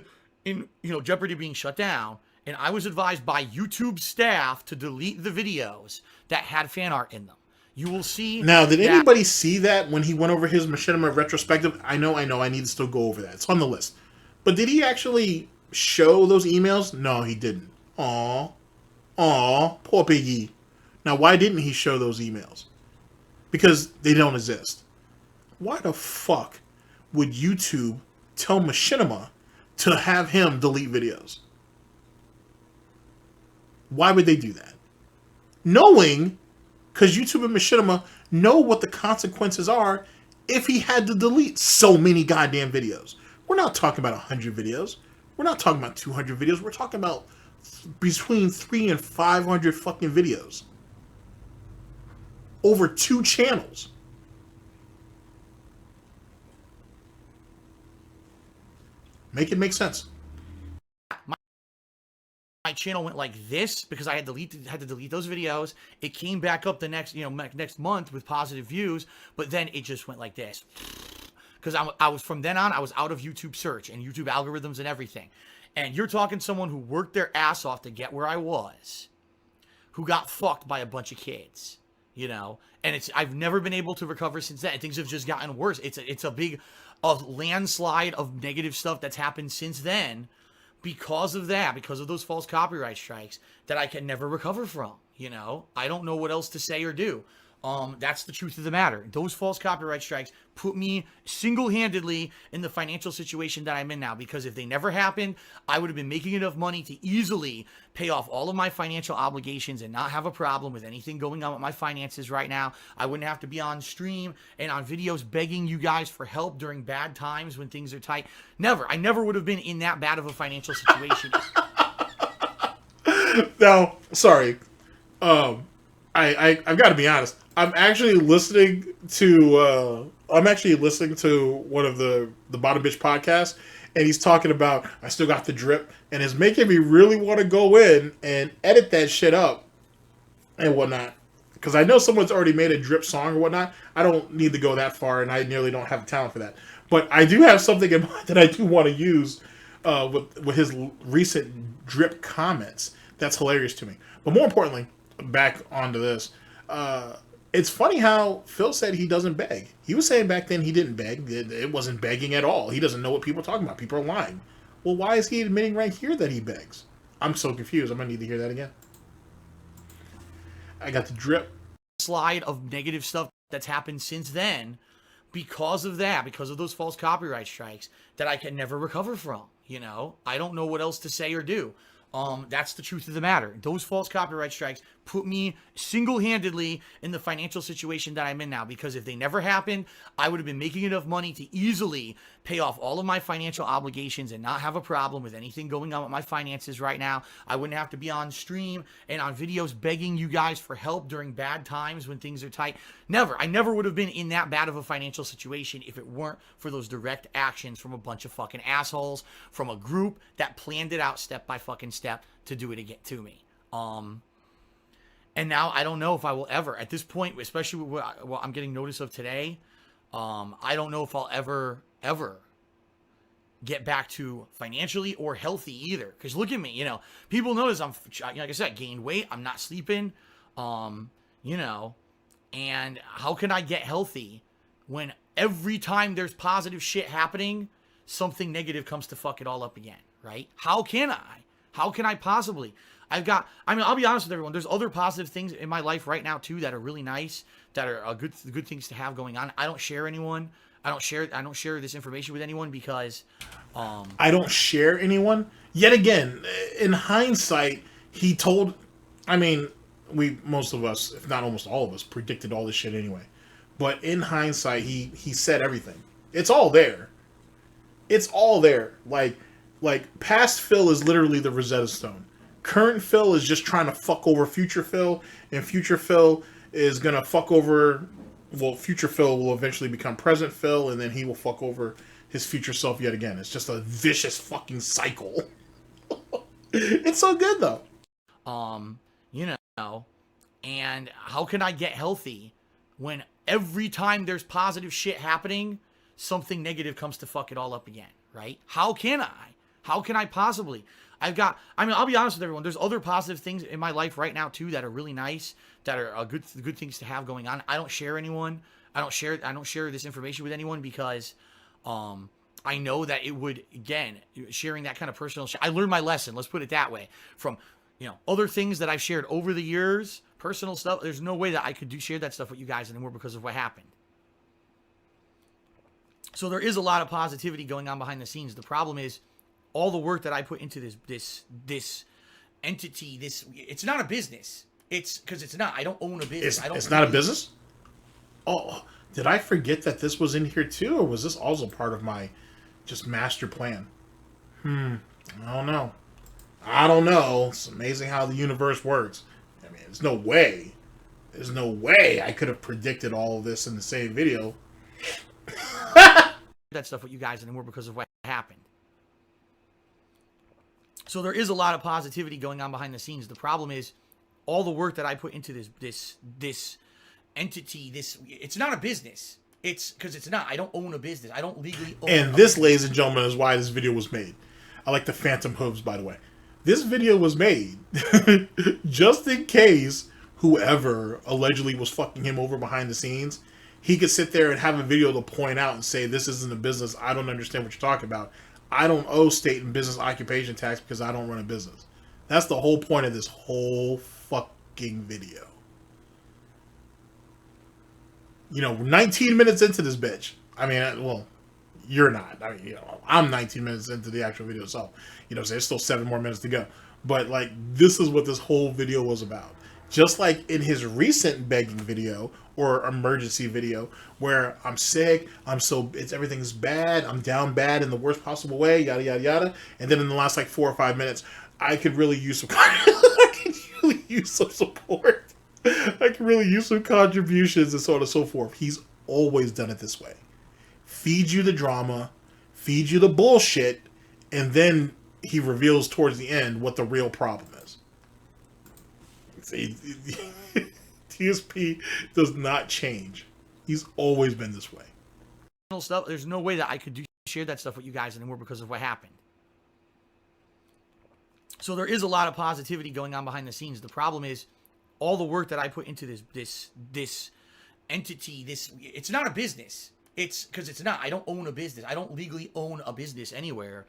in jeopardy of being shut down, and I was advised by YouTube staff to delete the videos that had fan art in them. You will see. Now, did anybody see that when he went over his Machinima retrospective? I know, I need to still go over that. It's on the list. But did he actually show those emails? No, he didn't. Aw, poor piggy. Now, why didn't he show those emails? Because they don't exist. Why the fuck would YouTube tell Machinima to have him delete videos? Why would they do that? Knowing, because YouTube and Machinima know what the consequences are if he had to delete so many goddamn videos. We're not talking about 100 videos. We're not talking about 200 videos. We're talking about between 300 and 500 fucking videos. Over 2 channels. Make it make sense. My channel went like this because I had to delete those videos. It came back up the next month with positive views, but then it just went like this. Because I was from then on, I was out of YouTube search and YouTube algorithms and everything. And you're talking someone who worked their ass off to get where I was, who got fucked by a bunch of kids, and I've never been able to recover since then. Things have just gotten worse. It's a big landslide of negative stuff that's happened since then because of that, because of those false copyright strikes that I can never recover from. I don't know what else to say or do. That's the truth of the matter. Those false copyright strikes put me single-handedly in the financial situation that I'm in now, because if they never happened, I would have been making enough money to easily pay off all of my financial obligations and not have a problem with anything going on with my finances right now. I wouldn't have to be on stream and on videos begging you guys for help during bad times when things are tight. Never. I never would have been in that bad of a financial situation. Now, sorry. I've got to be honest. I'm actually listening to one of the Bottom Bitch podcasts, and he's talking about I still got the drip, and it's making me really want to go in and edit that shit up and whatnot. Because I know someone's already made a drip song or whatnot. I don't need to go that far, and I nearly don't have the talent for that. But I do have something in mind that I do want to use with his recent drip comments. That's hilarious to me. But more importantly, back onto this. It's funny how Phil said he doesn't beg. He was saying back then he didn't beg. It wasn't begging at all. He doesn't know what people are talking about. People are lying. Well, why is he admitting right here that he begs? I'm so confused. I'm going to need to hear that again. I got the drip. Slide of negative stuff that's happened since then because of that, because of those false copyright strikes that I can never recover from. I don't know what else to say or do. That's the truth of the matter. Those false copyright strikes put me single-handedly in the financial situation that I'm in now, because if they never happened, I would have been making enough money to easily pay off all of my financial obligations and not have a problem with anything going on with my finances right now. I wouldn't have to be on stream and on videos begging you guys for help during bad times when things are tight. Never. I never would have been in that bad of a financial situation if it weren't for those direct actions from a bunch of fucking assholes, from a group that planned it out step by fucking step to do it again to me. And now I don't know if I will ever, at this point, especially with what I'm getting notice of today, I don't know if I'll ever get back to financially or healthy either. Because look at me, people notice I'm, like I said, gained weight. I'm not sleeping, and how can I get healthy when every time there's positive shit happening, something negative comes to fuck it all up again, right? How can I possibly? I'll be honest with everyone. There's other positive things in my life right now too that are really nice, that are good things to have going on. I don't share anyone. I don't share this information with anyone because I don't share anyone. Yet again, in hindsight, he told. Most of us, if not almost all of us, predicted all this shit anyway. But in hindsight, he said everything. It's all there. It's all there. Like past Phil is literally the Rosetta Stone. Current Phil is just trying to fuck over future Phil, and future Phil is gonna fuck over. Well, future Phil will eventually become present Phil, and then he will fuck over his future self yet again. It's just a vicious fucking cycle. It's so good though. You know, and how can I get healthy when every time there's positive shit happening, something negative comes to fuck it all up again, right? How can I? How can I possibly? I'll be honest with everyone. There's other positive things in my life right now too that are really nice, that are good things to have going on. I don't share anyone. I don't share this information with anyone because, I know that it would, again, sharing that kind of personal shit. I learned my lesson. Let's put it that way. From, other things that I've shared over the years, personal stuff. There's no way that I could share that stuff with you guys anymore because of what happened. So there is a lot of positivity going on behind the scenes. The problem is all the work that I put into this entity. It's not a business. It's because it's not. I don't own a business. It's not a business? Oh, did I forget that this was in here too, or was this also part of my just master plan? I don't know. It's amazing how the universe works. I mean, there's no way I could have predicted all of this in the same video. That stuff with you guys anymore because of what happened. So there is a lot of positivity going on behind the scenes. The problem is all the work that I put into this entity. It's not a business. It's because it's not. I don't own a business. I don't legally own. And this, ladies and gentlemen, is why this video was made. I like the phantom hooves, by the way. This video was made just in case whoever allegedly was fucking him over behind the scenes, he could sit there and have a video to point out and say, this isn't a business. I don't understand what you're talking about. I don't owe state and business occupation tax because I don't run a business. That's the whole point of this whole fucking video. 19 minutes into this bitch. I mean, well, you're not. I mean, I'm 19 minutes into the actual video, so, so there's still 7 more minutes to go. But, this is what this whole video was about. Just like in his recent begging video or emergency video where I'm sick, everything's bad, I'm down bad in the worst possible way, yada, yada, yada. And then in the last 4 or 5 minutes, I could really use some support. I can really use some contributions and so on and so forth. He's always done it this way. Feed you the drama, feed you the bullshit, and then he reveals towards the end what the real problem is. See, DSP does not change. He's always been this way. Stuff. There's no way that I could share that stuff with you guys anymore because of what happened. So there is a lot of positivity going on behind the scenes. The problem is all the work that I put into this entity. It's not a business. It's because it's not. I don't own a business. I don't legally own a business anywhere.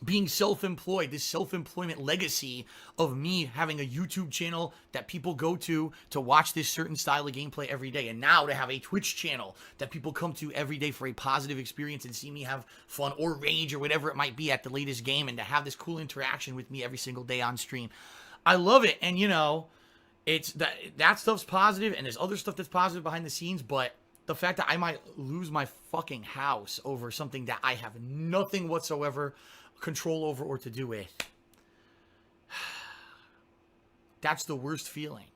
Being self-employed, this self-employment legacy of me having a YouTube channel that people go to watch this certain style of gameplay every day, and now to have a Twitch channel that people come to every day for a positive experience and see me have fun or rage or whatever it might be at the latest game, and to have this cool interaction with me every single day on stream. I love it, and it's that stuff's positive, and there's other stuff that's positive behind the scenes, but the fact that I might lose my fucking house over something that I have nothing whatsoever control over or to do with, that's the worst feeling.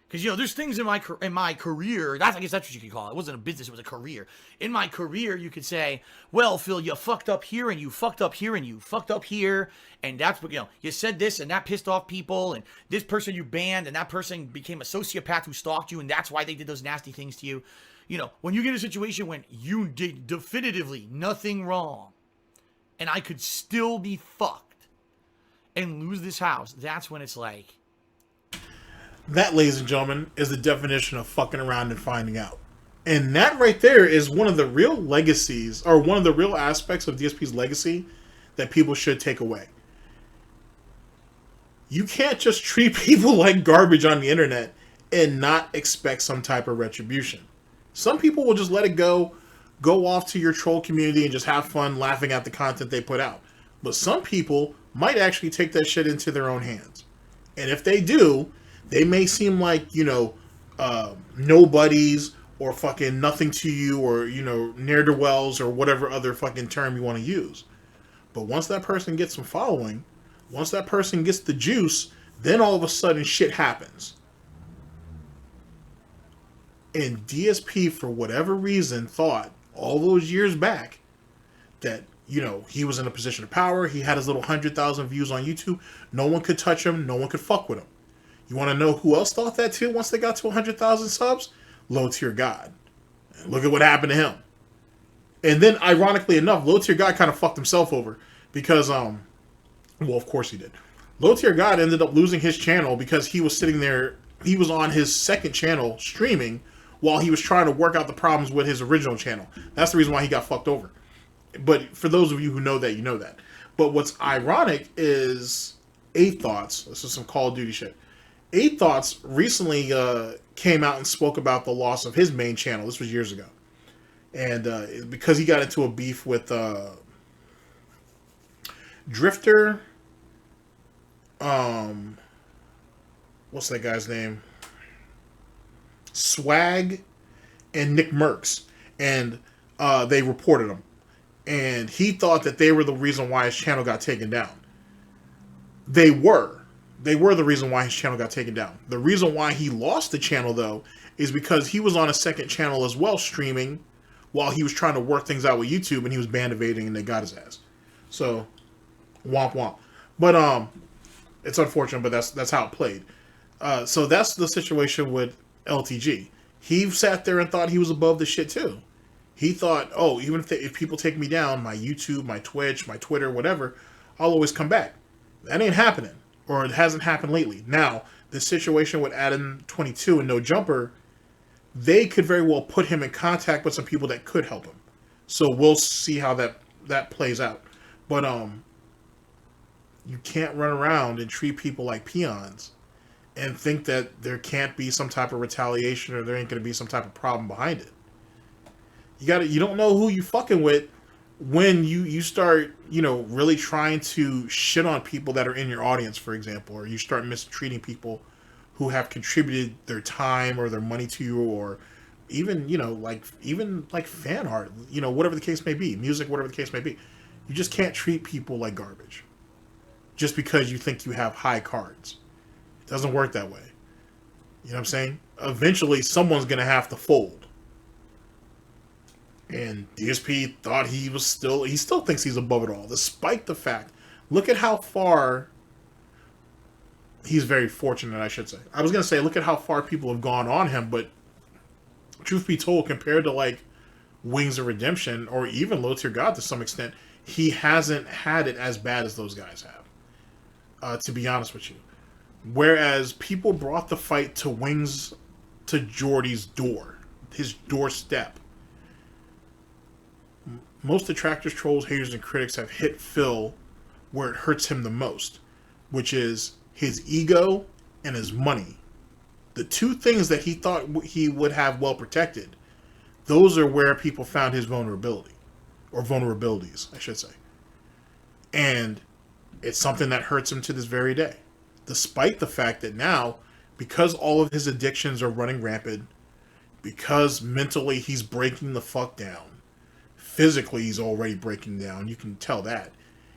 Because there's things in my career, I guess that's what you could call it. It wasn't a business, it was a career. In my career, you could say, well, Phil, you fucked up here, and you fucked up here, and you fucked up here, and that's what, you said this, and that pissed off people, and this person you banned, and that person became a sociopath who stalked you, and that's why they did those nasty things to you. When you get in a situation when you did definitively nothing wrong, and I could still be fucked and lose this house, that's when it's like... That, ladies and gentlemen, is the definition of fucking around and finding out. And that right there is one of the real legacies, or one of the real aspects of DSP's legacy that people should take away. You can't just treat people like garbage on the internet and not expect some type of retribution. Some people will just let it go off to your troll community and just have fun laughing at the content they put out. But some people might actually take that shit into their own hands. And if they do, they may seem like, nobodies or fucking nothing to you, or, ne'er-do-wells or whatever other fucking term you want to use. But once that person gets some following, Once that person gets the juice, then all of a sudden shit happens. And DSP, for whatever reason, thought all those years back that, you know, he was in a position of power. He had his little 100,000 views on YouTube. No one could touch him. No one could fuck with him. You want to know who else thought that too once they got to 100,000 subs? Low Tier God. And look at what happened to him. And then, ironically enough, Low Tier God kind of fucked himself over because, well, of course he did. Low Tier God ended up losing his channel because he was sitting there. He was on his second channel streaming while he was trying to work out the problems with his original channel. That's the reason why he got fucked over. But for those of you who know that, you know that. But what's ironic is 8 Thoughts. This is some Call of Duty shit. 8 Thoughts recently came out and spoke about the loss of his main channel. This was years ago. And because he got into a beef with Drifter, what's that guy's name? Swag and Nick Merckx. And they reported him. And he thought that they were the reason why his channel got taken down. They were. They were the reason why his channel got taken down. The reason why he lost the channel, though, is because he was on a second channel as well, streaming, while he was trying to work things out with YouTube, and he was band evading, and they got his ass. So, womp womp. But it's unfortunate, but that's how it played. So that's the situation with LTG. He sat there and thought he was above the shit too. He thought, oh, even if people take me down, my YouTube, my Twitch, my Twitter, whatever, I'll always come back. That ain't happening, or it hasn't happened lately. Now, the situation with Adam 22 and No Jumper, they could very well put him in contact with some people that could help him. So we'll see how that plays out. But you can't run around and treat people like peons and think that there can't be some type of retaliation or there ain't going to be some type of problem behind it. You don't know who you fucking with when you start, you know, really trying to shit on people that are in your audience, for example, or you start mistreating people who have contributed their time or their money to you, or even, you know, like fan art, you know, whatever the case may be, music, whatever the case may be. You just can't treat people like garbage just because you think you have high cards. It doesn't work that way. You know what I'm saying? Eventually, someone's going to have to fold. And DSP thought he still thinks he's above it all, despite the fact, look at how far, he's very fortunate, I should say. I was going to say, look at how far people have gone on him, but truth be told, compared to like Wings of Redemption, or even Low Tier God to some extent, he hasn't had it as bad as those guys have, to be honest with you. Whereas people brought the fight to Wings, to Jordy's door, his doorstep. Most detractors, trolls, haters, and critics have hit Phil where it hurts him the most, which is his ego and his money. The two things that he thought he would have well protected, those are where people found his vulnerability, or vulnerabilities, I should say. And it's something that hurts him to this very day, despite the fact that now, because all of his addictions are running rampant, because mentally he's breaking the fuck down, physically he's already breaking down, you can tell that,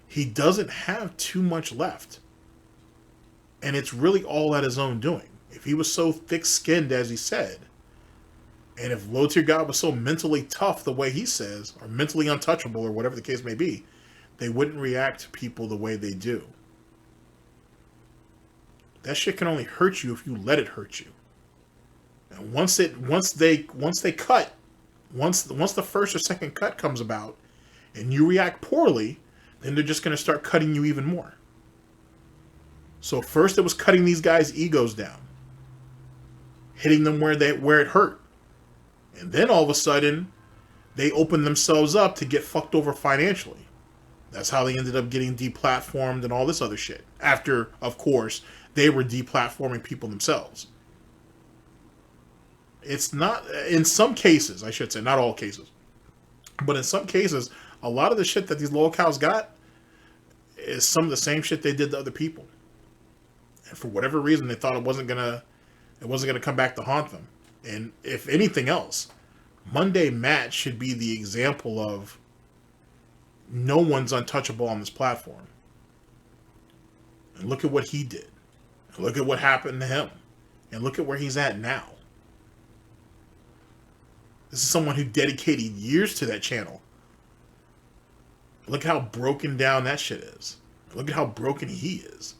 he doesn't have too much left. And it's really all at his own doing. If he was so thick-skinned as he said, and if Low Tier God was so mentally tough the way he says, or mentally untouchable, or whatever the case may be, they wouldn't react to people the way they do. That shit can only hurt you if you let it hurt you. And once the first or second cut comes about, and you react poorly, then they're just going to start cutting you even more. So first it was cutting these guys' egos down, hitting them where it hurt. And then all of a sudden, they opened themselves up to get fucked over financially. That's how they ended up getting deplatformed and all this other shit. After, of course, they were deplatforming people themselves. It's not, in some cases, I should say, not all cases, but in some cases, a lot of the shit that these lolcows got is some of the same shit they did to other people. And for whatever reason, they thought it wasn't gonna come back to haunt them. And if anything else, Monday Matt should be the example of no one's untouchable on this platform. And look at what he did. And look at what happened to him. And look at where he's at now. This is someone who dedicated years to that channel. Look how broken down that shit is. Look at how broken he is.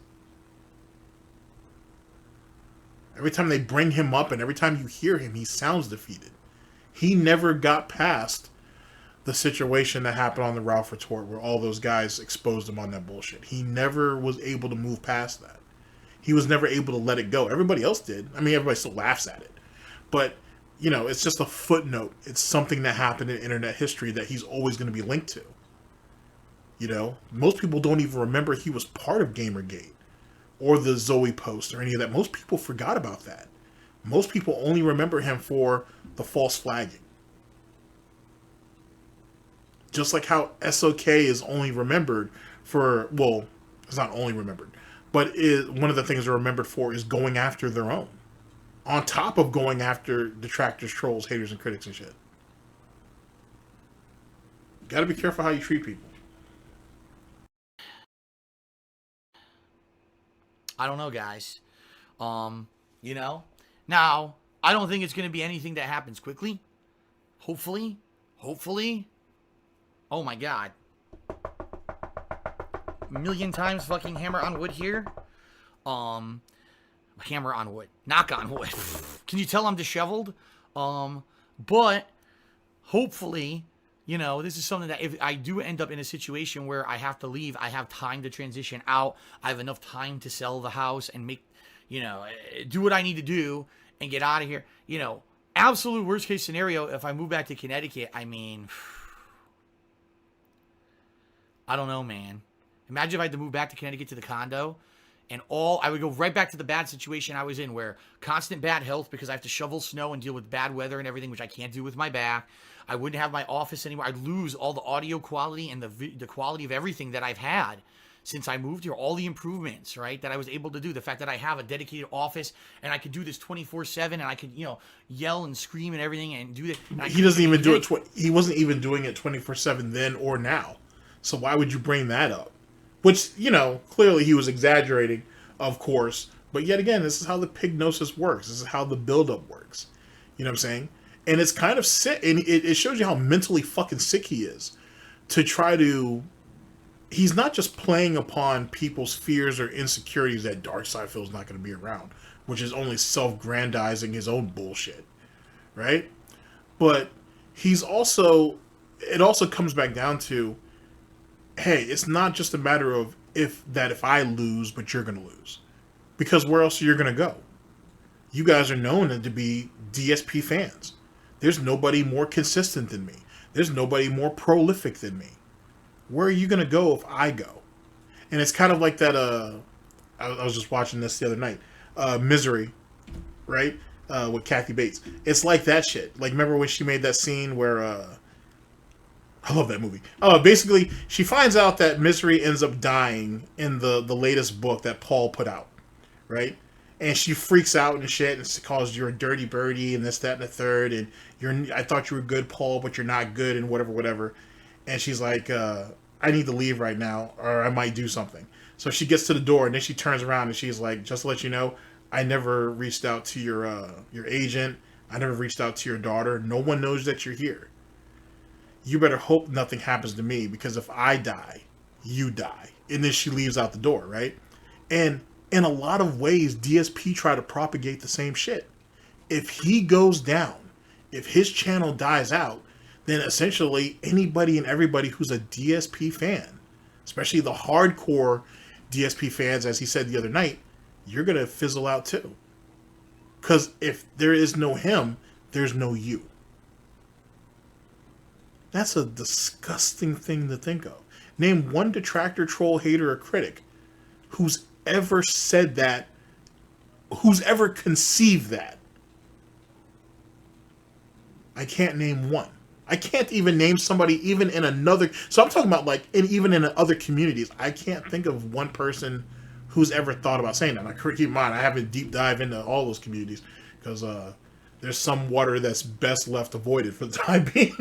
Every time they bring him up and every time you hear him, he sounds defeated. He never got past the situation that happened on the Ralph Retort where all those guys exposed him on that bullshit. He never was able to move past that. He was never able to let it go. Everybody else did. I mean, everybody still laughs at it. But, you know, it's just a footnote. It's something that happened in internet history that he's always going to be linked to. You know, most people don't even remember he was part of Gamergate or the Zoe post or any of that. Most people forgot about that. Most people only remember him for the false flagging. Just like how SOK is only remembered for, well, it's not only remembered, but one of the things they're remembered for is going after their own. On top of going after detractors, trolls, haters, and critics and shit. You gotta be careful how you treat people. I don't know, guys. You know, now I don't think it's going to be anything that happens quickly. Hopefully. Oh my God. A million times fucking hammer on wood here. Hammer on wood. Knock on wood. Can you tell I'm disheveled? But hopefully, you know, this is something that if I do end up in a situation where I have to leave, I have time to transition out. I have enough time to sell the house and make, you know, do what I need to do and get out of here. You know, absolute worst case scenario, if I move back to Connecticut, I mean, I don't know, man. Imagine if I had to move back to Connecticut to the condo and I would go right back to the bad situation I was in where constant bad health because I have to shovel snow and deal with bad weather and everything, which I can't do with my back. I wouldn't have my office anymore. I'd lose all the audio quality and the quality of everything that I've had since I moved here. All the improvements, right, that I was able to do. The fact that I have a dedicated office and I could do this 24/7 and I could, you know, yell and scream and everything and do that. He doesn't even do it. He wasn't even doing it 24/7 then or now. So why would you bring that up? Which, you know, clearly he was exaggerating, of course. But yet again, this is how the pignosis works. This is how the buildup works. You know what I'm saying? And it's kind of sick. And it shows you how mentally fucking sick he is. To try to... He's not just playing upon people's fears or insecurities that DARKSYDEPHIL is not going to be around. Which is only self-grandizing his own bullshit. Right? But he's also... It also comes back down to... Hey, it's not just a matter of if I lose, but you're going to lose. Because where else are you going to go? You guys are known to be DSP fans. There's nobody more consistent than me. There's nobody more prolific than me. Where are you going to go if I go? And it's kind of like that, I was just watching this the other night. Misery, right? With Kathy Bates. It's like that shit. Like, remember when she made that scene where... I love that movie. Basically, she finds out that Misery ends up dying in the latest book that Paul put out, right? And she freaks out and shit, and she calls you're a dirty birdie, and this, that, and the third, and I thought you were good, Paul, but you're not good, and whatever. And she's like, I need to leave right now, or I might do something. So she gets to the door, and then she turns around, and she's like, just to let you know, I never reached out to your agent. I never reached out to your daughter. No one knows that you're here. You better hope nothing happens to me, because if I die, you die. And then she leaves out the door, right? And in a lot of ways, DSP try to propagate the same shit. If he goes down, if his channel dies out, then essentially anybody and everybody who's a DSP fan, especially the hardcore DSP fans, as he said the other night, you're going to fizzle out too. Because if there is no him, there's no you. That's a disgusting thing to think of. Name one detractor, troll, hater, or critic who's ever said that, who's ever conceived that. I can't name one. I can't even name somebody even in another... So I'm talking about like, even in other communities. I can't think of one person who's ever thought about saying that. Now, keep in mind, I haven't deep dive into all those communities because there's some water that's best left avoided for the time being.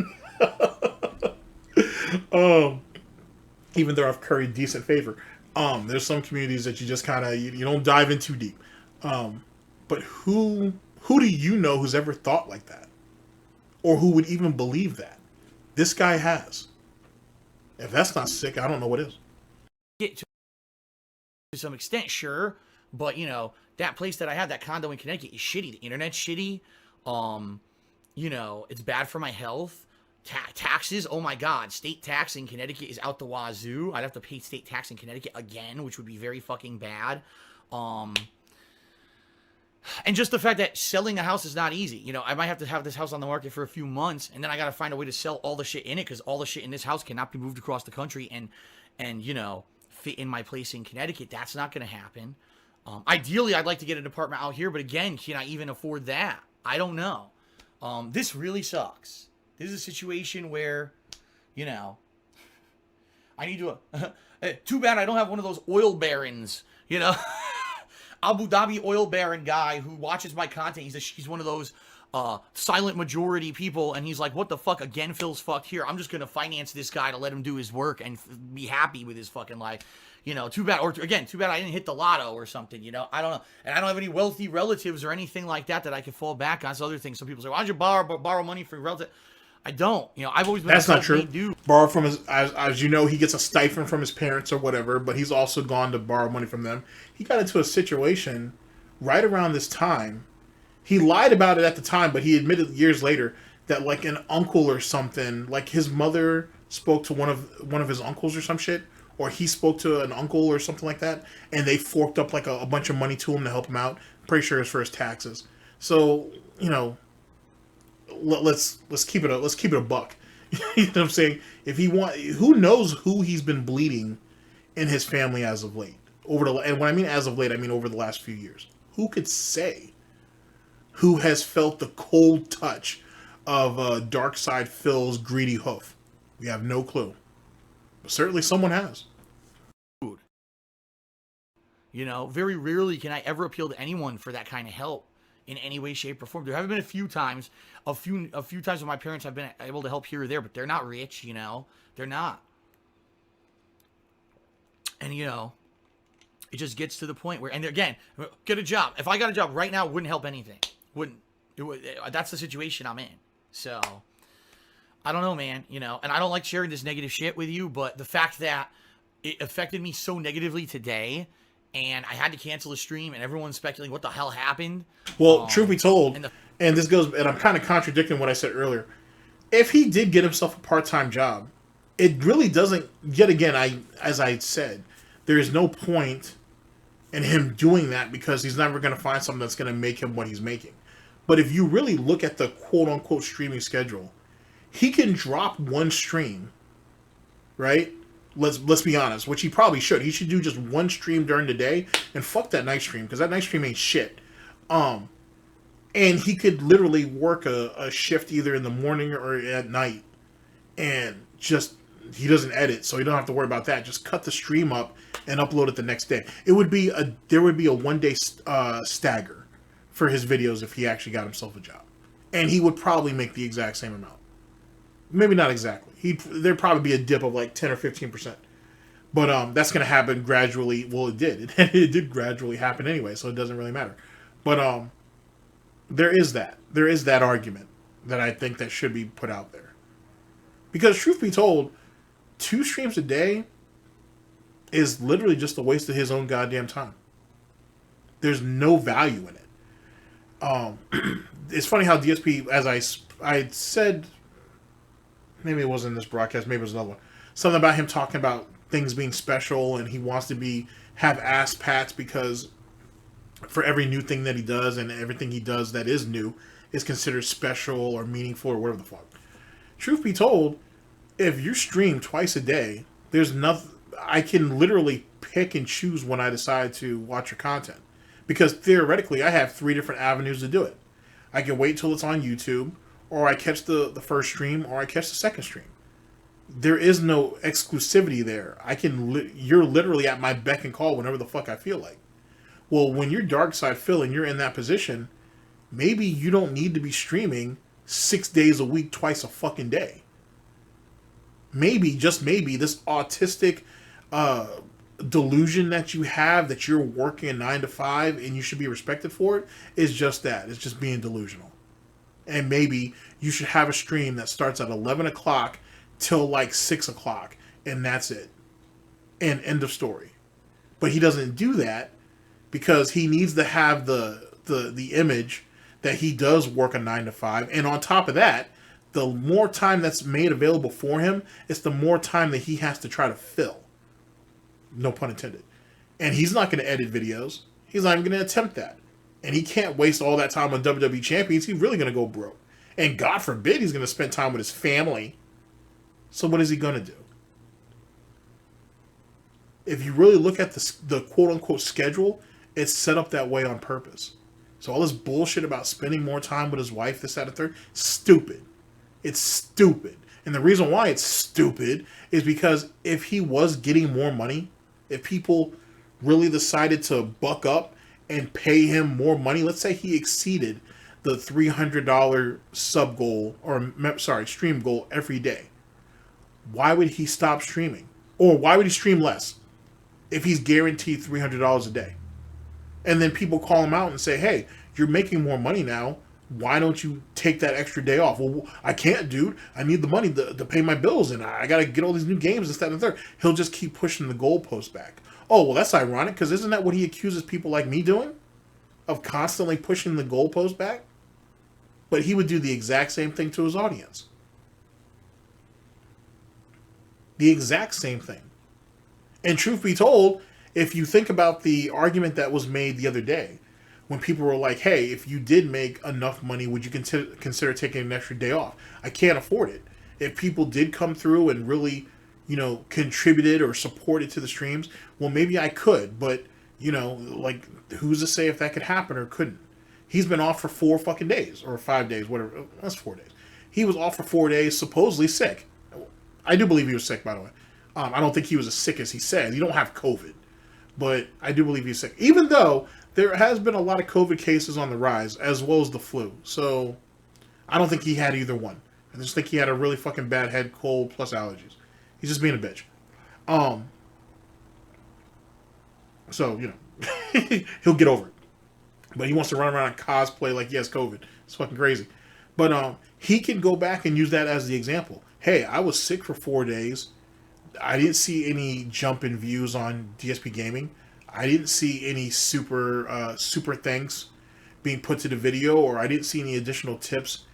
Even though I've curried decent favor. There's some communities that you just kind of you don't dive in too deep. But who do you know who's ever thought like that, or who would even believe that? This guy has. If that's not sick, I don't know what is. Get to some extent, sure, but you know that place that I have, that condo in Connecticut, is shitty. The internet's shitty. You know, it's bad for my health. Taxes, oh my god, state tax in Connecticut is out the wazoo. I'd have to pay state tax in Connecticut again, which would be very fucking bad. And just the fact that selling a house is not easy. You know, I might have to have this house on the market for a few months, and then I got to find a way to sell all the shit in it, because all the shit in this house cannot be moved across the country and you know, fit in my place in Connecticut. That's not going to happen. Ideally, I'd like to get an apartment out here, but again, can I even afford that? I don't know. This really sucks. This is a situation where, you know, I need to... too bad I don't have one of those oil barons, you know? Abu Dhabi oil baron guy who watches my content. He's one of those silent majority people, and he's like, what the fuck? Again, Phil's fucked here. I'm just going to finance this guy to let him do his work and be happy with his fucking life. You know, too bad. Or again, too bad I didn't hit the lotto or something, you know? I don't know. And I don't have any wealthy relatives or anything like that I can fall back on. So other things. Some people say, why don't you borrow money from your relative? I don't. You know, I've always been That's not true. Dude. Borrow from his, as you know, he gets a stipend from his parents or whatever, but he's also gone to borrow money from them. He got into a situation right around this time. He lied about it at the time, but he admitted years later that like an uncle or something, like his mother spoke to one of his uncles or some shit, or he spoke to an uncle or something like that, and they forked up like a bunch of money to him to help him out. Pretty sure it's for his taxes. So, you know, let's keep it a buck. You know what I'm saying? If he who knows who he's been bleeding in his family as of late. And when I mean as of late, I mean over the last few years. Who could say who has felt the cold touch of DARKSYDEPHIL's greedy hoof? We have no clue. But certainly someone has. You know, very rarely can I ever appeal to anyone for that kind of help in any way, shape, or form. There have been a few times when my parents have been able to help here or there, but they're not rich, you know? They're not. And, you know, it just gets to the point where, and again, get a job. If I got a job right now, it wouldn't help anything. That's the situation I'm in. So, I don't know, man, you know, and I don't like sharing this negative shit with you, but the fact that it affected me so negatively today, and I had to cancel the stream, and everyone's speculating what the hell happened. Well, truth be told, and this goes, and I'm kind of contradicting what I said earlier. If he did get himself a part-time job, it really doesn't. Yet again, as I said, there is no point in him doing that because he's never going to find something that's going to make him what he's making. But if you really look at the quote-unquote streaming schedule, he can drop one stream, right? Let's be honest, which he probably should. He should do just one stream during the day and fuck that night stream, because that night stream ain't shit. And he could literally work a shift either in the morning or at night, and just he doesn't edit, so you don't have to worry about that. Just cut the stream up and upload it the next day. There would be a 1 day stagger for his videos if he actually got himself a job, and he would probably make the exact same amount. Maybe not exactly. There'd probably be a dip of like 10 or 15%. But that's going to happen gradually. Well, it did. It did gradually happen anyway, so it doesn't really matter. But there is that. There is that argument that I think that should be put out there. Because truth be told, 2 streams a day is literally just a waste of his own goddamn time. There's no value in it. It's funny how DSP, as I said... Maybe it wasn't in this broadcast. Maybe it was another one. Something about him talking about things being special, and he wants to have ass pats because for every new thing that he does and everything he does that is new is considered special or meaningful or whatever the fuck. Truth be told, if you stream twice a day, there's nothing. I can literally pick and choose when I decide to watch your content, because theoretically I have 3 different avenues to do it. I can wait till it's on YouTube, or I catch the first stream, or I catch the second stream. There is no exclusivity there. You're literally at my beck and call whenever the fuck I feel like. Well, when you're DARKSYDEPHIL and you're in that position, maybe you don't need to be streaming 6 days a week, twice a fucking day. Maybe, just maybe, this autistic delusion that you have that you're working a 9 to 5 and you should be respected for it is just that. It's just being delusional. And maybe you should have a stream that starts at 11 o'clock till like 6 o'clock, and that's it. And end of story. But he doesn't do that because he needs to have the image that he does work a 9 to 5. And on top of that, the more time that's made available for him, it's the more time that he has to try to fill. No pun intended. And he's not going to edit videos. He's not even going to attempt that. And he can't waste all that time on WWE Champions. He's really going to go broke. And God forbid he's going to spend time with his family. So what is he going to do? If you really look at the quote-unquote schedule, it's set up that way on purpose. So all this bullshit about spending more time with his wife, this, that, and third, stupid. It's stupid. And the reason why it's stupid is because if he was getting more money, if people really decided to buck up and pay him more money, let's say he exceeded the $300 sub goal, or stream goal every day, why would he stop streaming? Or why would he stream less if he's guaranteed $300 a day? And then people call him out and say, hey, you're making more money now. Why don't you take that extra day off? Well, I can't, dude. I need the money to pay my bills, and I got to get all these new games, this, that, and the third. He'll just keep pushing the goalpost back. Oh, well, that's ironic, because isn't that what he accuses people like me doing? Of constantly pushing the goalpost back? But he would do the exact same thing to his audience. The exact same thing. And truth be told, if you think about the argument that was made the other day, when people were like, hey, if you did make enough money, would you consider taking an extra day off? I can't afford it. If people did come through and really, contributed or supported to the streams, well, maybe I could. But, like, who's to say if that could happen or couldn't? He's been off for 4 fucking days or 5 days, whatever. That's 4 days. He was off for 4 days, supposedly sick. I do believe he was sick, by the way. I don't think he was as sick as he said. You don't have COVID. But I do believe he's sick. Even though there has been a lot of COVID cases on the rise, as well as the flu. So, I don't think he had either one. I just think he had a really fucking bad head cold plus allergies. He's just being a bitch. So, he'll get over it. But he wants to run around and cosplay like he has COVID. It's fucking crazy. But he can go back and use that as the example. Hey, I was sick for 4 days. I didn't see any jump in views on DSP Gaming. I didn't see any super thanks being put to the video, or I didn't see any additional tips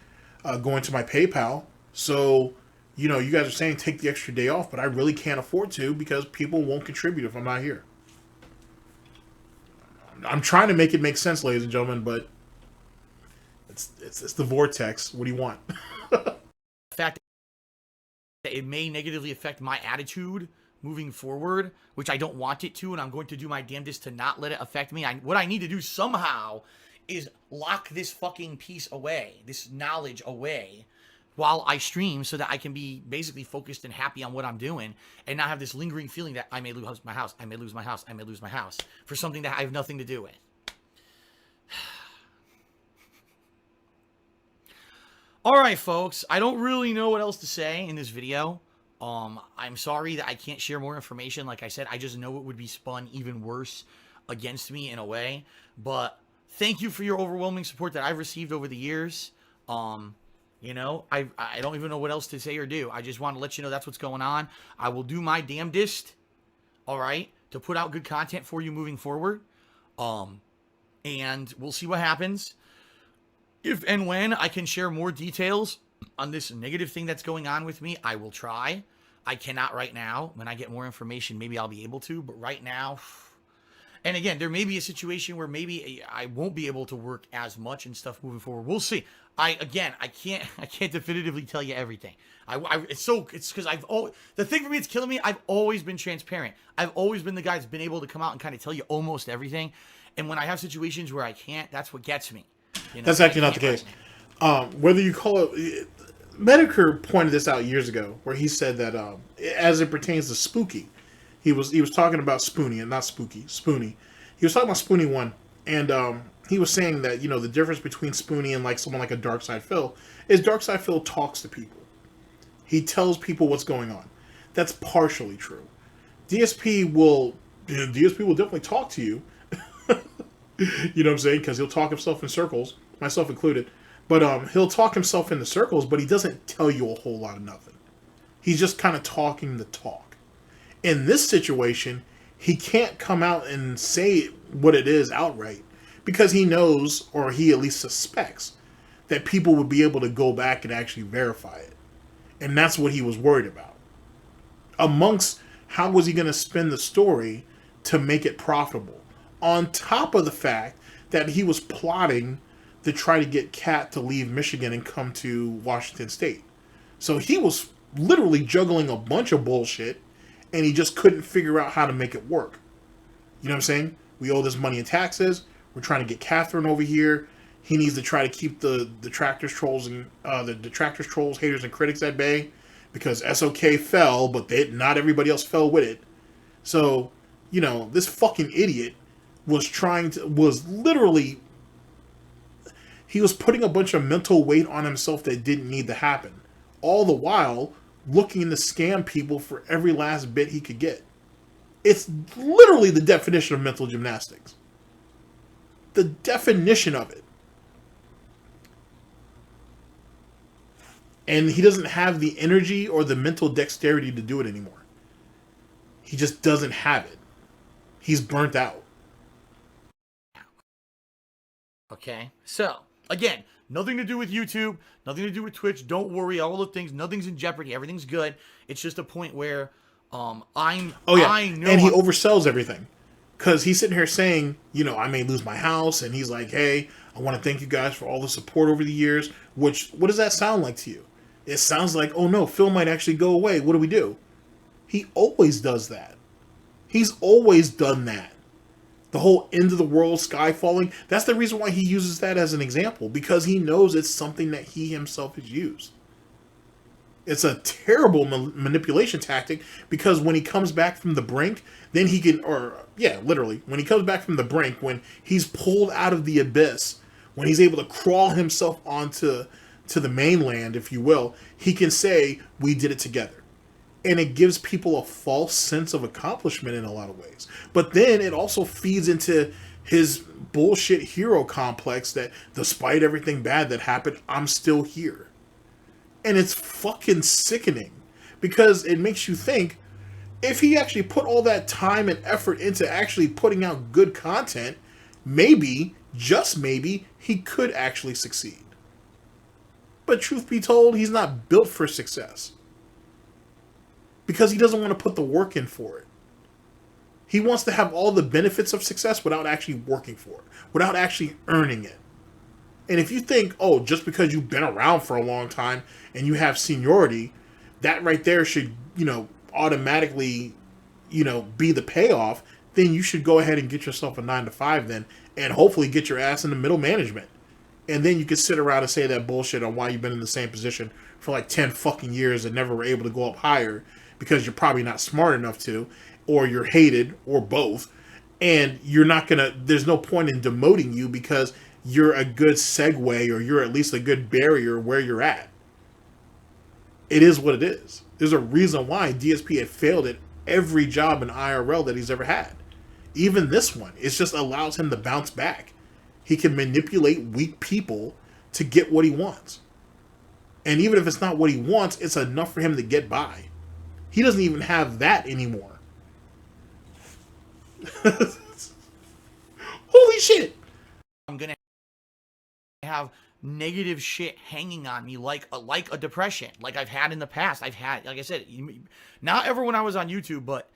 going to my PayPal. So, you guys are saying take the extra day off, but I really can't afford to because people won't contribute if I'm not here. I'm trying to make it make sense, ladies and gentlemen, but it's the vortex. What do you want? The fact that it may negatively affect my attitude moving forward, which I don't want it to, and I'm going to do my damnedest to not let it affect me. What I need to do somehow is lock this fucking piece away, this knowledge away, while I stream, so that I can be basically focused and happy on what I'm doing, and not have this lingering feeling that I may lose my house, I may lose my house, I may lose my house, for something that I have nothing to do with. Alright, folks, I don't really know what else to say in this video. I'm sorry that I can't share more information. Like I said, I just know it would be spun even worse against me in a way. But thank you for your overwhelming support that I've received over the years. I don't even know what else to say or do. I just want to let you know that's what's going on. I will do my damnedest, alright, to put out good content for you moving forward. And we'll see what happens. If and when I can share more details on this negative thing that's going on with me, I will try. I cannot right now. When I get more information, maybe I'll be able to. But right now, and again, there may be a situation where maybe I won't be able to work as much and stuff moving forward. We'll see. I can't definitively tell you everything. It's because the thing for me that's killing me, I've always been transparent. I've always been the guy that's been able to come out and kind of tell you almost everything. And when I have situations where I can't, that's what gets me. That's actually not the case. Whether you call it, Medicare pointed this out years ago, where he said that as it pertains to Spooky, he was talking about Spoonie and not Spooky, Spoonie. He was talking about Spoonie 1, and he was saying that the difference between Spoonie and like someone like a DARKSYDEPHIL is DARKSYDEPHIL talks to people. He tells people what's going on. That's partially true. DSP will DSP will definitely talk to you. You know what I'm saying? Because he'll talk himself in circles, myself included. But he'll talk himself into circles, but he doesn't tell you a whole lot of nothing. He's just kind of talking the talk. In this situation, he can't come out and say what it is outright because he knows, or he at least suspects, that people would be able to go back and actually verify it. And that's what he was worried about. Amongst how was he going to spin the story to make it profitable? On top of the fact that he was plotting to try to get Kat to leave Michigan and come to Washington State. So he was literally juggling a bunch of bullshit, and he just couldn't figure out how to make it work. You know what I'm saying? We owe this money in taxes. We're trying to get Catherine over here. He needs to try to keep the detractors, trolls, and the detractors, trolls, haters, and critics at bay, because SOK fell, but not everybody else fell with it. So, you know, this fucking idiot was literally, he was putting a bunch of mental weight on himself that didn't need to happen. All the while looking to scam people for every last bit he could get. It's literally the definition of mental gymnastics. The definition of it. And he doesn't have the energy or the mental dexterity to do it anymore. He just doesn't have it. He's burnt out. Okay, so again, nothing to do with YouTube, nothing to do with Twitch. Don't worry, all the things, nothing's in jeopardy. Everything's good. It's just a point where I know and he oversells everything, because he's sitting here saying, you know, I may lose my house, and he's like, hey, I want to thank you guys for all the support over the years. Which, what does that sound like to you? It sounds like, oh no, Phil might actually go away. What do we do? He always does that. He's always done that. The whole end of the world, sky falling. That's the reason why he uses that as an example, because he knows it's something that he himself has used. It's a terrible manipulation tactic, because when he comes back from the brink, then he can, literally, when he comes back from the brink, when he's pulled out of the abyss, when he's able to crawl himself onto the mainland, if you will, he can say, we did it together. And it gives people a false sense of accomplishment in a lot of ways. But then it also feeds into his bullshit hero complex that despite everything bad that happened, I'm still here. And it's fucking sickening, because it makes you think, if he actually put all that time and effort into actually putting out good content, maybe, just maybe, he could actually succeed. But truth be told, he's not built for success, because he doesn't want to put the work in for it. He wants to have all the benefits of success without actually working for it, without actually earning it. And if you think, oh, just because you've been around for a long time and you have seniority, that right there should, automatically, be the payoff, then you should go ahead and get yourself a 9-to-5 then, and hopefully get your ass in the middle management. And then you can sit around and say that bullshit on why you've been in the same position for like 10 fucking years and never were able to go up higher, because you're probably not smart enough to, or you're hated, or both. And there's no point in demoting you, because you're a good segue, or you're at least a good barrier where you're at. It is what it is. There's a reason why DSP had failed at every job in IRL that he's ever had. Even this one, it just allows him to bounce back. He can manipulate weak people to get what he wants. And even if it's not what he wants, it's enough for him to get by. He doesn't even have that anymore. Holy shit! I'm gonna have negative shit hanging on me like a depression, like I've had in the past. Like I said, not ever when I was on YouTube, but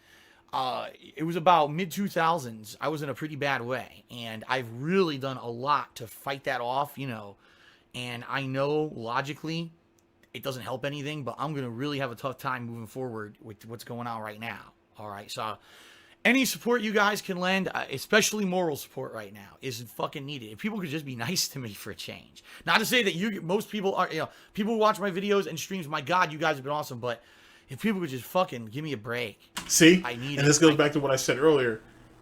it was about mid-2000s. I was in a pretty bad way, and I've really done a lot to fight that off, and I know logically it doesn't help anything, but I'm gonna really have a tough time moving forward with what's going on right now. All right, so any support you guys can lend, especially moral support right now, is fucking needed. If people could just be nice to me for a change. Not to say that most people are, people who watch my videos and streams, my God, you guys have been awesome, but if people could just fucking give me a break. See? And this goes back to what I said earlier.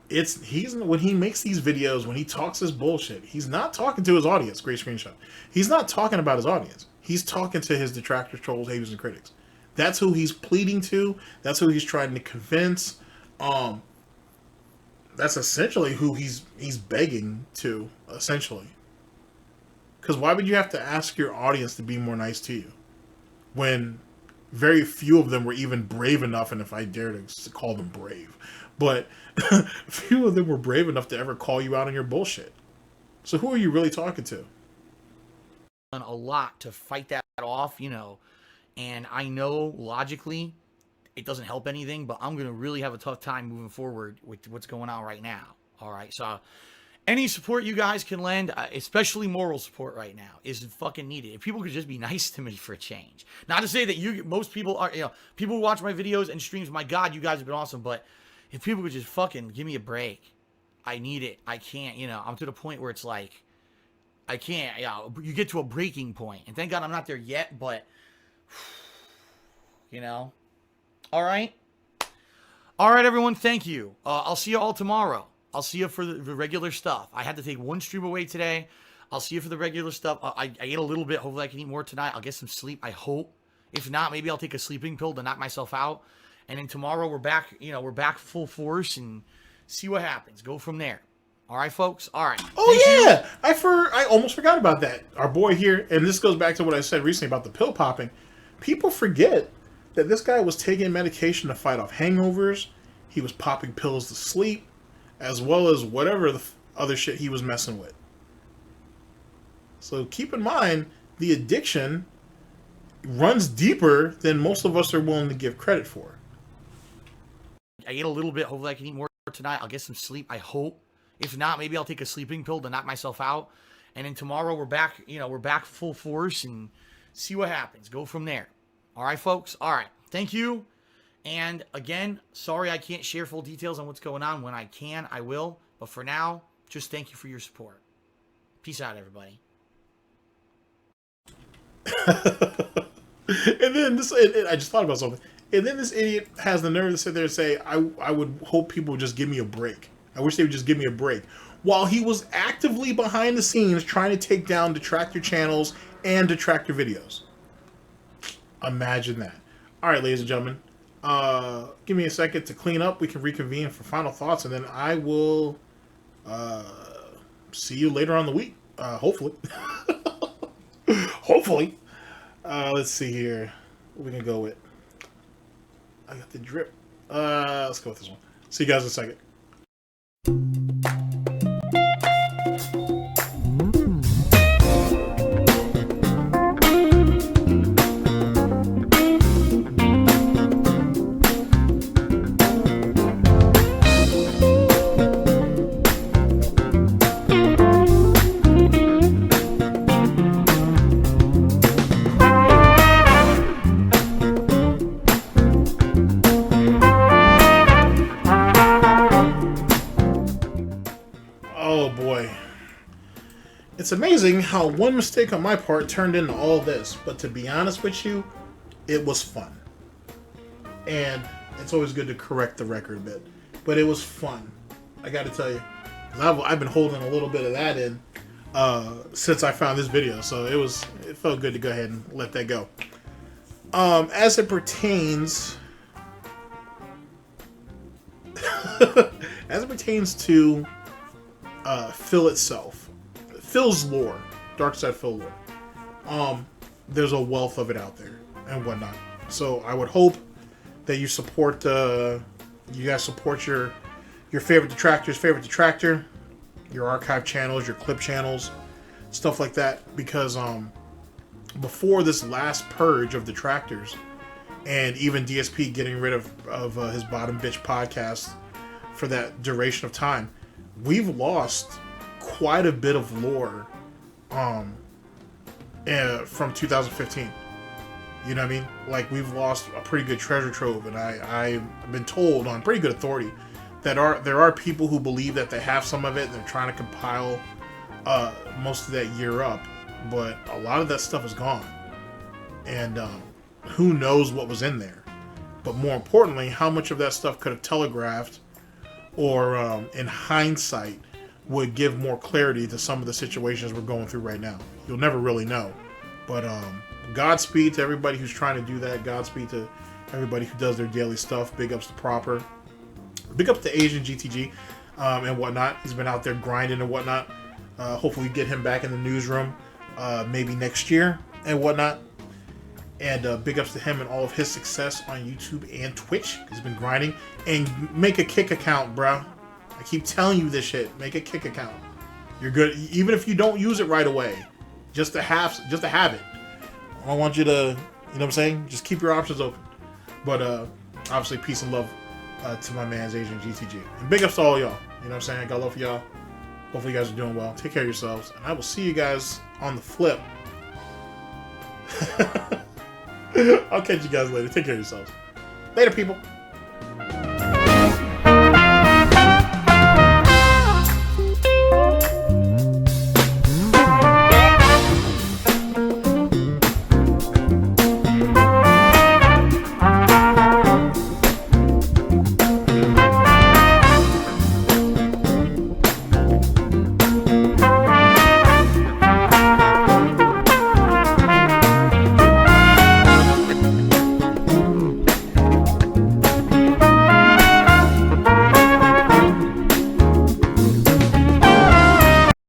When he makes these videos, when he talks this bullshit, he's not talking to his audience. Great screenshot. He's not talking about his audience. He's talking to his detractors, trolls, haters, and critics. That's who he's pleading to. That's who he's trying to convince. that's essentially who he's begging to, essentially. Because why would you have to ask your audience to be more nice to you when very few of them were even brave enough, and if I dare to call them brave, but few of them were brave enough to ever call you out on your bullshit. So who are you really talking to? Done a lot to fight that off, you know, and I know logically it doesn't help anything, but I'm going to really have a tough time moving forward with what's going on right now. All right. So any support you guys can lend, especially moral support right now, is fucking needed. If people could just be nice to me for a change. Not to say that most people are, you know, people who watch my videos and streams, my God, you guys have been awesome. But if people could just fucking give me a break, I need it. I can't, you know, I'm to the point where it's like, I can't, you get to a breaking point. And thank God I'm not there yet, but, you know. All right. All right, everyone. Thank you. I'll see you all tomorrow. I'll see you for the regular stuff. I had to take one stream away today. I'll see you for the regular stuff. I ate a little bit. Hopefully I can eat more tonight. I'll get some sleep, I hope. If not, maybe I'll take a sleeping pill to knock myself out. And then tomorrow we're back, you know, we're back full force and see what happens. Go from there. All right, folks? All right. Oh, yeah. I almost forgot about that. Our boy here, and this goes back to what I said recently about the pill popping. People forget that this guy was taking medication to fight off hangovers. He was popping pills to sleep, as well as whatever the other shit he was messing with. So keep in mind, the addiction runs deeper than most of us are willing to give credit for. I ate a little bit. Hopefully I can eat more tonight. I'll get some sleep, I hope. If not, maybe I'll take a sleeping pill to knock myself out. And then tomorrow we're back, you know, we're back full force and see what happens. Go from there. All right, folks? All right. Thank you. And again, sorry I can't share full details on what's going on. When I can, I will. But for now, just thank you for your support. Peace out, everybody. And then I just thought about something. And then this idiot has the nerve to sit there and say, I would hope people would just give me a break. I wish they would just give me a break. While he was actively behind the scenes trying to take down detractor channels and detractor videos. Imagine that. All right, ladies and gentlemen. Give me a second to clean up. We can reconvene for final thoughts, and then I will see you later on the week. Hopefully. Hopefully. Let's see here. What we can go with. I got the drip. Let's go with this one. See you guys in a second. It's amazing how one mistake on my part turned into all this, but to be honest with you, it was fun. And it's always good to correct the record a bit, but it was fun. I gotta tell you, 'cause I've been holding a little bit of that in since I found this video, so it felt good to go ahead and let that go. As it pertains, to Phil itself. Phil's lore, DARKSYDEPHIL lore. There's a wealth of it out there and whatnot. So I would hope that you support, you guys support your favorite detractor's favorite detractor, your archive channels, your clip channels, stuff like that. Because before this last purge of detractors, and even DSP getting rid of his bottom bitch podcast for that duration of time, we've lost quite a bit of lore from 2015. You know what I mean? Like, we've lost a pretty good treasure trove, and I've been told on pretty good authority that there are people who believe that they have some of it and they're trying to compile most of that year up, but a lot of that stuff is gone, and who knows what was in there. But more importantly, how much of that stuff could have telegraphed or in hindsight would give more clarity to some of the situations we're going through right now. You'll never really know. But Godspeed to everybody who's trying to do that. Godspeed to everybody who does their daily stuff. Big ups to Proper. Big ups to Asian GTG. and whatnot. He's been out there grinding and whatnot. Hopefully get him back in the newsroom maybe next year and whatnot. And big ups to him and all of his success on YouTube and Twitch. He's been grinding. And make a Kick account, bro. I keep telling you this shit. Make a Kick account. You're good, even if you don't use it right away. Just to have it. I want you to, you know what I'm saying? Just keep your options open. But obviously, peace and love to my man's Asian GTG. And big ups to all y'all. You know what I'm saying? I got love for y'all. Hopefully you guys are doing well. Take care of yourselves. And I will see you guys on the flip. I'll catch you guys later. Take care of yourselves. Later, people.